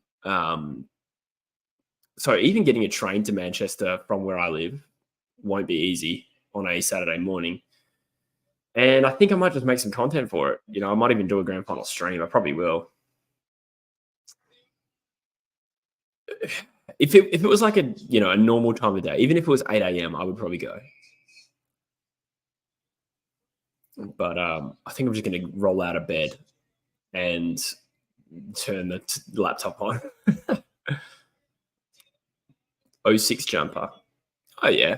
So even getting a train to Manchester from where I live won't be easy on a Saturday morning. And I think I might just make some content for it. You know, I might even do a grand final stream. I probably will. If it was like a normal time of day, even if it was 8 a.m., I would probably go. But I think I'm just going to roll out of bed and turn the laptop on. 06 jumper. Oh, yeah.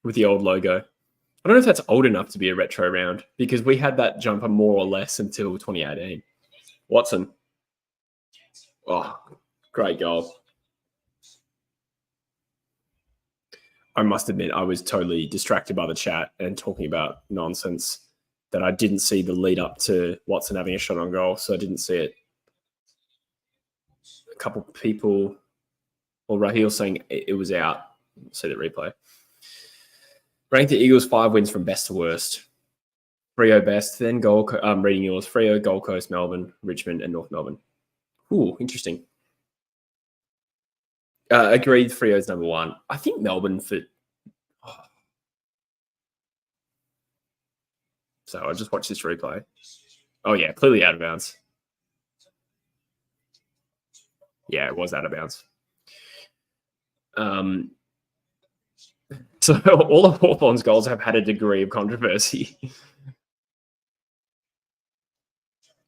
With the old logo. I don't know if that's old enough to be a retro round because we had that jumper more or less until 2018. Watson. Oh, great goal. I must admit, I was totally distracted by the chat and talking about nonsense that I didn't see the lead up to Watson having a shot on goal, so I didn't see it. A couple of people, or Raheel saying it was out. See the replay. Rank the Eagles 5 wins from best to worst. Freo best, then reading yours. Freo, Gold Coast, Melbourne, Richmond, and North Melbourne. Ooh, interesting. Agreed, Freo's number 1. I think Melbourne for... Oh. So I just watched this replay. Oh, yeah, clearly out of bounds. Yeah, it was out of bounds. So all of Hawthorn's goals have had a degree of controversy.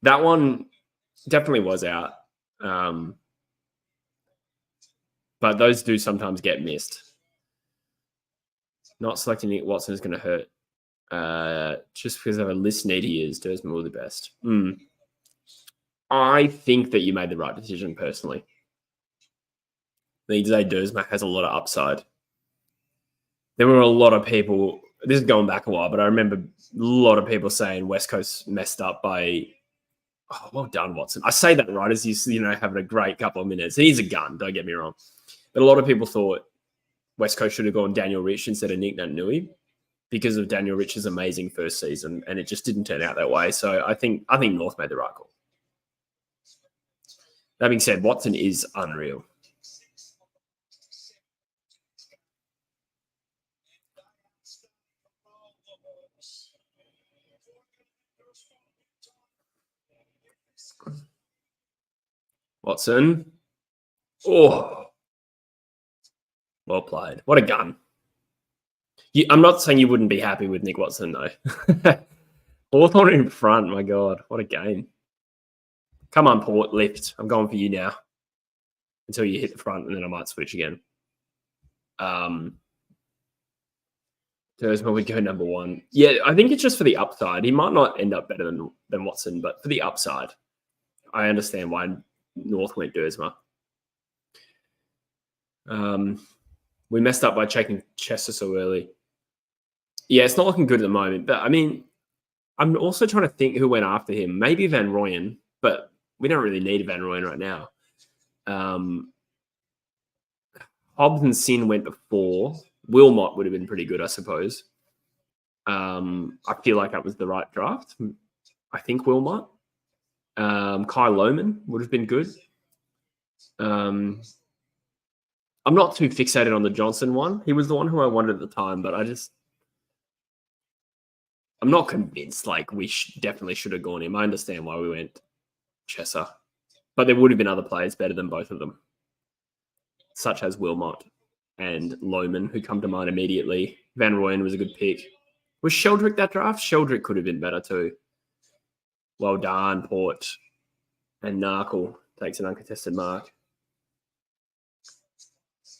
That one definitely was out. But those do sometimes get missed. Not selecting Nick Watson is going to hurt. Just because of a listener he is, Dersma all the best. I think that you made the right decision personally. I think today Dersma has a lot of upside. There were a lot of people, this is going back a while, but I remember a lot of people saying West Coast messed up by, oh, well done, Watson. I say that right as he's, having a great couple of minutes. He's a gun, don't get me wrong. But a lot of people thought West Coast should have gone Daniel Rich instead of Nick Naitanui. because of Daniel Rich's amazing first season, and it just didn't turn out that way. So I think North made the right call. That being said, Watson is unreal. Watson. Oh, well played. What a gun. I'm not saying you wouldn't be happy with Nick Watson, though. Hawthorn in front. My God, what a game. Come on, Port, lift. I'm going for you now until you hit the front, and then I might switch again. Thursday would go number one. Yeah, I think it's just for the upside. He might not end up better than Watson, but for the upside, I understand why North went Dersma. We messed up by checking Chester so early. Yeah, it's not looking good at the moment. But, I mean, I'm also trying to think who went after him. Maybe Van Rooyen, but we don't really need a Van Rooyen right now. Hobbs and Sin went before. Wilmot would have been pretty good, I suppose. I feel like that was the right draft. I think Wilmot. Kai Lohman would have been good. I'm not too fixated on the Johnson one. He was the one who I wanted at the time, but I'm not convinced. Like, we definitely should have gone him. I understand why we went Chesser, but there would have been other players better than both of them, such as Wilmot and Lohman, who come to mind immediately. Van Rooyen was a good pick. Was Sheldrick that draft? Sheldrick could have been better too. Well done, Port. And Narkle takes an uncontested mark.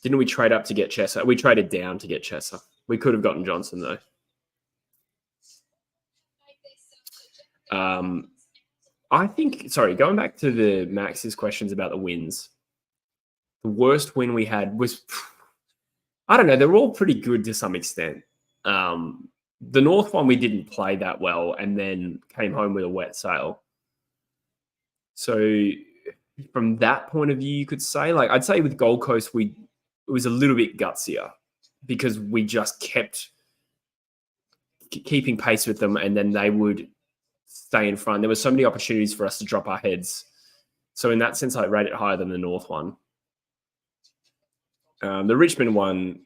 Didn't we trade up to get Chesser? We traded down to get Chesser. We could have gotten Johnson, though. I think, going back to the Max's questions about the wins, the worst win we had was, I don't know, they're all pretty good to some extent. The North one, we didn't play that well and then came home with a wet sail. So from that point of view, you could say, like, I'd say with Gold Coast, it was a little bit gutsier because we just kept keeping pace with them, and then they would stay in front. There were so many opportunities for us to drop our heads. So in that sense, I rate it higher than the North one. The Richmond one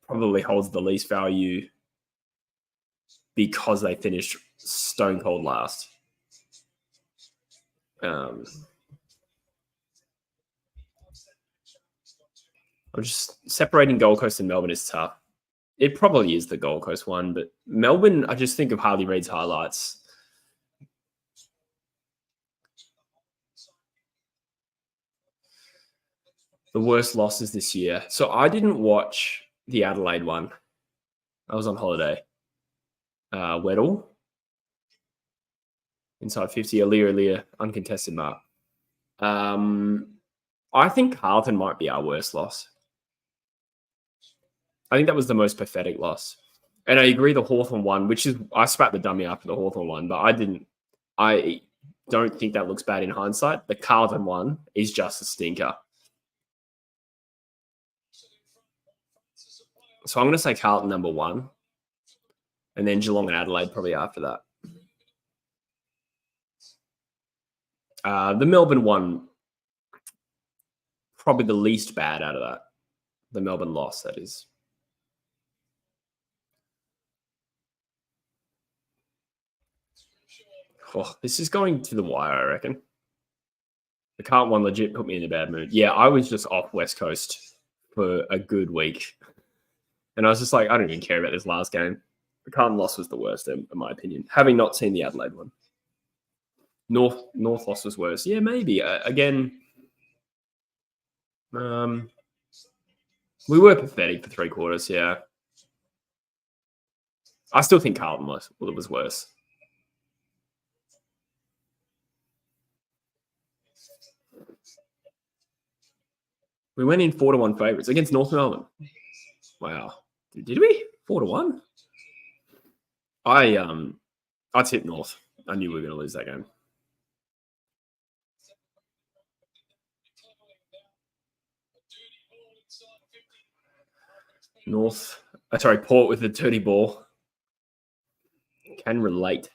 probably holds the least value because they finished stone cold last. I'm just separating Gold Coast and Melbourne is tough. It probably is the Gold Coast one, but Melbourne, I just think of Harley Reid's highlights. The worst losses this year. So I didn't watch the Adelaide one. I was on holiday. Weddle. Inside 50, Alia, uncontested mark. I think Carlton might be our worst loss. I think that was the most pathetic loss. And I agree the Hawthorn one, which is, I spat the dummy after the Hawthorn one, but I don't think that looks bad in hindsight. The Carlton one is just a stinker. So I'm going to say Carlton number one, and then Geelong and Adelaide probably after that. The Melbourne one, probably the least bad out of that. The Melbourne loss, that is. Oh, this is going to the wire, I reckon. The Carlton one legit put me in a bad mood. Yeah, I was just off West Coast for a good week. And I was just like, I don't even care about this last game. The Carlton loss was the worst, in my opinion, having not seen the Adelaide one. North loss was worse. Yeah, maybe. Again, we were pathetic for 3 quarters, yeah. I still think Carlton was worse. We went in 4-1 favourites against North Melbourne. Wow. Did we? 4-1? I tipped North. I knew we were going to lose that game. Port with the dirty ball. can relate.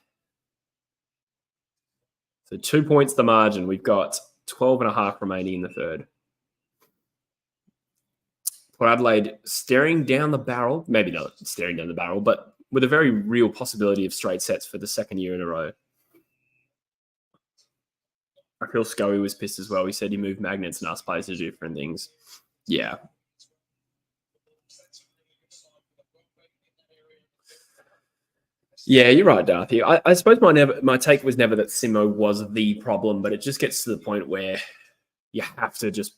So 2 points the margin. We've got 12.5 remaining in the third. Port Adelaide staring down the barrel, maybe not staring down the barrel, but with a very real possibility of straight sets for the second year in a row. I feel Scully was pissed as well. He said he moved magnets and asked players to do different things. Yeah. Yeah, you're right, Darthy. I suppose my take was never that Simo was the problem, but it just gets to the point where you have to just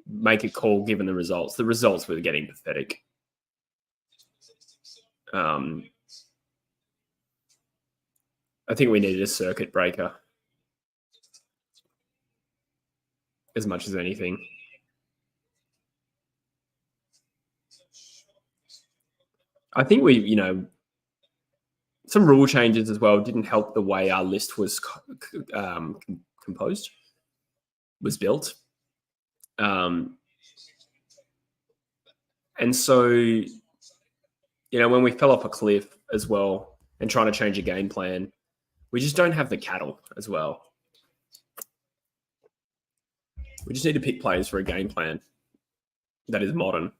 make a call given the results. The results were getting pathetic. I think we needed a circuit breaker as much as anything. I think we, some rule changes as well didn't help the way our list was composed, was built. And so, when we fell off a cliff as well and trying to change a game plan, we just don't have the cattle as well. We just need to pick players for a game plan that is modern.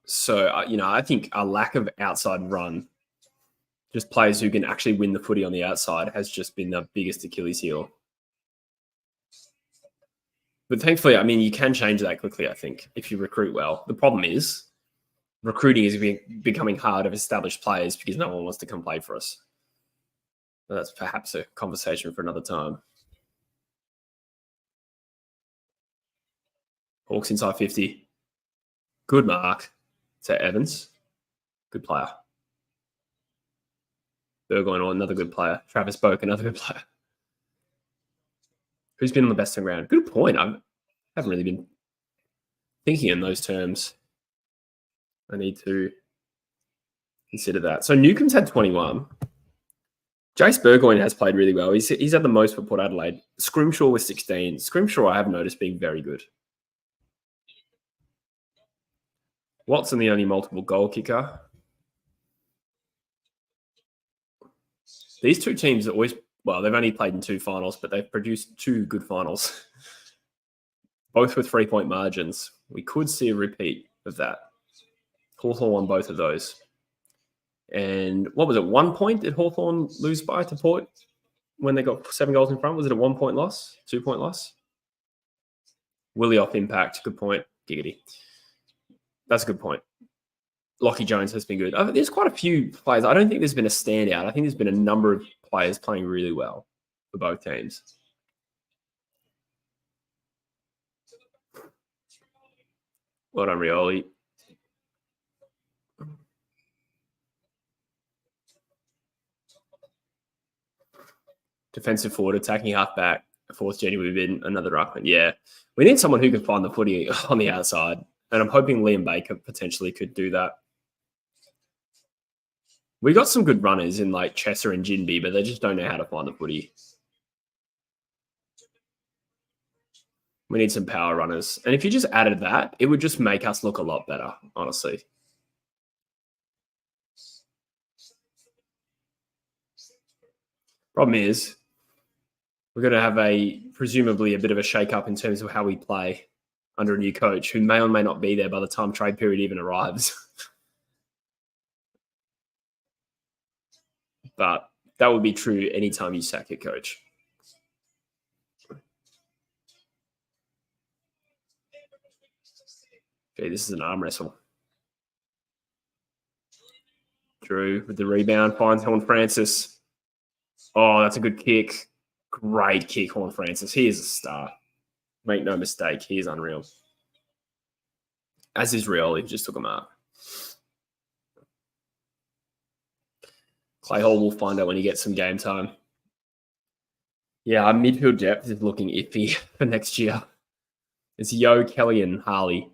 So, I think our lack of outside run, just players who can actually win the footy on the outside, has just been the biggest Achilles heel. But thankfully, you can change that quickly, I think, if you recruit well. The problem is recruiting is becoming hard of established players because no one wants to come play for us. But that's perhaps a conversation for another time. Hawks inside 50. Good mark to Evans. Good player. Burgoyne, another good player. Travis Boak, another good player. Who's been on the best on ground? Good point. I haven't really been thinking in those terms. I need to consider that. So Newcomb's had 21. Jace Burgoyne has played really well. He's had the most for Port Adelaide. Scrimshaw was 16. Scrimshaw I have noticed being very good. Watson, the only multiple goal kicker. These two teams are always, they've only played in 2 finals, but they've produced 2 good finals, both with 3-point margins. We could see a repeat of that. Hawthorn won both of those. And what was it, 1 point did Hawthorn lose by to Port when they got 7 goals in front? Was it a 1-point loss, 2-point loss? Willie off impact, good point, giggity. That's a good point. Lockie Jones has been good. There's quite a few players. I don't think there's been a standout. I think there's been a number of players playing really well for both teams. Well done, Rioli. Defensive forward, attacking halfback, fourth genuine win, another ruckman. Yeah, we need someone who can find the footy on the outside, and I'm hoping Liam Baker potentially could do that. We got some good runners in like Chesser and Jinby, but they just don't know how to find the footy. We need some power runners. And if you just added that, it would just make us look a lot better, honestly. Problem is, we're going to have presumably a bit of a shake-up in terms of how we play under a new coach who may or may not be there by the time trade period even arrives. But that would be true anytime you sack your coach. Okay, this is an arm wrestle. Drew with the rebound, finds Horn Francis. Oh, that's a good kick. Great kick, Horn Francis. He is a star. Make no mistake, he is unreal. As is Rioli, who just took a mark. Clay Hall will find out when he gets some game time. Yeah, our midfield depth is looking iffy for next year. It's Yo, Kelly, and Harley.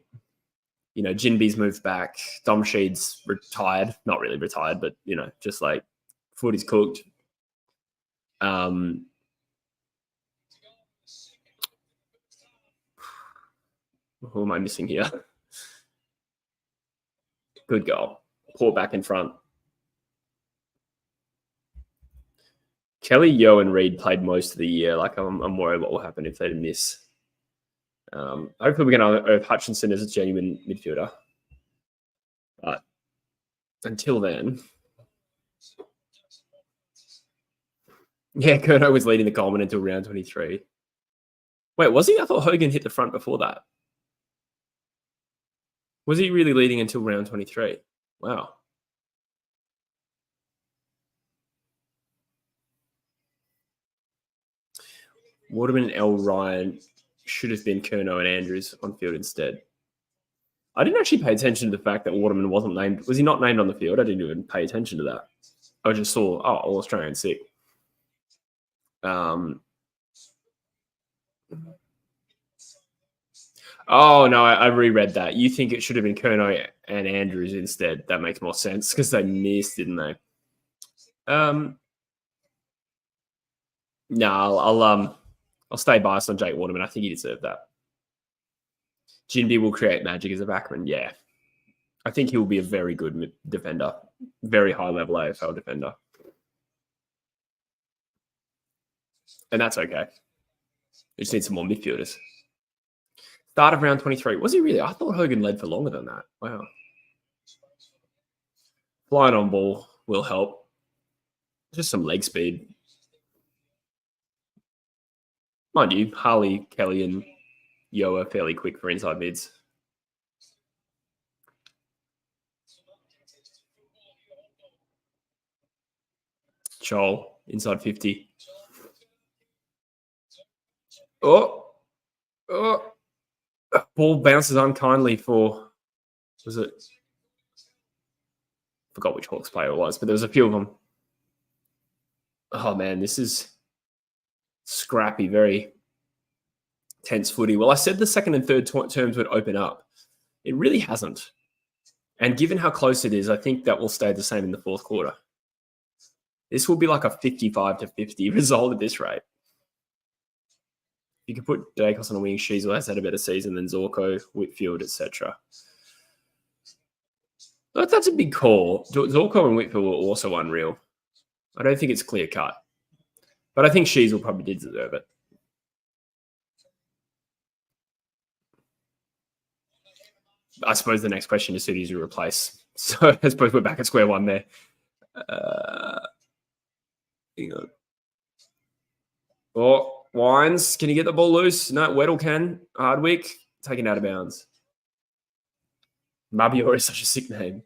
Jinby's moved back. Dom Sheed's retired. Not really retired, but, just like footy's cooked. Who am I missing here? Good goal. Port back in front. Kelly, Yo, and Reed played most of the year. Like, I'm worried what will happen if they miss. Hopefully we can unearth Hutchinson as a genuine midfielder. But until then... Yeah, Curnow was leading the Coleman until round 23. Wait, was he? I thought Hogan hit the front before that. Was he really leading until round 23? Wow. Waterman and L. Ryan should have been Curnow and Andrews on field instead. I didn't actually pay attention to the fact that Waterman wasn't named. Was he not named on the field? I didn't even pay attention to that. I just saw, All Australian sick. Oh, no, I reread that. You think it should have been Curnow and Andrews instead. That makes more sense because they missed, didn't they? No, I'll stay biased on Jake Waterman. I think he deserved that. Jinby will create magic as a backman. Yeah. I think he will be a very good defender. Very high-level AFL defender. And that's okay. We just need some more midfielders. Start of round 23. Was he really? I thought Hogan led for longer than that. Wow. Flying on ball will help. Just some leg speed. Mind you, Harley, Kelly, and Yo are fairly quick for inside mids. Joel, inside 50. Oh. Ball bounces unkindly for, was it? Forgot which Hawks player it was, but there was a few of them. Oh, man, this is scrappy, very tense footy. Well, I said the second and third terms would open up. It really hasn't. And given how close it is, I think that will stay the same in the fourth quarter. This will be like a 55-50 result at this rate. You can put Dacos on a wing. Sheasel has had a better season than Zorko, Whitfield, etc. But that's a big call. Zorko and Whitfield were also unreal. I don't think it's clear cut. But I think Sheasel probably did deserve it. I suppose the next question is who do you replace? So I suppose we're back at square one there. Hang on. Oh, Wines, can you get the ball loose? No, Weddle can. Hardwick, taken out of bounds. Mabior is such a sick name.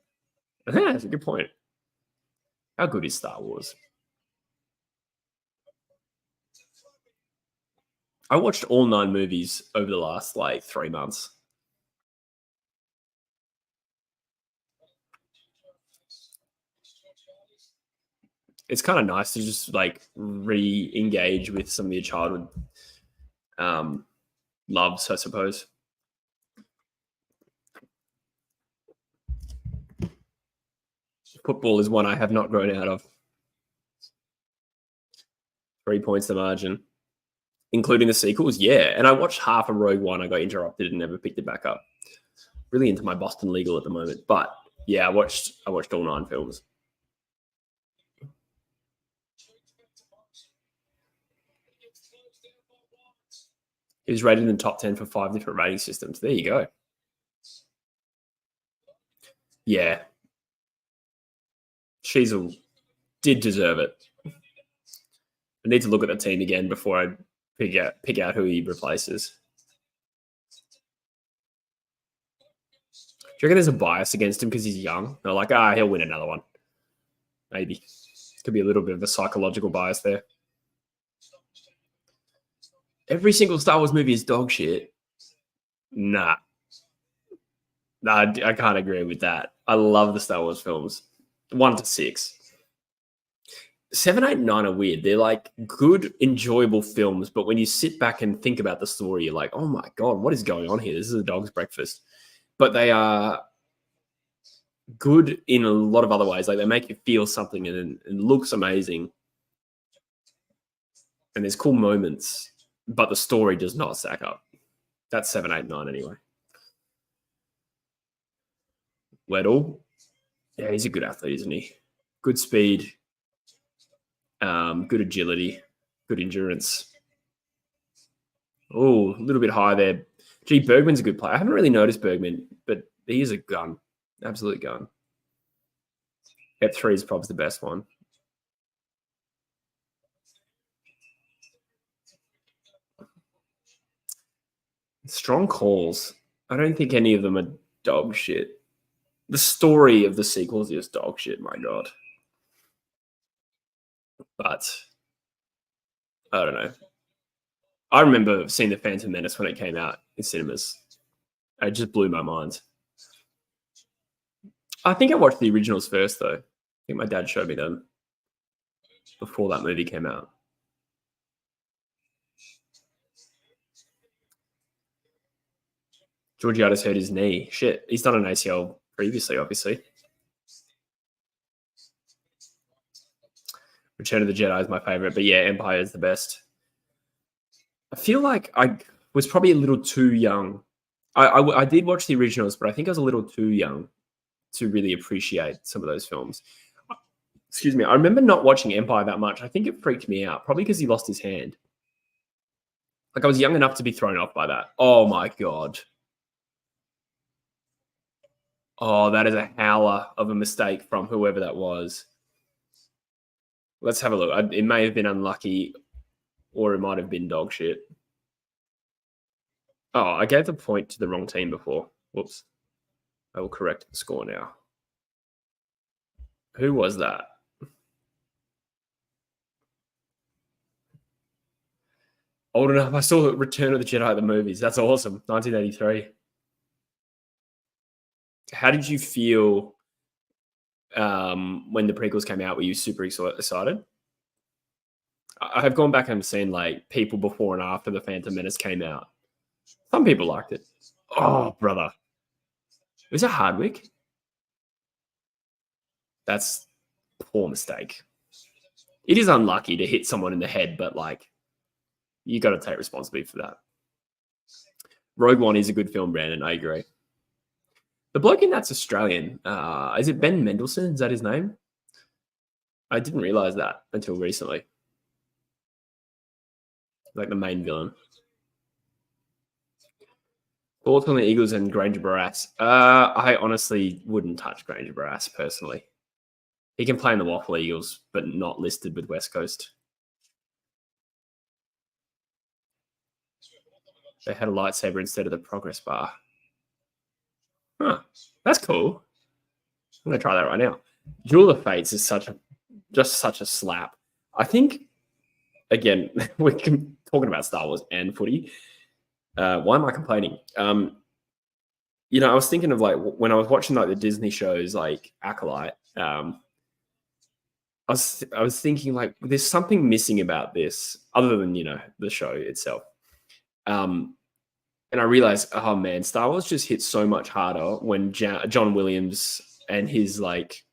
That's a good point. How good is Star Wars? I watched all 9 movies over the last, 3 months. It's kind of nice to just, re-engage with some of your childhood loves, I suppose. Football is one I have not grown out of. 3 points the margin. Including the sequels, yeah. And I watched half of Rogue One. I got interrupted and never picked it back up. Really into my Boston Legal at the moment. But, yeah, I watched all 9 films. He was rated in the top 10 for 5 different rating systems. There you go. Yeah. Sheasel did deserve it. I need to look at the team again before I pick out who he replaces. Do you reckon there's a bias against him because he's young? They're like, he'll win another one. Maybe. Could be a little bit of a psychological bias there. Every single Star Wars movie is dog shit. Nah, I can't agree with that. I love the Star Wars films. 1 to 6. 7, 8, 9 are weird. They're good, enjoyable films, but when you sit back and think about the story, you're like, oh my God, what is going on here? This is a dog's breakfast. But they are good in a lot of other ways. They make you feel something and it looks amazing. And there's cool moments, but the story does not stack up. That's 7, 8, 9 anyway. Weddle. Yeah, he's a good athlete, isn't he? Good speed, good agility, good endurance. Oh, a little bit high there. Gee, Bergman's a good player. I haven't really noticed Bergman, but he is a gun. Absolute gun. Yep, 3 is probably the best one. Strong calls. I don't think any of them are dog shit. The story of the sequels is dog shit, my God. But I don't know. I remember seeing The Phantom Menace when it came out in cinemas. It just blew my mind. I think I watched the originals first, though. I think my dad showed me them before that movie came out. Georgiada's hurt his knee. Shit, he's done an ACL previously, obviously. Return of the Jedi is my favorite, but yeah, Empire is the best. I feel like I was probably a little too young. I did watch the originals, but I think I was a little too young to really appreciate some of those films. Excuse me. I remember not watching Empire that much. I think it freaked me out, probably because he lost his hand. Like I was young enough to be thrown off by that. Oh my God. Oh, that is a howler of a mistake from whoever that was. Let's have a look. It may have been unlucky or it might have been dog shit. Oh, I gave the point to the wrong team before. Whoops. I will correct the score now. Who was that? Old enough. I saw Return of the Jedi at the movies. That's awesome. 1983. How did you feel when the prequels came out? Were you super excited? I have gone back and seen like people before and after the Phantom Menace came out. Some people liked it. Oh, brother. Was it Hardwick? That's a poor mistake. It is unlucky to hit someone in the head, but like you got to take responsibility for that. Rogue One is a good film, Brandon. I agree. The bloke in that's Australian. Is it Ben Mendelsohn? Is that his name? I didn't realize that until recently. Like the main villain. Thoughts on the Eagles and Granger Barras? I honestly wouldn't touch Granger Barras personally. He can play in the Waffle Eagles, but not listed with West Coast. They had a lightsaber instead of the progress bar. Huh. That's cool. I'm going to try that right now. Duel of Fates is just such a slap. I think, again, we're talking about Star Wars and footy. Why am I complaining? I was thinking of like when I was watching like the Disney shows like Acolyte. I was thinking like there's something missing about this other than the show itself. And I realized, oh man, Star Wars just hits so much harder when John Williams and his like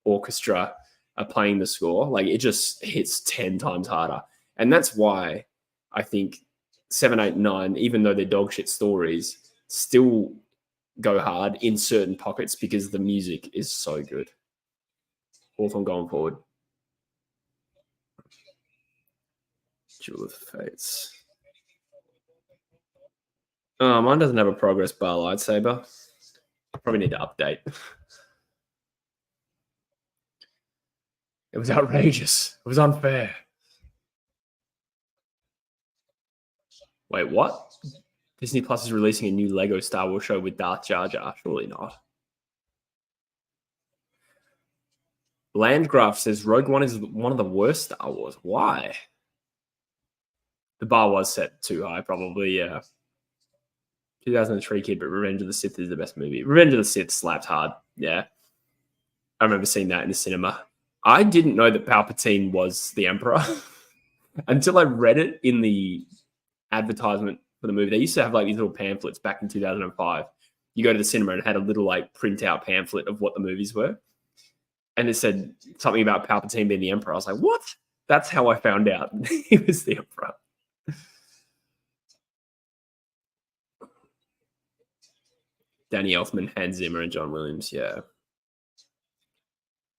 orchestra are playing the score. Like it just hits 10 times harder. And that's why I think 7, 8, 9, even though they're dog shit stories, still go hard in certain pockets because the music is so good. Hawthorn going forward. Duel of Fates. Oh, mine doesn't have a progress bar lightsaber. Probably need to update. It was outrageous. It was unfair. Wait, what? Disney Plus is releasing a new Lego Star Wars show with Darth Jar Jar. Surely not. Landgraf says Rogue One is one of the worst Star Wars. Why? The bar was set too high, probably, yeah. 2003 kid, but Revenge of the Sith is the best movie. Revenge of the Sith slapped hard. Yeah. I remember seeing that in the cinema. I didn't know that Palpatine was the Emperor until I read it in the advertisement for the movie. They used to have like these little pamphlets back in 2005. You go to the cinema and it had a little like printout pamphlet of what the movies were. And it said something about Palpatine being the Emperor. I was like, what? That's how I found out he was the Emperor. Danny Elfman, Hans Zimmer, and John Williams. Yeah.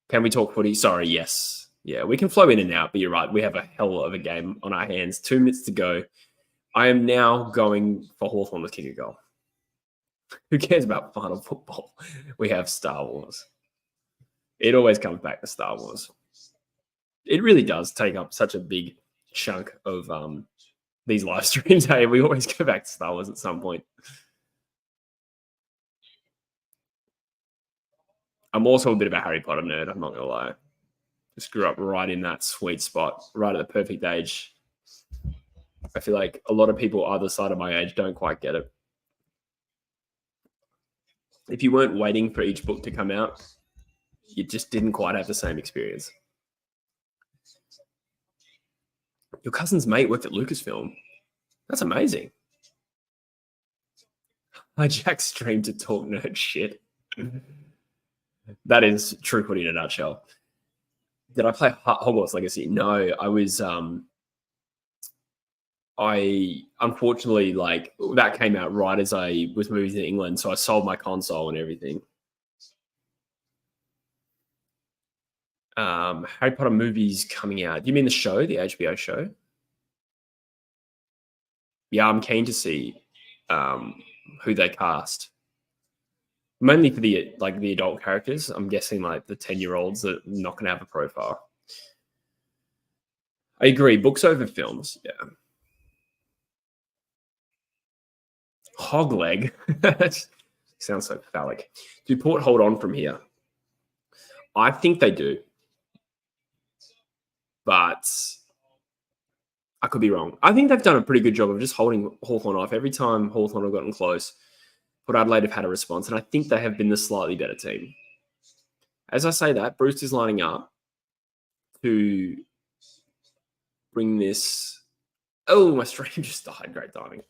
Can we talk footy? Sorry, yes. Yeah, we can flow in and out, but you're right. We have a hell of a game on our hands. 2 minutes to go. I am now going for Hawthorn to kick a goal. Who cares about final football? We have Star Wars. It always comes back to Star Wars. It really does take up such a big chunk of these live streams. Hey, we always go back to Star Wars at some point. I'm also a bit of a Harry Potter nerd, I'm not going to lie. Just grew up right in that sweet spot, right at the perfect age. I feel like a lot of people either side of my age don't quite get it. If you weren't waiting for each book to come out, you just didn't quite have the same experience. Your cousin's mate worked at Lucasfilm. That's amazing. Hijack stream to talk nerd shit. That is true footy in a nutshell. Did I play Hogwarts Legacy? No, I was. I unfortunately, like, that came out right as I was moving to England, so I sold my console and everything. Harry Potter movies coming out. Do you mean the show, the HBO show? Yeah, I'm keen to see who they cast. Mainly for the adult characters. I'm guessing like the 10-year-olds that are not going to have a profile. I agree. Books over films. Yeah. Hog leg. Sounds so phallic. Do Port hold on from here? I think they do. But I could be wrong. I think they've done a pretty good job of just holding Hawthorn off. Every time Hawthorn have gotten close, Port Adelaide have had a response, and I think they have been the slightly better team. As I say that, Bruce is lining up to bring this. Oh, my stream just died. Great timing.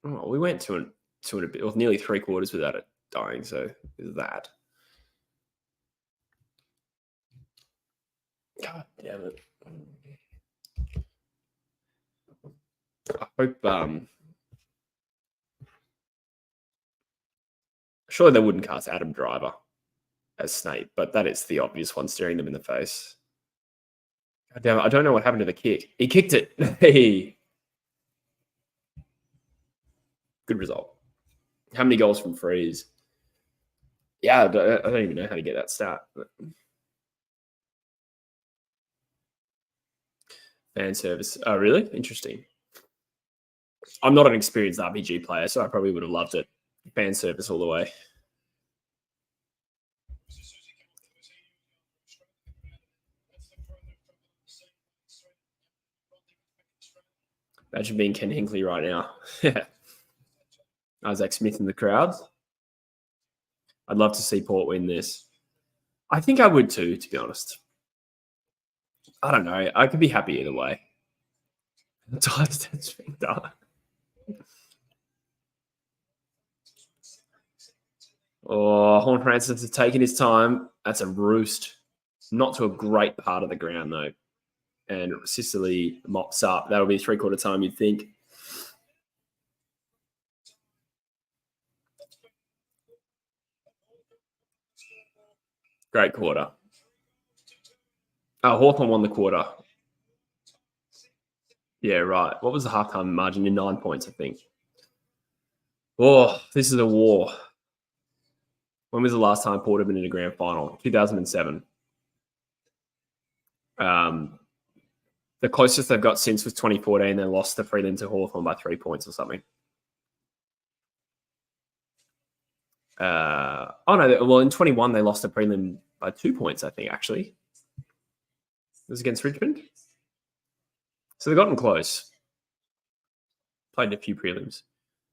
We went to a bit, or nearly 3/4 without it dying. So is that. God damn it. I hope. Surely they wouldn't cast Adam Driver as Snape, but that is the obvious one staring them in the face. God damn it. I don't know what happened to the kick. He kicked it. Hey. Good result. How many goals from frees? Yeah, I don't even know how to get that stat. But. Fan service. Oh, really? Interesting. I'm not an experienced RPG player, so I probably would have loved it. Fan service all the way. Imagine being Ken Hinkley right now. Isaac Smith in the crowd. I'd love to see Port win this. I think I would too, to be honest. I don't know. I could be happy either way. Oh, Horn Francis has taken his time. That's a roost. Not to a great part of the ground, though. And Sicily mops up. That'll be 3/4 time, you'd think. Great quarter. Oh, Hawthorn won the quarter. Yeah, right. What was the halftime margin? In 9 points, I think. Oh, this is a war. When was the last time Port had been in a grand final? 2007. The closest they've got since was 2014. They lost the prelim to Hawthorn by 3 points or something. Oh, no. Well, in 21, they lost the prelim by 2 points, I think, actually. It was against Richmond. So they've gotten close. Played a few prelims.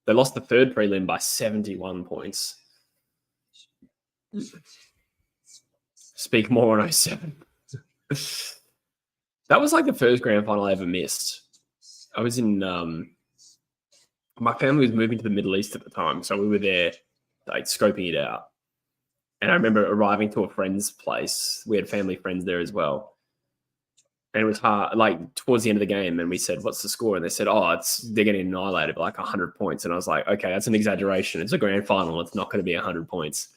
They lost the third prelim by 71 points. Speak more on 07. That was like the first grand final I ever missed. I was in... my family was moving to the Middle East at the time, so we were there, like, scoping it out. And I remember arriving to a friend's place. We had family friends there as well. And it was hard, like, towards the end of the game, and we said, what's the score? And they said, they're getting annihilated by like 100 points. And I was like, okay, that's an exaggeration. It's a grand final. It's not going to be 100 points.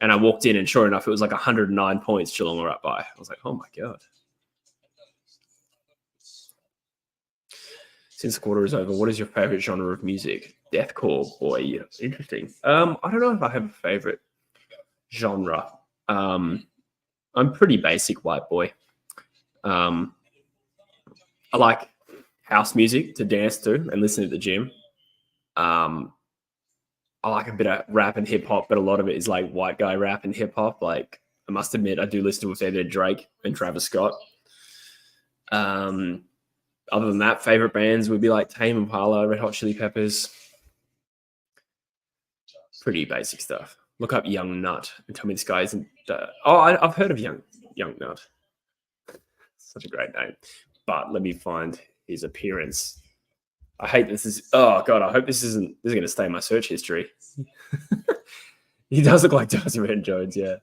And I walked in, and sure enough, it was like 109 points Geelong were up by. I was like, oh my God. Since the quarter is over, what is your favorite genre of music? Deathcore, boy. Interesting. I don't know if I have a favorite genre. I'm pretty basic white boy. I like house music to dance to and listen at the gym. I like a bit of rap and hip hop, but a lot of it is like white guy rap and hip hop. Like, I must admit, I do listen to a fair bit of Drake and Travis Scott. Other than that, favorite bands would be like Tame Impala, Red Hot Chili Peppers. Pretty basic stuff. Look up Young Nut and tell me this guy isn't. I've heard of Young Nut. Such a great name. But let me find his appearance. I hate this. Oh God, I hope this isn't going to stay in my search history. He does look like Darcy Red Jones, yeah.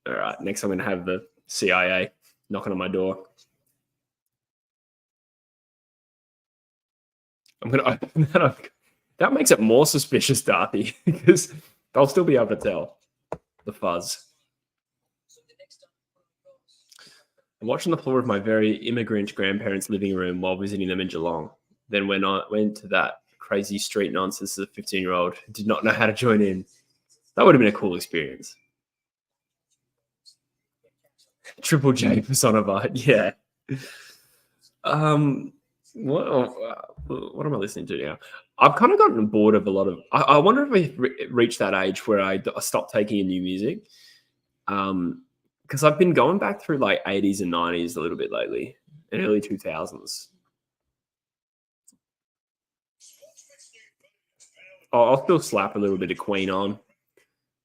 All right, next I'm going to have the CIA knocking on my door. I'm going to open that up. That makes it more suspicious, Darcy, because they'll still be able to tell the fuzz. I'm watching the floor of my very immigrant grandparents' living room while visiting them in Geelong. Then when I went to that crazy street nonsense as a 15-year-old who did not know how to join in, that would have been a cool experience. Triple J persona vibe, yeah. What am I listening to now? I've kind of gotten bored of a lot of. I wonder if I reached that age where I stopped taking in new music. Because I've been going back through like 80s and 90s a little bit lately, and early 2000s. I'll still slap a little bit of Queen on.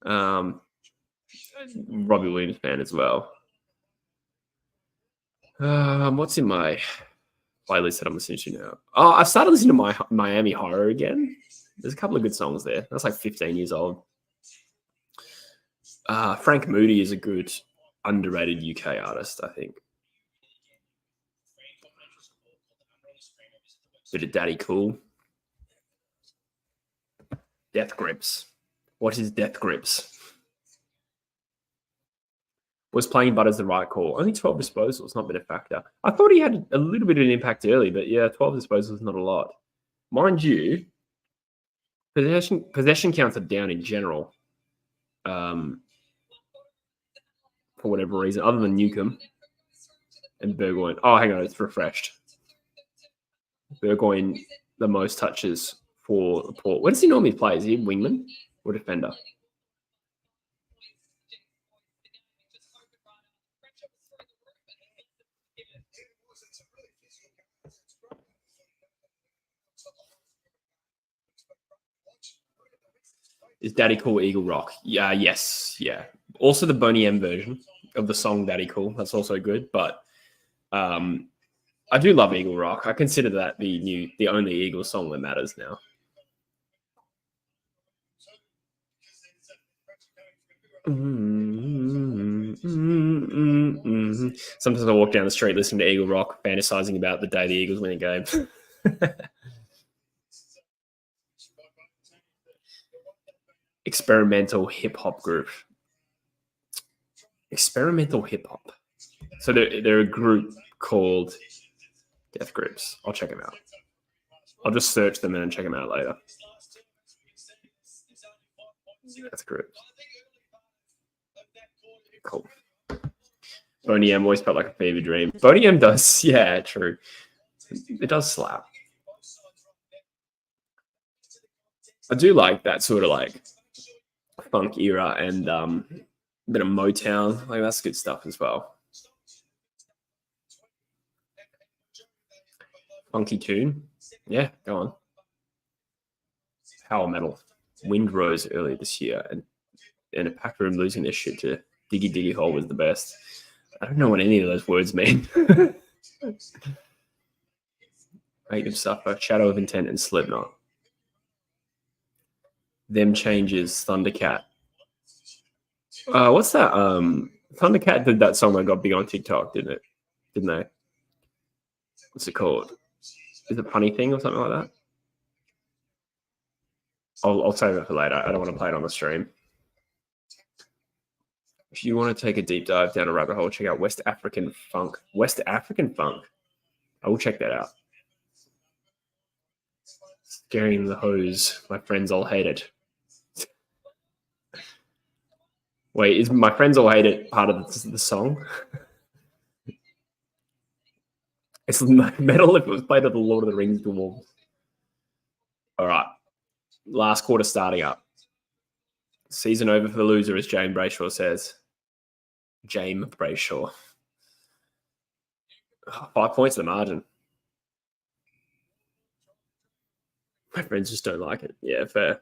Robbie Williams fan as well. What's in my playlist that I'm listening to now? Oh, I've started listening to my Miami Horror again. There's a couple of good songs there. That's like 15 years old. Frank Moody is a good underrated UK artist, I think. Bit of Daddy Cool. Death Grips. What is Death Grips? Was playing Butters the right call? Only 12 disposals, not been a factor. I thought he had a little bit of an impact early, but yeah, 12 disposals is not a lot. Mind you, possession counts are down in general. For whatever reason, other than Newcomb and Burgoyne. Oh, hang on, it's refreshed. Burgoyne, the most touches for the Port. Where does he normally play? Is he a wingman or defender? Is Daddy Cool Eagle Rock? Yeah, yes, yeah. Also the Boney M version of the song Daddy Cool. That's also good. But I do love Eagle Rock. I consider that the only Eagle song that matters now. Sometimes I walk down the street listening to Eagle Rock, fantasizing about the day the Eagles win a game. Experimental hip hop group. Experimental hip hop. So they're a group called Death Grips. I'll check them out. I'll just search them and check them out later. Death Grips. Cool. Boney M always felt like a fever dream. Boney M does, yeah, true. It does slap. I do like that sort of like funk era and a bit of Motown. Like that's good stuff as well. Funky tune. Yeah, go on. Power metal. Wind Rose earlier this year and a pack room losing their shit to Diggy Diggy Hole was the best. I don't know what any of those words mean. Make them suffer. Shadow of Intent and Slipknot. Them Changes, Thundercat. What's that? Thundercat did that song that got big on TikTok, didn't they? What's it called? Is it Funny Thing or something like that? I'll save it for later. I don't want to play it on the stream. If you want to take a deep dive down a rabbit hole, check out West African Funk. West African Funk. I will check that out. Scaring the hose. My friends all hate it. Wait, is my friends all hate it part of the song? It's metal if it was played at the Lord of the Rings dwarves. All right. Last quarter starting up. Season over for the loser, as James Brayshaw says. James Brayshaw. 5 points the margin. My friends just don't like it. Yeah, fair.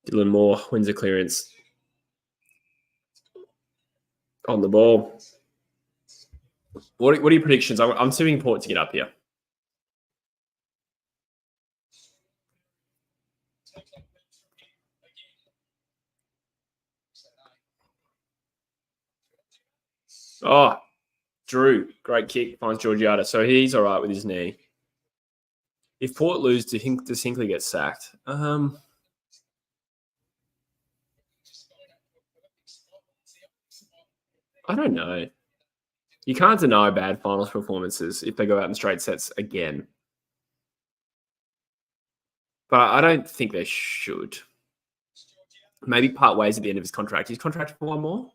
Dylan Moore wins a clearance. On the ball. What are your predictions? I'm assuming Port to get up here. Oh, Drew, great kick, finds Georgiades. So he's all right with his knee. If Port lose, does Hinkley get sacked? I don't know. You can't deny bad finals performances if they go out in straight sets again. But I don't think they should. Maybe part ways at the end of his contract. He's contracted for one more?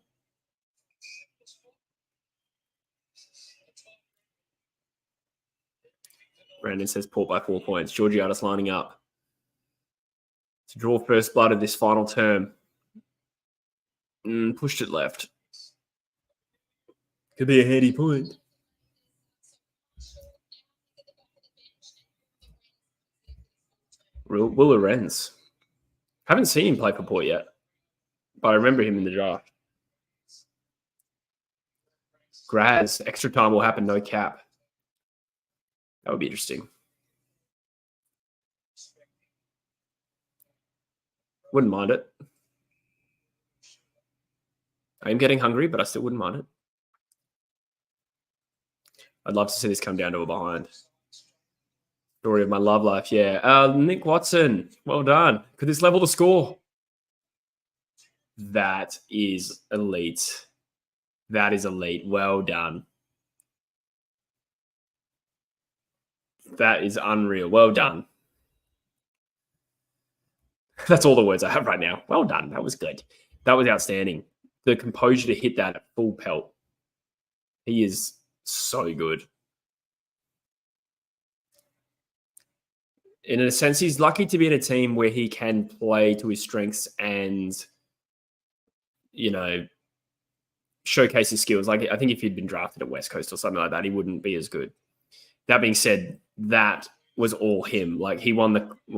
Brandon says Port by 4 points. Georgiades lining up to draw first blood of this final term. Pushed it left. Could be a handy point. Will Lorenz. Haven't seen him play for Port yet, but I remember him in the draft. Graz, extra time will happen, no cap. That would be interesting. Wouldn't mind it. I am getting hungry, but I still wouldn't mind it. I'd love to see this come down to a behind. Story of my love life, yeah. Nick Watson, well done. Could this level the score? That is elite. That is elite. Well done. That is unreal. Well done. That's all the words I have right now. Well done. That was good. That was outstanding. The composure to hit that at full pelt. He is so good. In a sense, he's lucky to be in a team where he can play to his strengths and, showcase his skills. Like, I think if he'd been drafted at West Coast or something like that, he wouldn't be as good. That being said, that was all him. Like, he won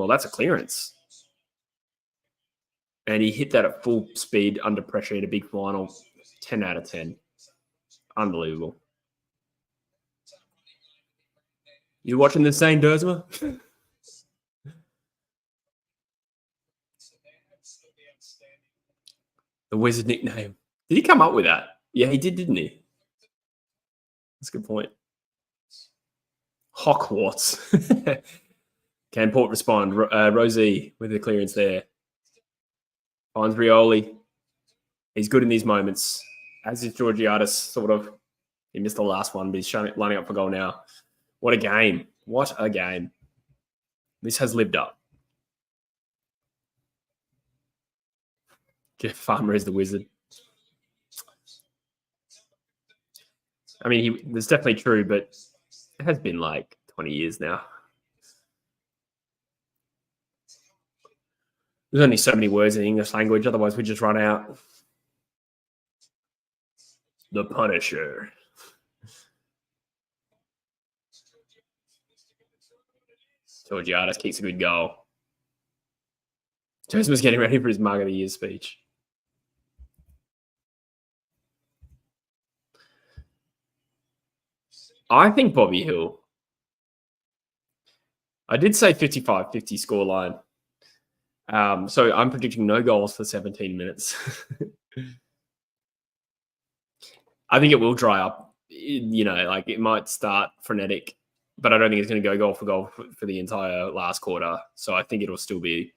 that's a clearance. And he hit that at full speed under pressure in a big final. 10 out of 10. Unbelievable. You watching the same, Dersma? The Wizard nickname. Did he come up with that? Yeah, he did, didn't he? That's a good point. Hogwarts. Can Port respond? Rosie with the clearance there. Finds Rioli. He's good in these moments. As is Georgiades, sort of. He missed the last one, but he's lining up for goal now. What a game. What a game. This has lived up. Jeff Farmer is the wizard. I mean, that's definitely true, but it has been like 20 years now. There's only so many words in English language, otherwise we just run out. The Punisher. Georgiades kicks a good goal. Joseph was getting ready for his Mug of the Year speech. I think Bobby Hill. I did say 55-50 scoreline. So I'm predicting no goals for 17 minutes. I think it will dry up. You know, like it might start frenetic, but I don't think it's going to go goal for the entire last quarter. So I think it'll still be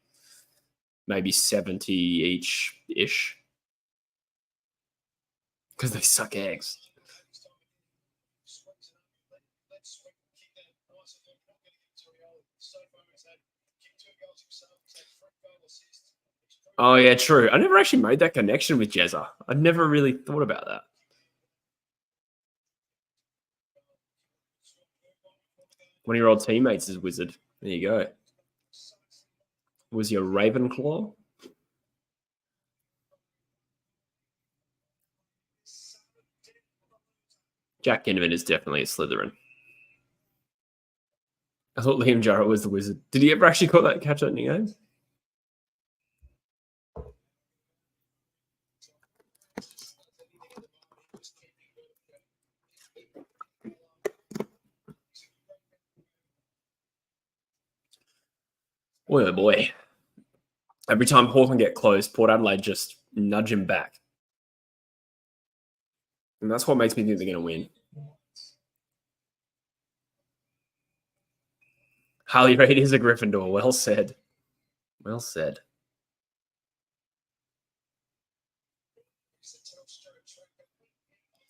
maybe 70 each-ish because they suck eggs. Oh, yeah, true. I never actually made that connection with Jezza. I never really thought about that. One of your old teammates is Wizard. There you go. Was he a Ravenclaw? Jack Ginnivan is definitely a Slytherin. I thought Liam Jarrett was the Wizard. Did he ever actually catch that in the game? Oh boy. Every time Hawthorn get close, Port Adelaide just nudge him back. And that's what makes me think they're going to win. Harley Reid is a Gryffindor. Well said. Well said.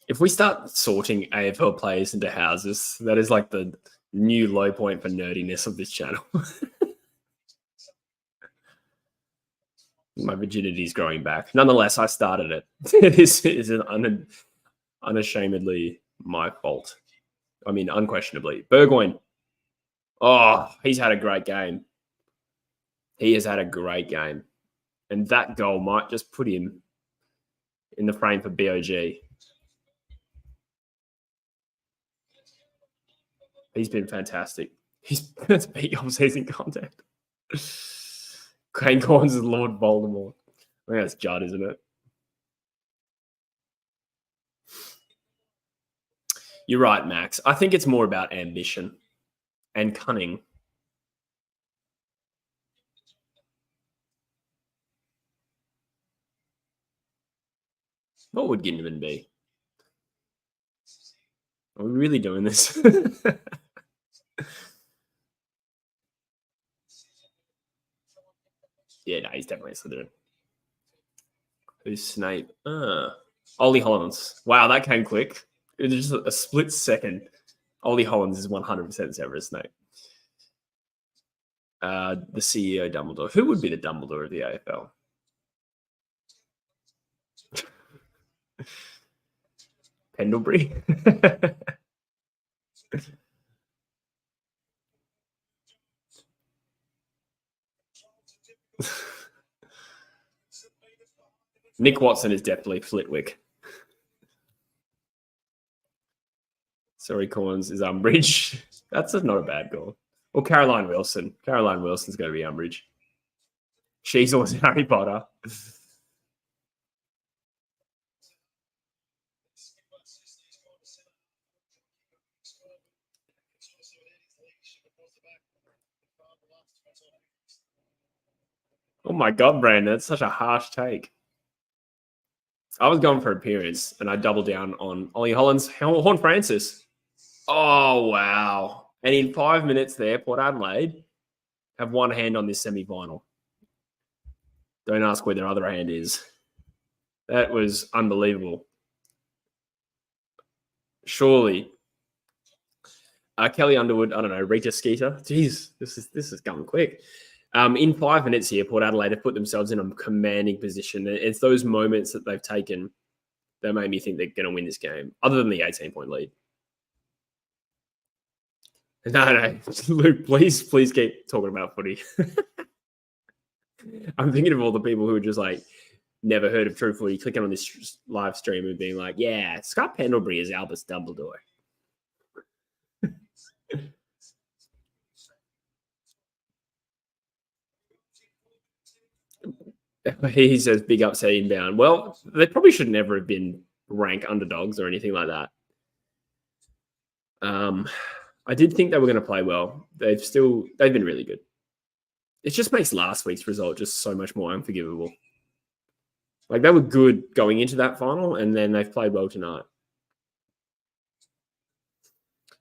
If we start sorting AFL players into houses, that is like the new low point for nerdiness of this channel. My virginity is growing back. Nonetheless, I started it. This is unashamedly my fault. I mean, unquestionably. Burgoyne. Oh, he's had a great game. He has had a great game. And that goal might just put him in the frame for BOG. He's been fantastic. He's beat off-season content. Crane Corns is Lord Voldemort. I think that's Judd, isn't it? You're right, Max. I think it's more about ambition and cunning. What would Ginnivan be? Are we really doing this? Yeah, no, he's definitely a Slytherin. Who's Snape? Ollie Hollins. Wow, that came quick. It was just a split second. Ollie Hollins is 100% Severus Snape. The CEO Dumbledore. Who would be the Dumbledore of the AFL? Pendlebury? Nick Watson is definitely Flitwick. Sorry, Corns is Umbridge. That's not a bad goal. Or Caroline Wilson. Caroline Wilson's going to be Umbridge. She's always Harry Potter. Oh my God, Brandon, that's such a harsh take. I was going for appearance, and I doubled down on Ollie Hollins, Horn Francis. Oh, wow. And in 5 minutes there, Port Adelaide have one hand on this semi-final. Don't ask where their other hand is. That was unbelievable. Surely. Kelly Underwood, I don't know, Rita Skeeter. Jeez, this is going quick. In 5 minutes here, Port Adelaide have put themselves in a commanding position. It's those moments that they've taken that made me think they're going to win this game, other than the 18-point lead. No, Luke, please keep talking about footy. I'm thinking of all the people who are just like never heard of True Footy, clicking on this live stream and being like, yeah, Scott Pendlebury is Albus Dumbledore. He says big upset inbound. Well, they probably should never have been rank underdogs or anything like that. I did think they were going to play well. They've been really good. It just makes last week's result just so much more unforgivable. Like they were good going into that final, and then they've played well tonight.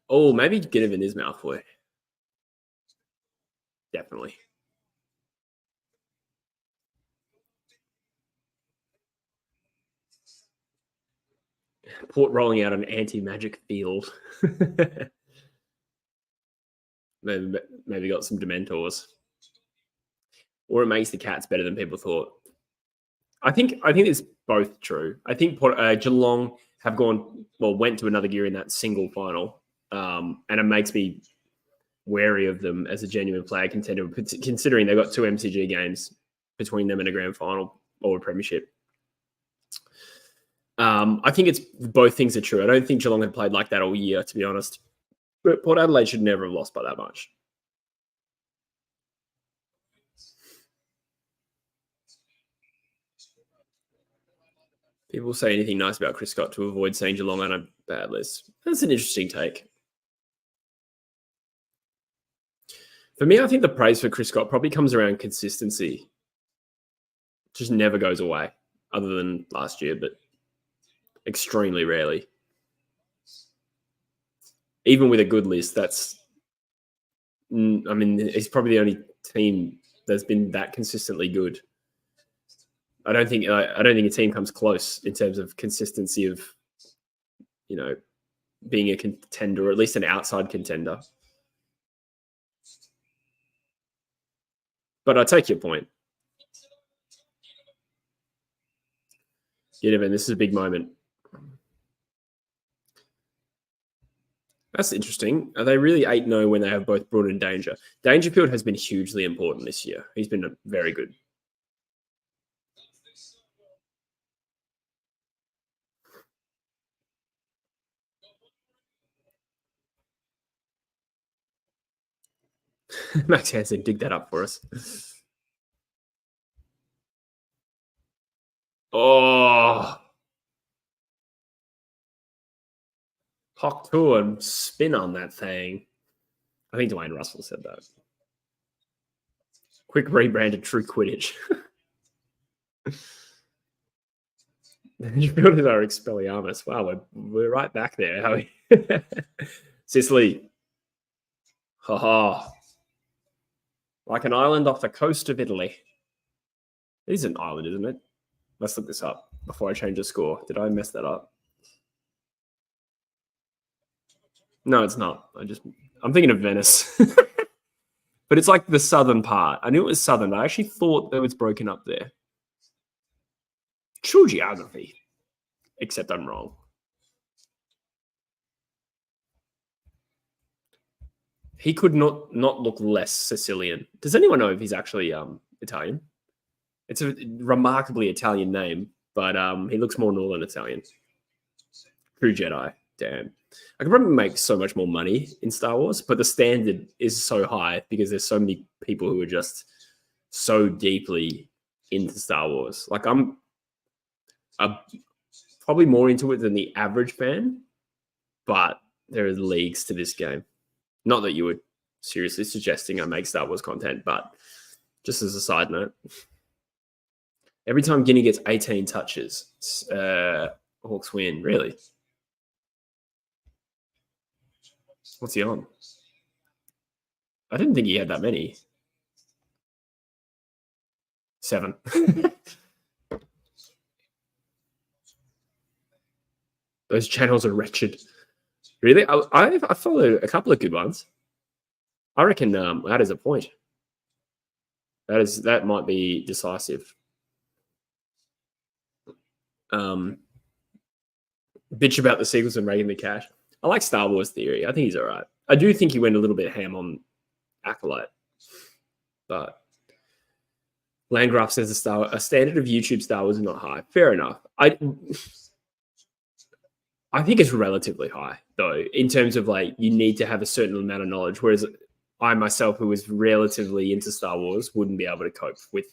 Oh, maybe get him in his mouth boy. Definitely. Port rolling out an anti-magic field. maybe got some Dementors. Or it makes the Cats better than people thought. I think it's both true. I think Geelong have went to another gear in that single final, and it makes me wary of them as a genuine player contender, considering they've got 2 MCG games between them and a grand final or a premiership. I think it's both things are true. I don't think Geelong had played like that all year, to be honest. But Port Adelaide should never have lost by that much. People say anything nice about Chris Scott to avoid saying Geelong on a bad list. That's an interesting take. For me, I think the praise for Chris Scott probably comes around consistency. Just never goes away, other than last year, but extremely rarely. Even with a good list, he's probably the only team that's been that consistently good. I don't think a team comes close in terms of consistency of, being a contender, or at least an outside contender. But I take your point. Ginnivan, this is a big moment. That's interesting. Are they really 8-0 when they have both Bruin and Danger? Dangerfield has been hugely important this year. He's been very good. Max Hansen, dig that up for us. Oh. Hawk 2 and spin on that thing. I think Dwayne Russell said that. Quick rebranded True Quidditch. Dangerfield is our Expelliarmus. Wow, we're right back there. How we? Sicily. Ha. Like an island off the coast of Italy. It is an island, isn't it? Let's look this up before I change the score. Did I mess that up? No, it's not. I'm thinking of Venice. But it's like the southern part. I knew it was southern, but I actually thought that it was broken up there. True geography. Except I'm wrong. He could not look less Sicilian. Does anyone know if he's actually Italian? It's a remarkably Italian name, but he looks more Northern Italian. True Jedi. Damn. I could probably make so much more money in Star Wars, but the standard is so high because there's so many people who are just so deeply into Star Wars. Like I'm probably more into it than the average fan, but there are leagues to this game. Not that you were seriously suggesting I make Star Wars content, but just as a side note, every time Guinea gets 18 touches, Hawks win. Really? What's he on? I didn't think he had that many. 7. Those channels are wretched. Really? I followed a couple of good ones. I reckon that is a point. That might be decisive. Bitch about the sequels and Reagan the Cash. I like Star Wars Theory. I think he's all right. I do think he went a little bit ham on Acolyte. But Landgraf says a standard of YouTube Star Wars is not high. Fair enough. I think it's relatively high, though, in terms of like you need to have a certain amount of knowledge, whereas I myself, who was relatively into Star Wars, wouldn't be able to cope with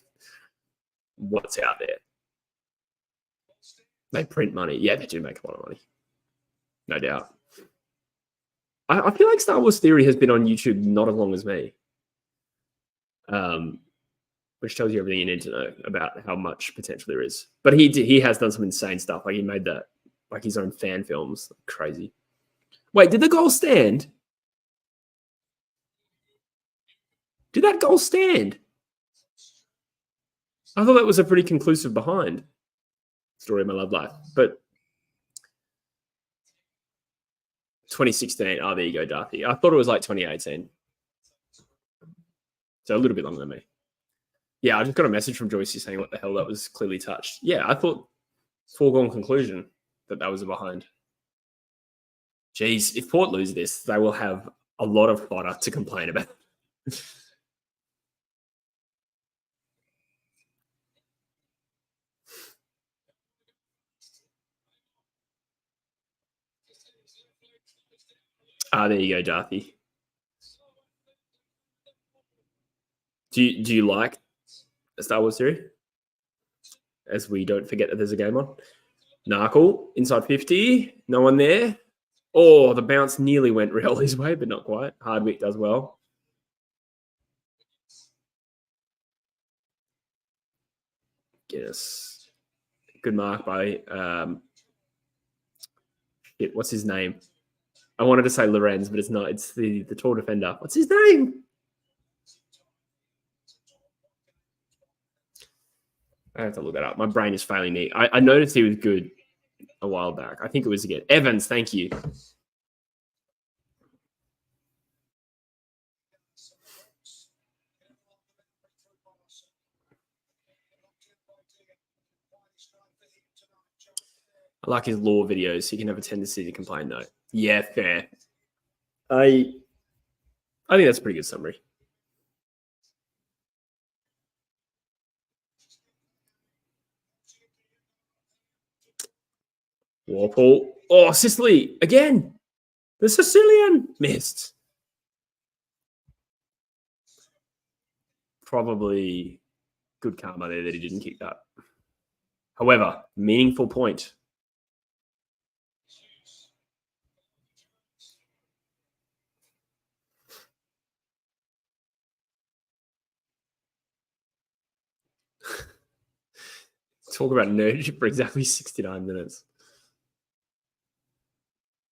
what's out there. They print money. Yeah, they do make a lot of money. No doubt. I feel like Star Wars Theory has been on YouTube not as long as me, which tells you everything you need to know about how much potential there is. But he has done some insane stuff. Like he made that, like his own fan films. Crazy. Wait, did the goal stand? Did that goal stand? I thought that was a pretty conclusive behind. Story of my love life. But 2016. Oh, there you go, Darthy. I thought it was like 2018. So a little bit longer than me. Yeah, I just got a message from Joyce saying, what the hell, that was clearly touched. Yeah, I thought foregone conclusion that was a behind. Geez, if Port lose this, they will have a lot of fodder to complain about. There you go, Darthy. Do you like a Star Wars series? As we don't forget that there's a game on. Narkle, inside 50. No one there. Oh, the bounce nearly went Rioli's way, but not quite. Hardwick does well. Yes. Good mark by what's his name? I wanted to say Lorenz, but it's not. It's the tall defender. What's his name? I have to look that up. My brain is failing me. I noticed he was good a while back. I think it was again. Evans, thank you. I like his law videos. He can have a tendency to complain, though. Yeah, fair. I think that's a pretty good summary. Warple. Oh, Sicily again. The Sicilian missed. Probably good karma there that he didn't kick that. However, meaningful point. Talk about nerd for exactly 69 minutes.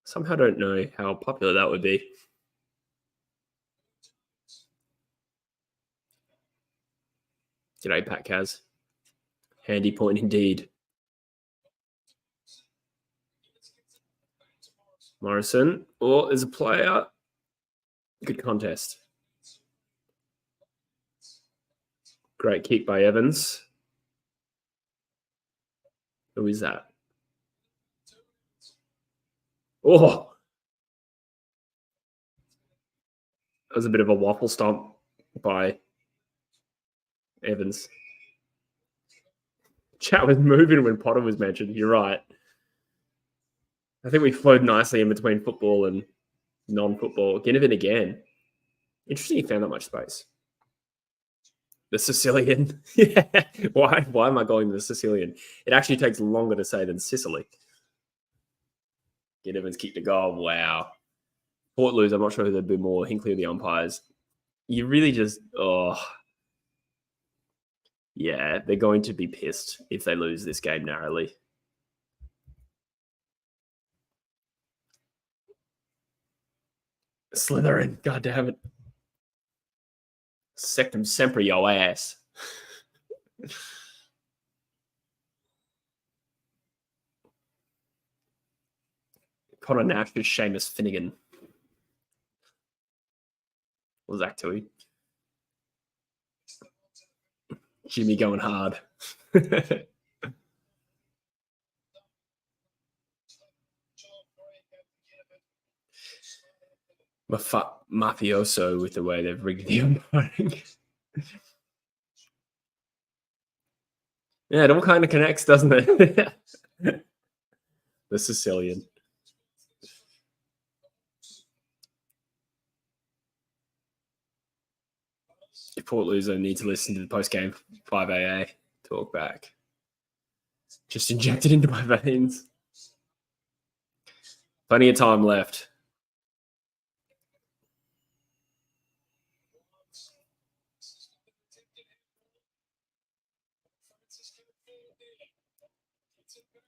Somehow don't know how popular that would be. G'day, Pat Kaz. Handy point indeed. Morrison. Oh, there's a player. Good contest. Great kick by Evans. Who is that? Oh, that was a bit of a waffle stomp by Evans. Chat was moving when Potter was mentioned. You're right. I think we flowed nicely in between football and non-football. Ginnivan again. Interesting he found that much space. The Sicilian. Yeah. Why am I going to the Sicilian? It actually takes longer to say than Sicily. Ginnivan's kicked a goal. Wow. Port lose. I'm not sure who they'd be more. Hinkley or the umpires. You really just, yeah, they're going to be pissed if they lose this game narrowly. Slytherin, god damn it. Sectum sempre, yo ass. Connor Nash is Seamus Finnegan. What was that to him? Jimmy going hard. Mafioso with the way they've rigged the umpiring. Yeah, it all kind of connects, doesn't it? The Sicilian. If Port lose, I need to listen to the post-game 5AA talk back. Just inject it into my veins. Plenty of time left.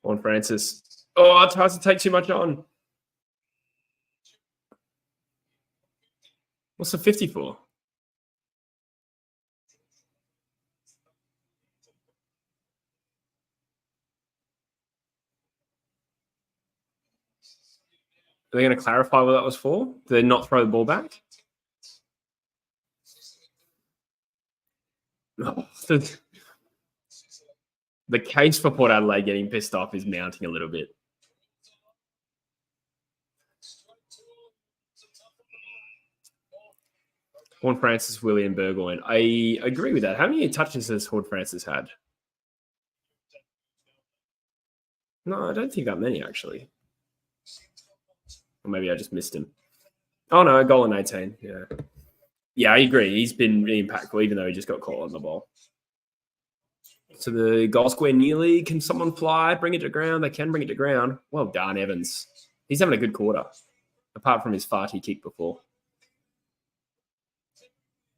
On Francis. Oh, it tries to take too much on. What's the 50 for? Are they going to clarify what that was for? Did they not throw the ball back? Oh, the case for Port Adelaide getting pissed off is mounting a little bit. Horn Francis, William Burgoyne. I agree with that. How many touches has Horn Francis had? No, I don't think that many, actually. Or maybe I just missed him. Oh, no, goal in 18. Yeah. Yeah, I agree. He's been really impactful, even though he just got caught on the ball. So the goal square nearly. Can someone fly? Bring it to ground. They can bring it to ground. Well done, Evans. He's having a good quarter, apart from his farty kick before.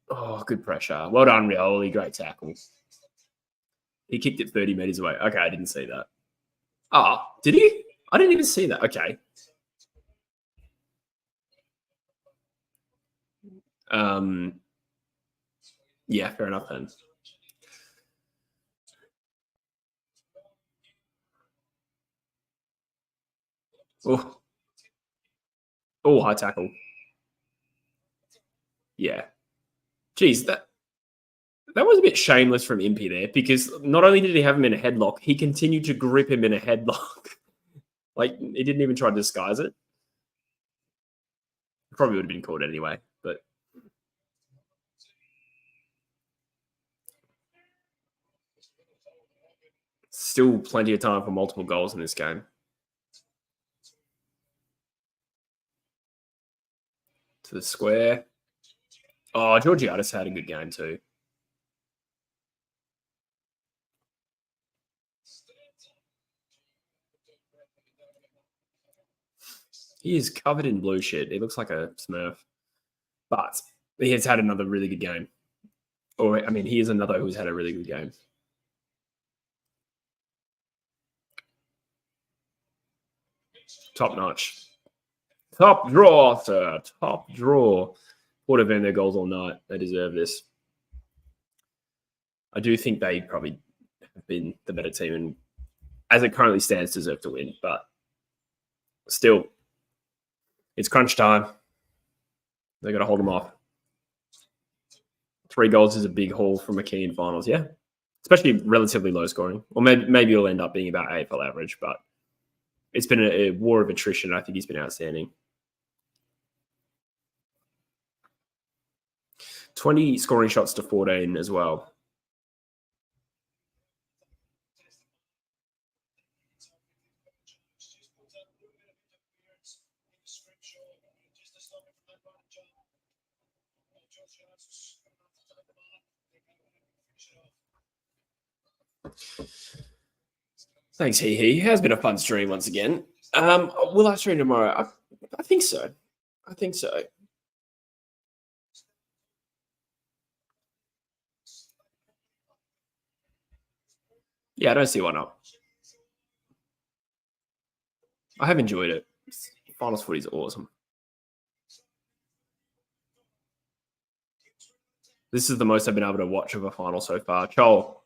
Oh, good pressure. Well done, Rioli. Great tackle. He kicked it 30 metres away. Okay, I didn't see that. Oh, did he? I didn't even see that. Okay. Yeah, fair enough then. Oh, high tackle. Yeah. Geez, that was a bit shameless from Impey there, because not only did he have him in a headlock, he continued to grip him in a headlock. Like, he didn't even try to disguise it. Probably would have been caught anyway, but still plenty of time for multiple goals in this game. To the square. Oh, Georgiadis had a good game too. He is covered in blue shit. He looks like a Smurf. But he has had another really good game. Or, I mean, he is another who's had a really good game. Top notch. Top draw, sir. Top draw. Would have been their goals all night. They deserve this. I do think they probably have been the better team and, as it currently stands, deserve to win. But still, it's crunch time. They got to hold them off. 3 goals is a big haul from McKee in finals, yeah. Especially relatively low scoring. Or maybe it'll end up being about AFL average, but it's been a war of attrition. I think he's been outstanding. 20 scoring shots to 14 as well. Thanks, He has been a fun stream once again. Will I stream tomorrow? I think so. I think so. Yeah, I don't see why not. I have enjoyed it. Finals footy is awesome. This is the most I've been able to watch of a final so far. Chol,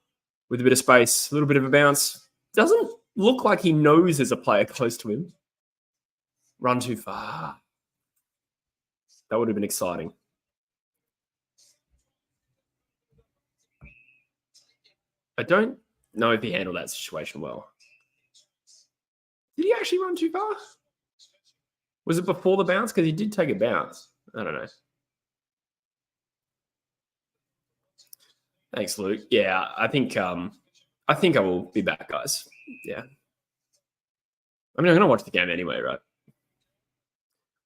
with a bit of space, a little bit of a bounce. Doesn't look like he knows there's a player close to him. Run too far. That would have been exciting. I don't know if he handled that situation well. Did he actually run too far? Was it before the bounce? Because he did take a bounce. I don't know. Thanks, Luke. Yeah, I think I will be back, guys. Yeah. I mean, I'm going to watch the game anyway, right?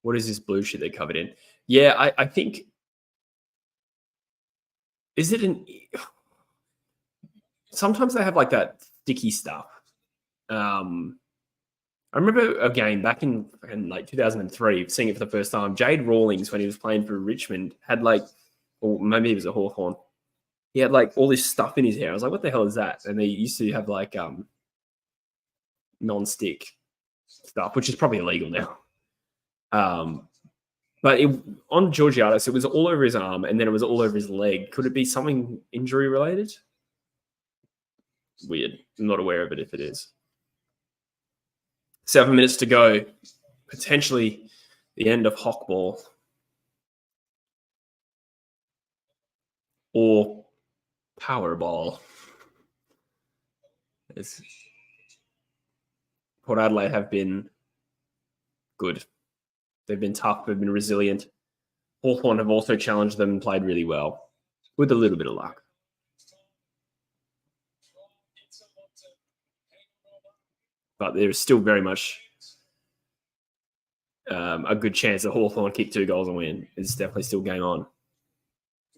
What is this blue shit they covered in? Yeah, I think... Is it an... Sometimes they have like that sticky stuff. I remember a game back in like 2003, seeing it for the first time. Jade Rawlings, when he was playing for Richmond, had like... Or maybe he was a Hawthorn. He had like all this stuff in his hair. I was like, what the hell is that? And they used to have like non-stick stuff, which is probably illegal now. But on Georgiadis, it was all over his arm and then it was all over his leg. Could it be something injury related? Weird. I'm not aware of it if it is. 7 minutes to go. Potentially the end of Hawk ball. Or Powerball. Port Adelaide have been good. They've been tough. They've been resilient. Hawthorn have also challenged them and played really well with a little bit of luck. But there's still very much a good chance that Hawthorn kick 2 goals and win. It's definitely still game on.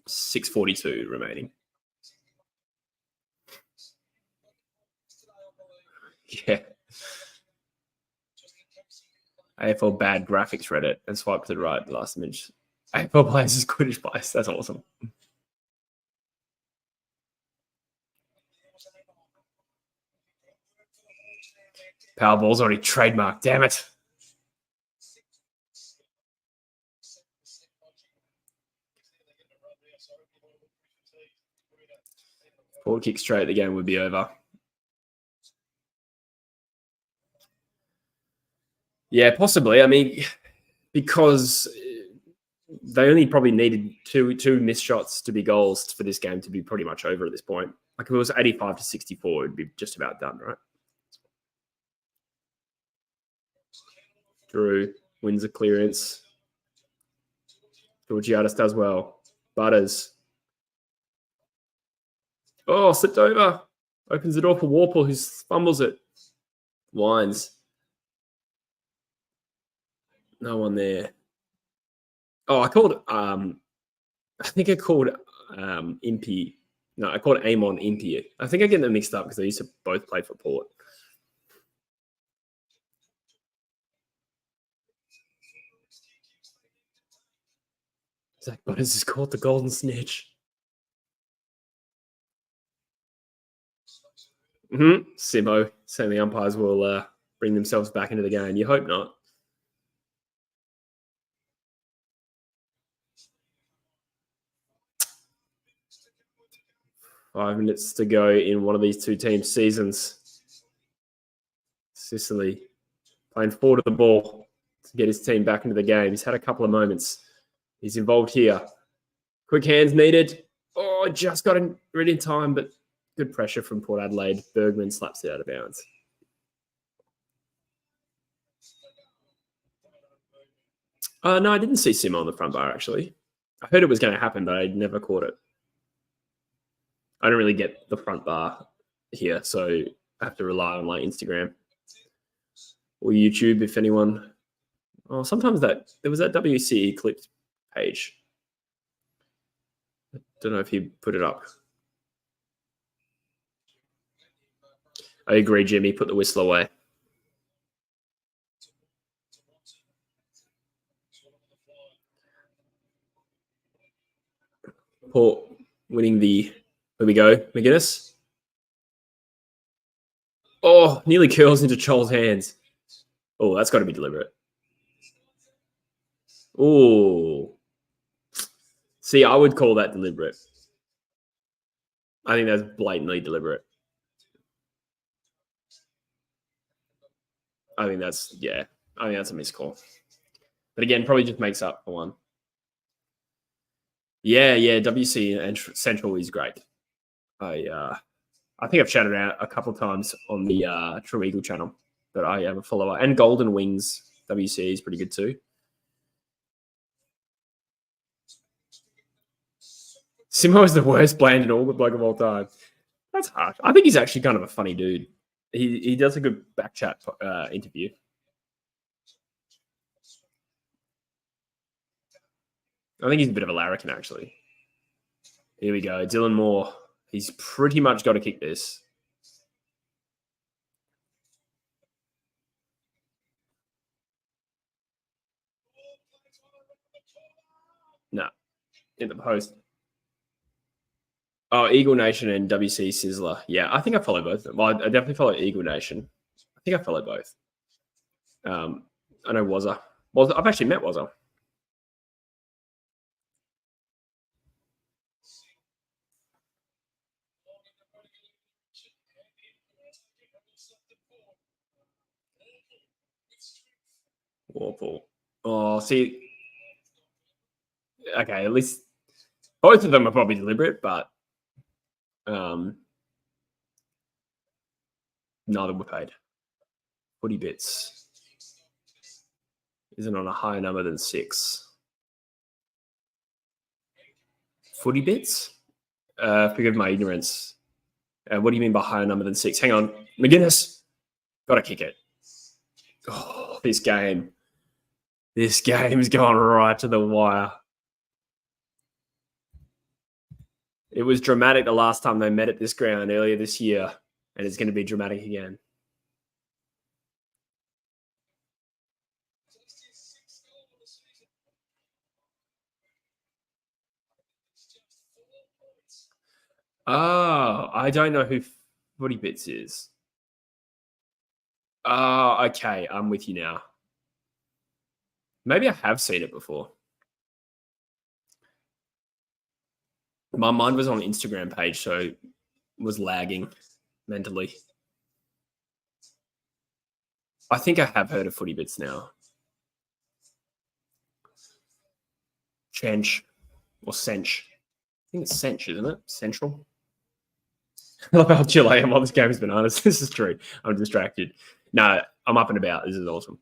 6:42 remaining. Yeah. AFL bad graphics Reddit and swipe to the right last image. AFL players is Quidditch players. That's awesome. Powerball's already trademarked. Damn it. Forward kick straight, the game would be over. Yeah, possibly. I mean, because they only probably needed two missed shots to be goals for this game to be pretty much over at this point. Like if it was 85-64, it'd be just about done, right? Drew wins a clearance. Georgiadis does well. Butters. Oh, slipped over. Opens the door for Warple, who fumbles it. Wines. No one there. Oh, I called. I think I called Impey. No, I called Amon Impey. I think I get them mixed up because they used to both play for Port. Zach Butters is called the Golden Snitch. Simo saying the umpires will bring themselves back into the game. You hope not. Five minutes to go in one of these two teams' seasons. Sicily playing forward of the ball to get his team back into the game. He's had a couple of moments. He's involved here. Quick hands needed. Oh, just got it ready in time, but good pressure from Port Adelaide. Bergman slaps it out of bounds. No, I didn't see Simo on the front bar, actually. I heard it was going to happen, but I never caught it. I don't really get the front bar here, so I have to rely on like Instagram or YouTube if anyone. Oh, sometimes there was that WCE clipped page. I don't know if he put it up. I agree, Jimmy. Put the whistle away. Port winning the. Here we go, McGuinness. Oh, nearly curls into Chol's hands. Oh, that's got to be deliberate. Oh. See, I would call that deliberate. I think that's blatantly deliberate. I think that's a missed call. But again, probably just makes up for one. Yeah, WC and Central is great. I think I've shouted out a couple of times on the True Eagle channel that I am a follower. And Golden Wings WC is pretty good too. Simo is the worst bland and all the bloke of all time. That's harsh. I think he's actually kind of a funny dude. He does a good back chat interview. I think he's a bit of a larrikin, actually. Here we go. Dylan Moore. He's pretty much got to kick this. No. In the post. Oh, Eagle Nation and WC Sizzler. Yeah, I think I follow both of them. Well, I definitely follow Eagle Nation. I think I follow both. I know Wazza. Well, I've actually met Wazza. Warple. Oh, see. Okay, at least both of them are probably deliberate, but neither were paid. Footy bits isn't on a higher number than 6. Footy bits? Forgive my ignorance. What do you mean by higher number than 6? Hang on. McGuinness. Got to kick it. Oh, this game's gone right to the wire. It was dramatic the last time they met at this ground earlier this year, and it's going to be dramatic again. Oh, I don't know who Footy Bits is. Oh, okay. I'm with you now. Maybe I have seen it before. My mind was on an Instagram page, so it was lagging mentally. I think I have heard of Footy Bits now. Chench or Sench. I think it's Sench, isn't it? Central. I love how chill I am while this game has been honest. This is true. I'm distracted. No, I'm up and about. This is awesome.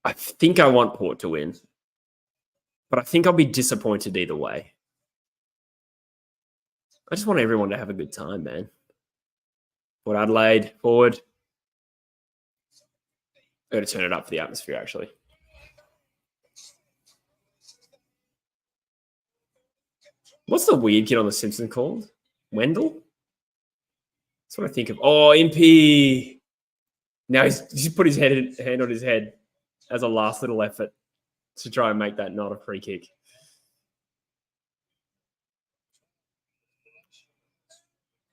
I think I want Port to win, but I think I'll be disappointed either way. I just want everyone to have a good time, man. Port Adelaide, forward. Got to turn it up for the atmosphere, actually. What's the weird kid on The Simpsons called? Wendell? That's what I think of. Oh, MP. Now he's put his hand on his head as a last little effort to try and make that not a free kick.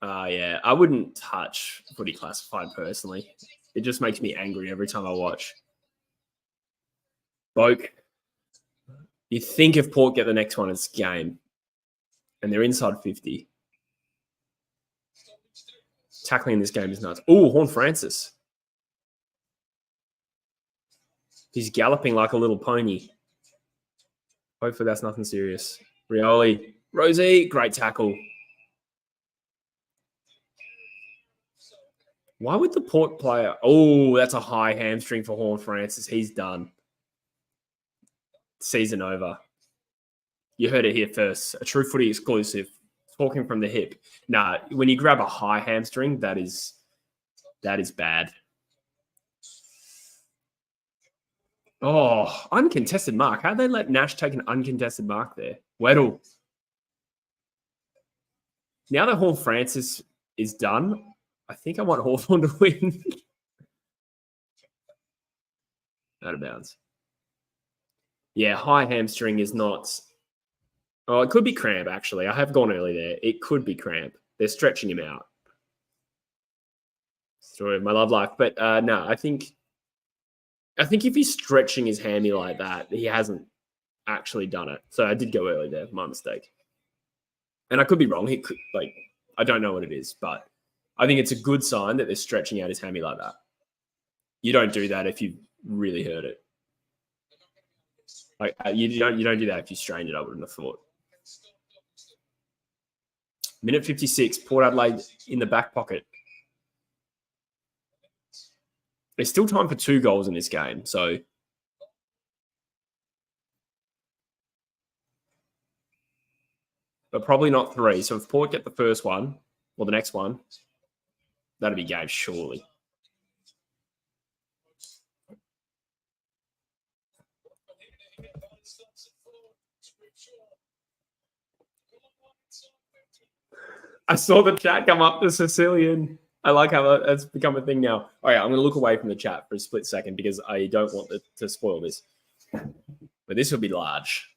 Yeah, I wouldn't touch Footy Classified personally. It just makes me angry every time I watch. Boke. You think if Port get the next one, it's game. And they're inside 50. Tackling in this game is nuts. Oh, Horn Francis. He's galloping like a little pony. Hopefully that's nothing serious. Rioli. Rosie, great tackle. Why would the Port player... Oh, that's a high hamstring for Horn Francis. He's done. Season over. You heard it here first. A True Footy exclusive. Talking from the hip. Nah, when you grab a high hamstring, that is bad. Oh, uncontested mark. How'd they let Nash take an uncontested mark there? Weddle. Now that Horn Francis is done, I think I want Hawthorn to win. Out of bounds. Yeah, high hamstring is not... Oh, it could be cramp, actually. I have gone early there. It could be cramp. They're stretching him out. Story of my love life. But no, I think if he's stretching his hammy like that, he hasn't actually done it. So I did go early there. My mistake. And I could be wrong. He could, I don't know what it is, but I think it's a good sign that they're stretching out his hammy like that. You don't do that if you really hurt it. You don't do that if you strained it, I wouldn't have thought. Minute 56, Port Adelaide in the back pocket. There's still time for 2 goals in this game, so... But probably not 3. So if Port get the first one, or the next one, that'll be game, surely. I saw the chat come up to Sicilian. I like how that's become a thing now. All right, I'm going to look away from the chat for a split second because I don't want to spoil this. But this will be large.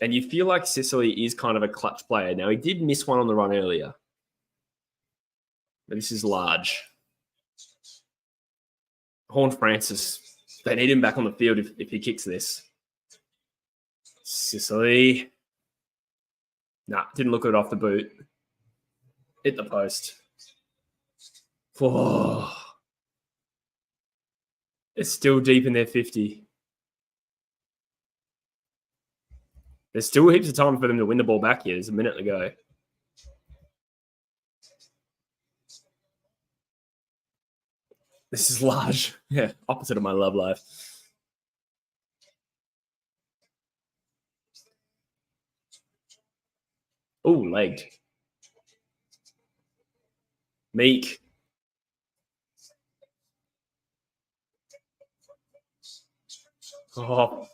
And you feel like Sicily is kind of a clutch player. Now, he did miss one on the run earlier. But this is large. Horn Francis. They need him back on the field if he kicks this. Sicily. Nah, didn't look it off the boot. Hit the post. Oh, It's still deep in their 50. There's still heaps of time for them to win the ball back here. There's a minute to go. This is large. Yeah, opposite of my love life. Oh, legged. Meek. Oh,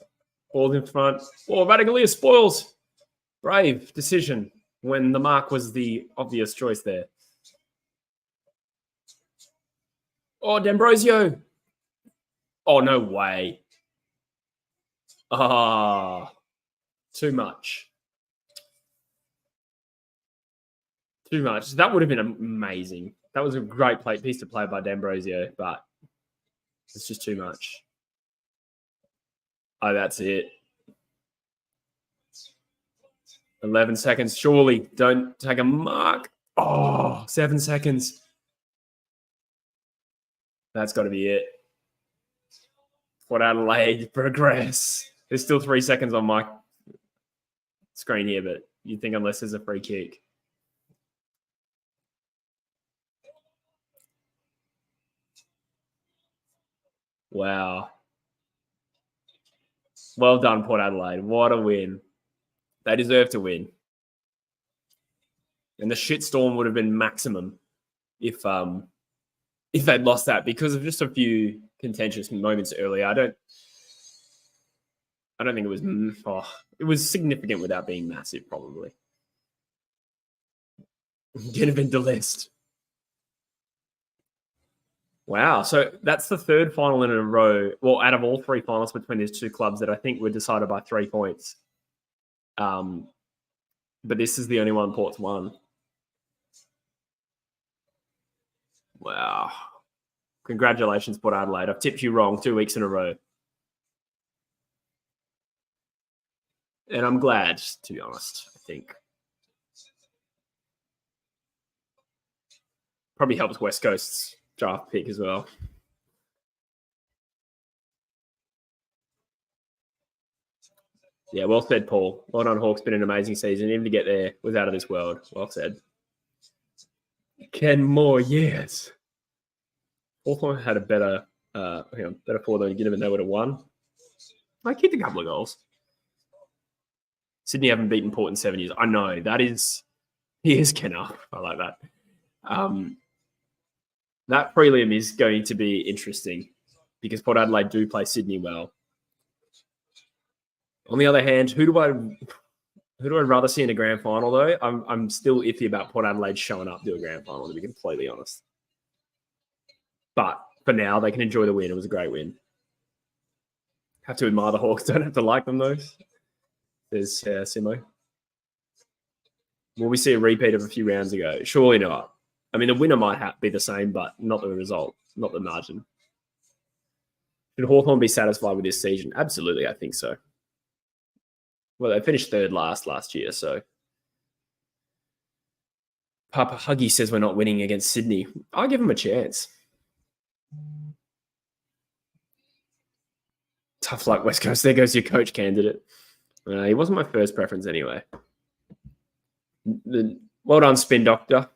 ball in front. Oh, Radaglia spoils. Brave decision when the mark was the obvious choice there. Oh, D'Ambrosio. Oh, no way. Ah, too much. Too much. That would have been amazing. That was a great piece to play by D'Ambrosio, but it's just too much. Oh, that's it. 11 seconds. Surely don't take a mark. Oh, 7 seconds. That's got to be it. Port Adelaide progress. There's still 3 seconds on my screen here, but you'd think unless there's a free kick. Wow. Well done, Port Adelaide. What a win. They deserve to win. And the shitstorm would have been maximum if they'd lost that because of just a few contentious moments earlier. I don't think it was. It was significant without being massive. Probably could have been the list. Wow, so that's the third final in a row. Well, out of all 3 finals between these two clubs that I think were decided by 3 points. But this is the only one Port's won. Wow. Congratulations, Port Adelaide. I've tipped you wrong 2 weeks in a row. And I'm glad, to be honest, I think. Probably helps West Coast's draft pick as well. Yeah, well said, Paul. Well done, Hawks. Been an amazing season. Even to get there was out of this world. Well said. 10 more years. Hawthorn had a better four than Ginnivan. They would have won. I kicked a couple of goals. Sydney haven't beaten Port in 7 years. I know. He is Kenner. I like that. That prelim is going to be interesting because Port Adelaide do play Sydney well. On the other hand, who do I rather see in a grand final though? I'm still iffy about Port Adelaide showing up to a grand final, to be completely honest. But for now, they can enjoy the win. It was a great win. Have to admire the Hawks. Don't have to like them though. There's Simo. Will we see a repeat of a few rounds ago? Surely not. I mean, the winner might be the same, but not the result, not the margin. Should Hawthorn be satisfied with this season? Absolutely, I think so. Well, they finished third last year, so. Papa Huggy says we're not winning against Sydney. I'll give him a chance. Tough luck, West Coast. There goes your coach candidate. He wasn't my first preference anyway. Well done, Spin Doctor.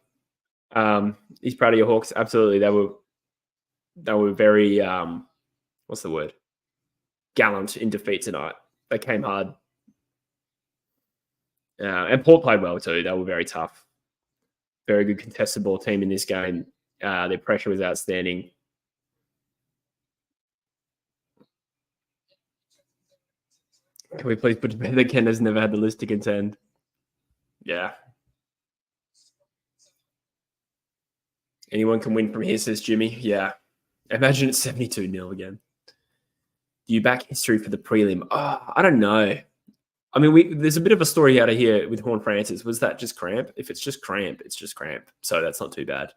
He's proud of your Hawks. Absolutely. They were very, what's the word? Gallant in defeat tonight. They came hard. And Port played well too. They were very tough. Very good contested ball team in this game. Their pressure was outstanding. Can we please put to bed that Ken has never had the list to contend? Yeah. Anyone can win from here, says Jimmy. Yeah. Imagine it's 72-0 again. Do you back history for the prelim? Oh, I don't know. I mean, there's a bit of a story out of here with Horn Francis. Was that just cramp? If it's just cramp, it's just cramp. So that's not too bad.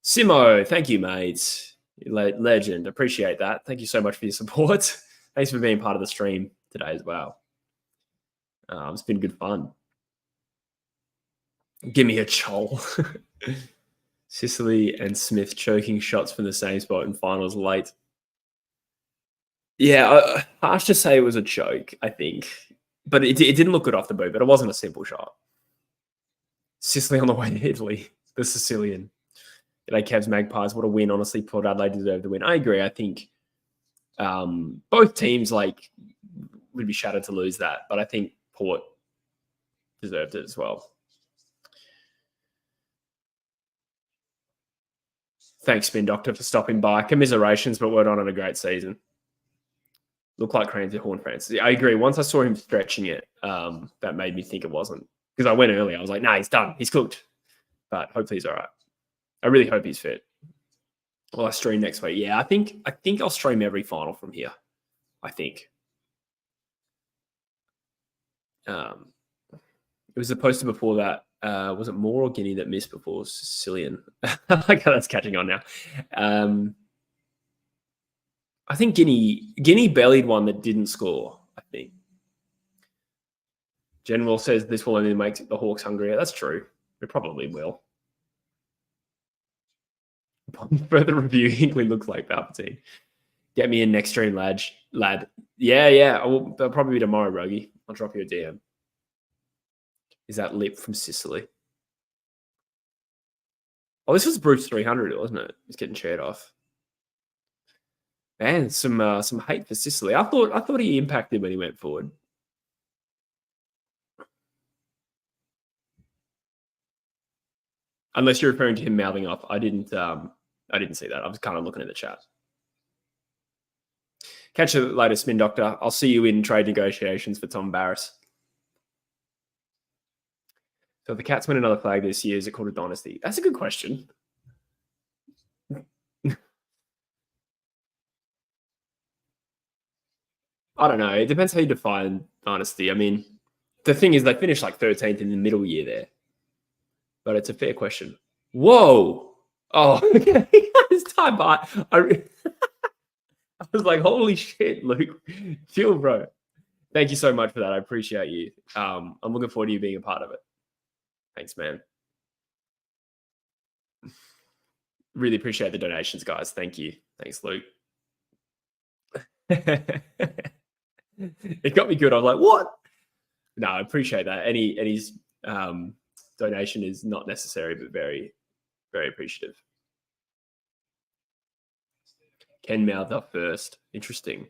Simo, thank you, mate. Legend. Appreciate that. Thank you so much for your support. Thanks for being part of the stream today as well. It's been good fun. Give me a chol. Sicily and Smith choking shots from the same spot in finals late. Yeah, harsh to say it was a joke, I think. But it didn't look good off the boot, but it wasn't a simple shot. Sicily on the way to Italy, the Sicilian. G'day, Cavs Magpies. What a win. Honestly, Port Adelaide deserved the win. I agree. I think both teams like would be shattered to lose that, but I think Port deserved it as well. Thanks, Spin Doctor, for stopping by. Commiserations, but we're on a great season. Look like Cranes at Horn fans. I agree. Once I saw him stretching it, that made me think it wasn't. Because I went early. I was like, nah, he's done. He's cooked. But hopefully he's all right. I really hope he's fit. Well, I stream next week. Yeah, I think I'll stream every final from here. I think. It was the poster before that. Was it Moore or Guinea that missed before Sicilian? Like how that's catching on now. I think Guinea bellied one that didn't score, I think. General says this will only make the Hawks hungrier. That's true. It probably will. Further review, Hinkley looks like Palpatine. Get me in next stream, lad. Yeah. That'll probably be tomorrow, Rogie. I'll drop you a DM. Is that Lip from Sicily? Oh, this was Bruce 300, wasn't it? He's getting chaired off. Man, some hate for Sicily. I thought he impacted when he went forward. Unless you're referring to him mouthing off. I didn't see that. I was kind of looking at the chat. Catch you later, Spin Doctor. I'll see you in trade negotiations for Tom Barris. So if the Cats win another flag this year, is it called a dynasty? That's a good question. I don't know. It depends how you define dynasty. I mean, the thing is they finished like 13th in the middle year there. But it's a fair question. Whoa. Oh, okay. It's time, but I was like, holy shit, Luke. Chill, bro. Thank you so much for that. I appreciate you. I'm looking forward to you being a part of it. Thanks, man. Really appreciate the donations, guys. Thank you. Thanks, Luke. It got me good. I was like, what? No, I appreciate that. Any donation is not necessary, but very, very appreciative. Ken mouthed up first. Interesting.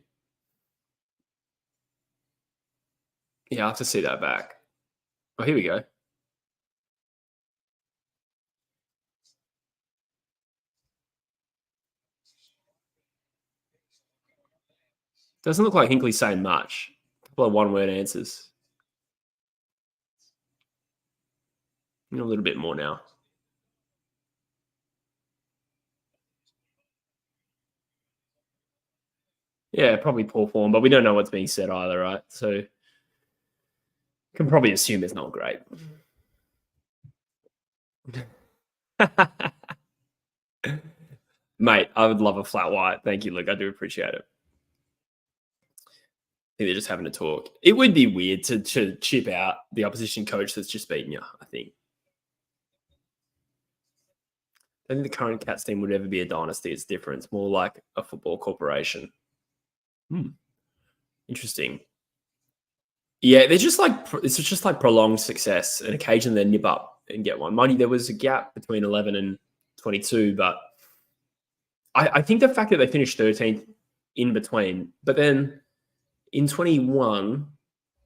Yeah, I have to see that back. Oh, here we go. Doesn't look like Hinkley's saying much. A couple of one-word answers. A little bit more now. Yeah, probably poor form, but we don't know what's being said either, right? So can probably assume it's not great. Mate, I would love a flat white. Thank you, Luke. I do appreciate it. I think they're just having a talk. It would be weird to chip out the opposition coach that's just beaten you, I think. I think the current Cats team would ever be a dynasty. It's different. It's more like a football corporation. Interesting. Yeah, it's just like prolonged success, and occasionally they nip up and get one. Mind you, there was a gap between 11 and 22, but I think the fact that they finished 13th in between, but then in 21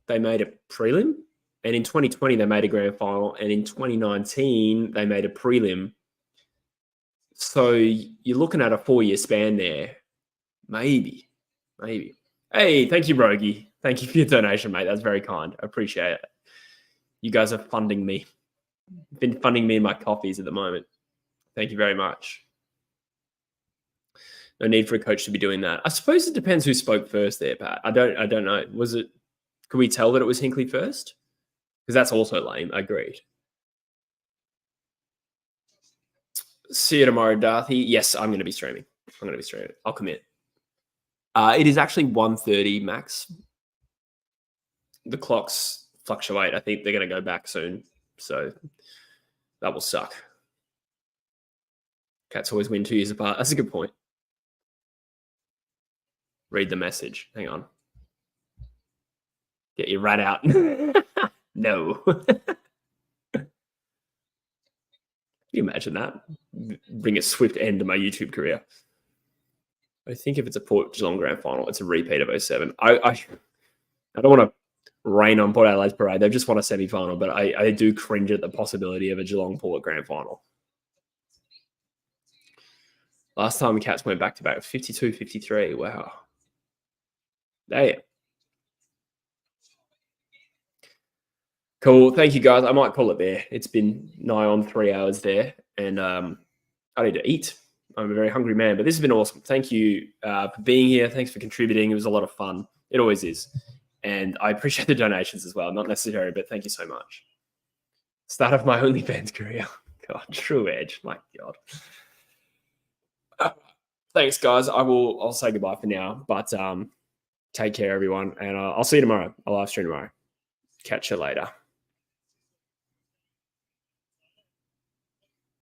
they made a prelim, and in 2020 they made a grand final, and in 2019 they made a prelim. So you're looking at a 4-year span there, maybe. Hey, thank you, Rogie. Thank you for your donation, mate. That's very kind. I appreciate it. You guys are funding me. Been funding me in my coffees at the moment. Thank you very much. No need for a coach to be doing that. I suppose it depends who spoke first there, Pat. I don't know. Was it? Could we tell that it was Hinkley first? Because that's also lame. I agreed. See you tomorrow, Darthy. Yes, I'm going to be streaming. I'll commit. It is actually 1:30 max. The clocks fluctuate. I think they're going to go back soon. So that will suck. Cats always win 2 years apart. That's a good point. read the message. Hang on. Get your rat out. No. Can you imagine that? Bring a swift end to my YouTube career. I think if it's a Port Geelong grand final, it's a repeat of 07. I don't want to rain on Port Adelaide's parade. They've just won a semi-final, but I do cringe at the possibility of a Geelong Port grand final. Last time the Cats went back-to-back, 52-53. Wow. Damn. Cool. Thank you, guys. I might call it there. It's been nigh on 3 hours there, and I need to eat. I'm a very hungry man, but this has been awesome. Thank you for being here. Thanks for contributing. It was a lot of fun. It always is. And I appreciate the donations as well. Not necessary, but thank you so much. Start of my OnlyFans career. God, true edge. My God. Thanks, guys. I'll say goodbye for now, but take care, everyone. And I'll see you tomorrow. I'll live stream tomorrow. Catch you later.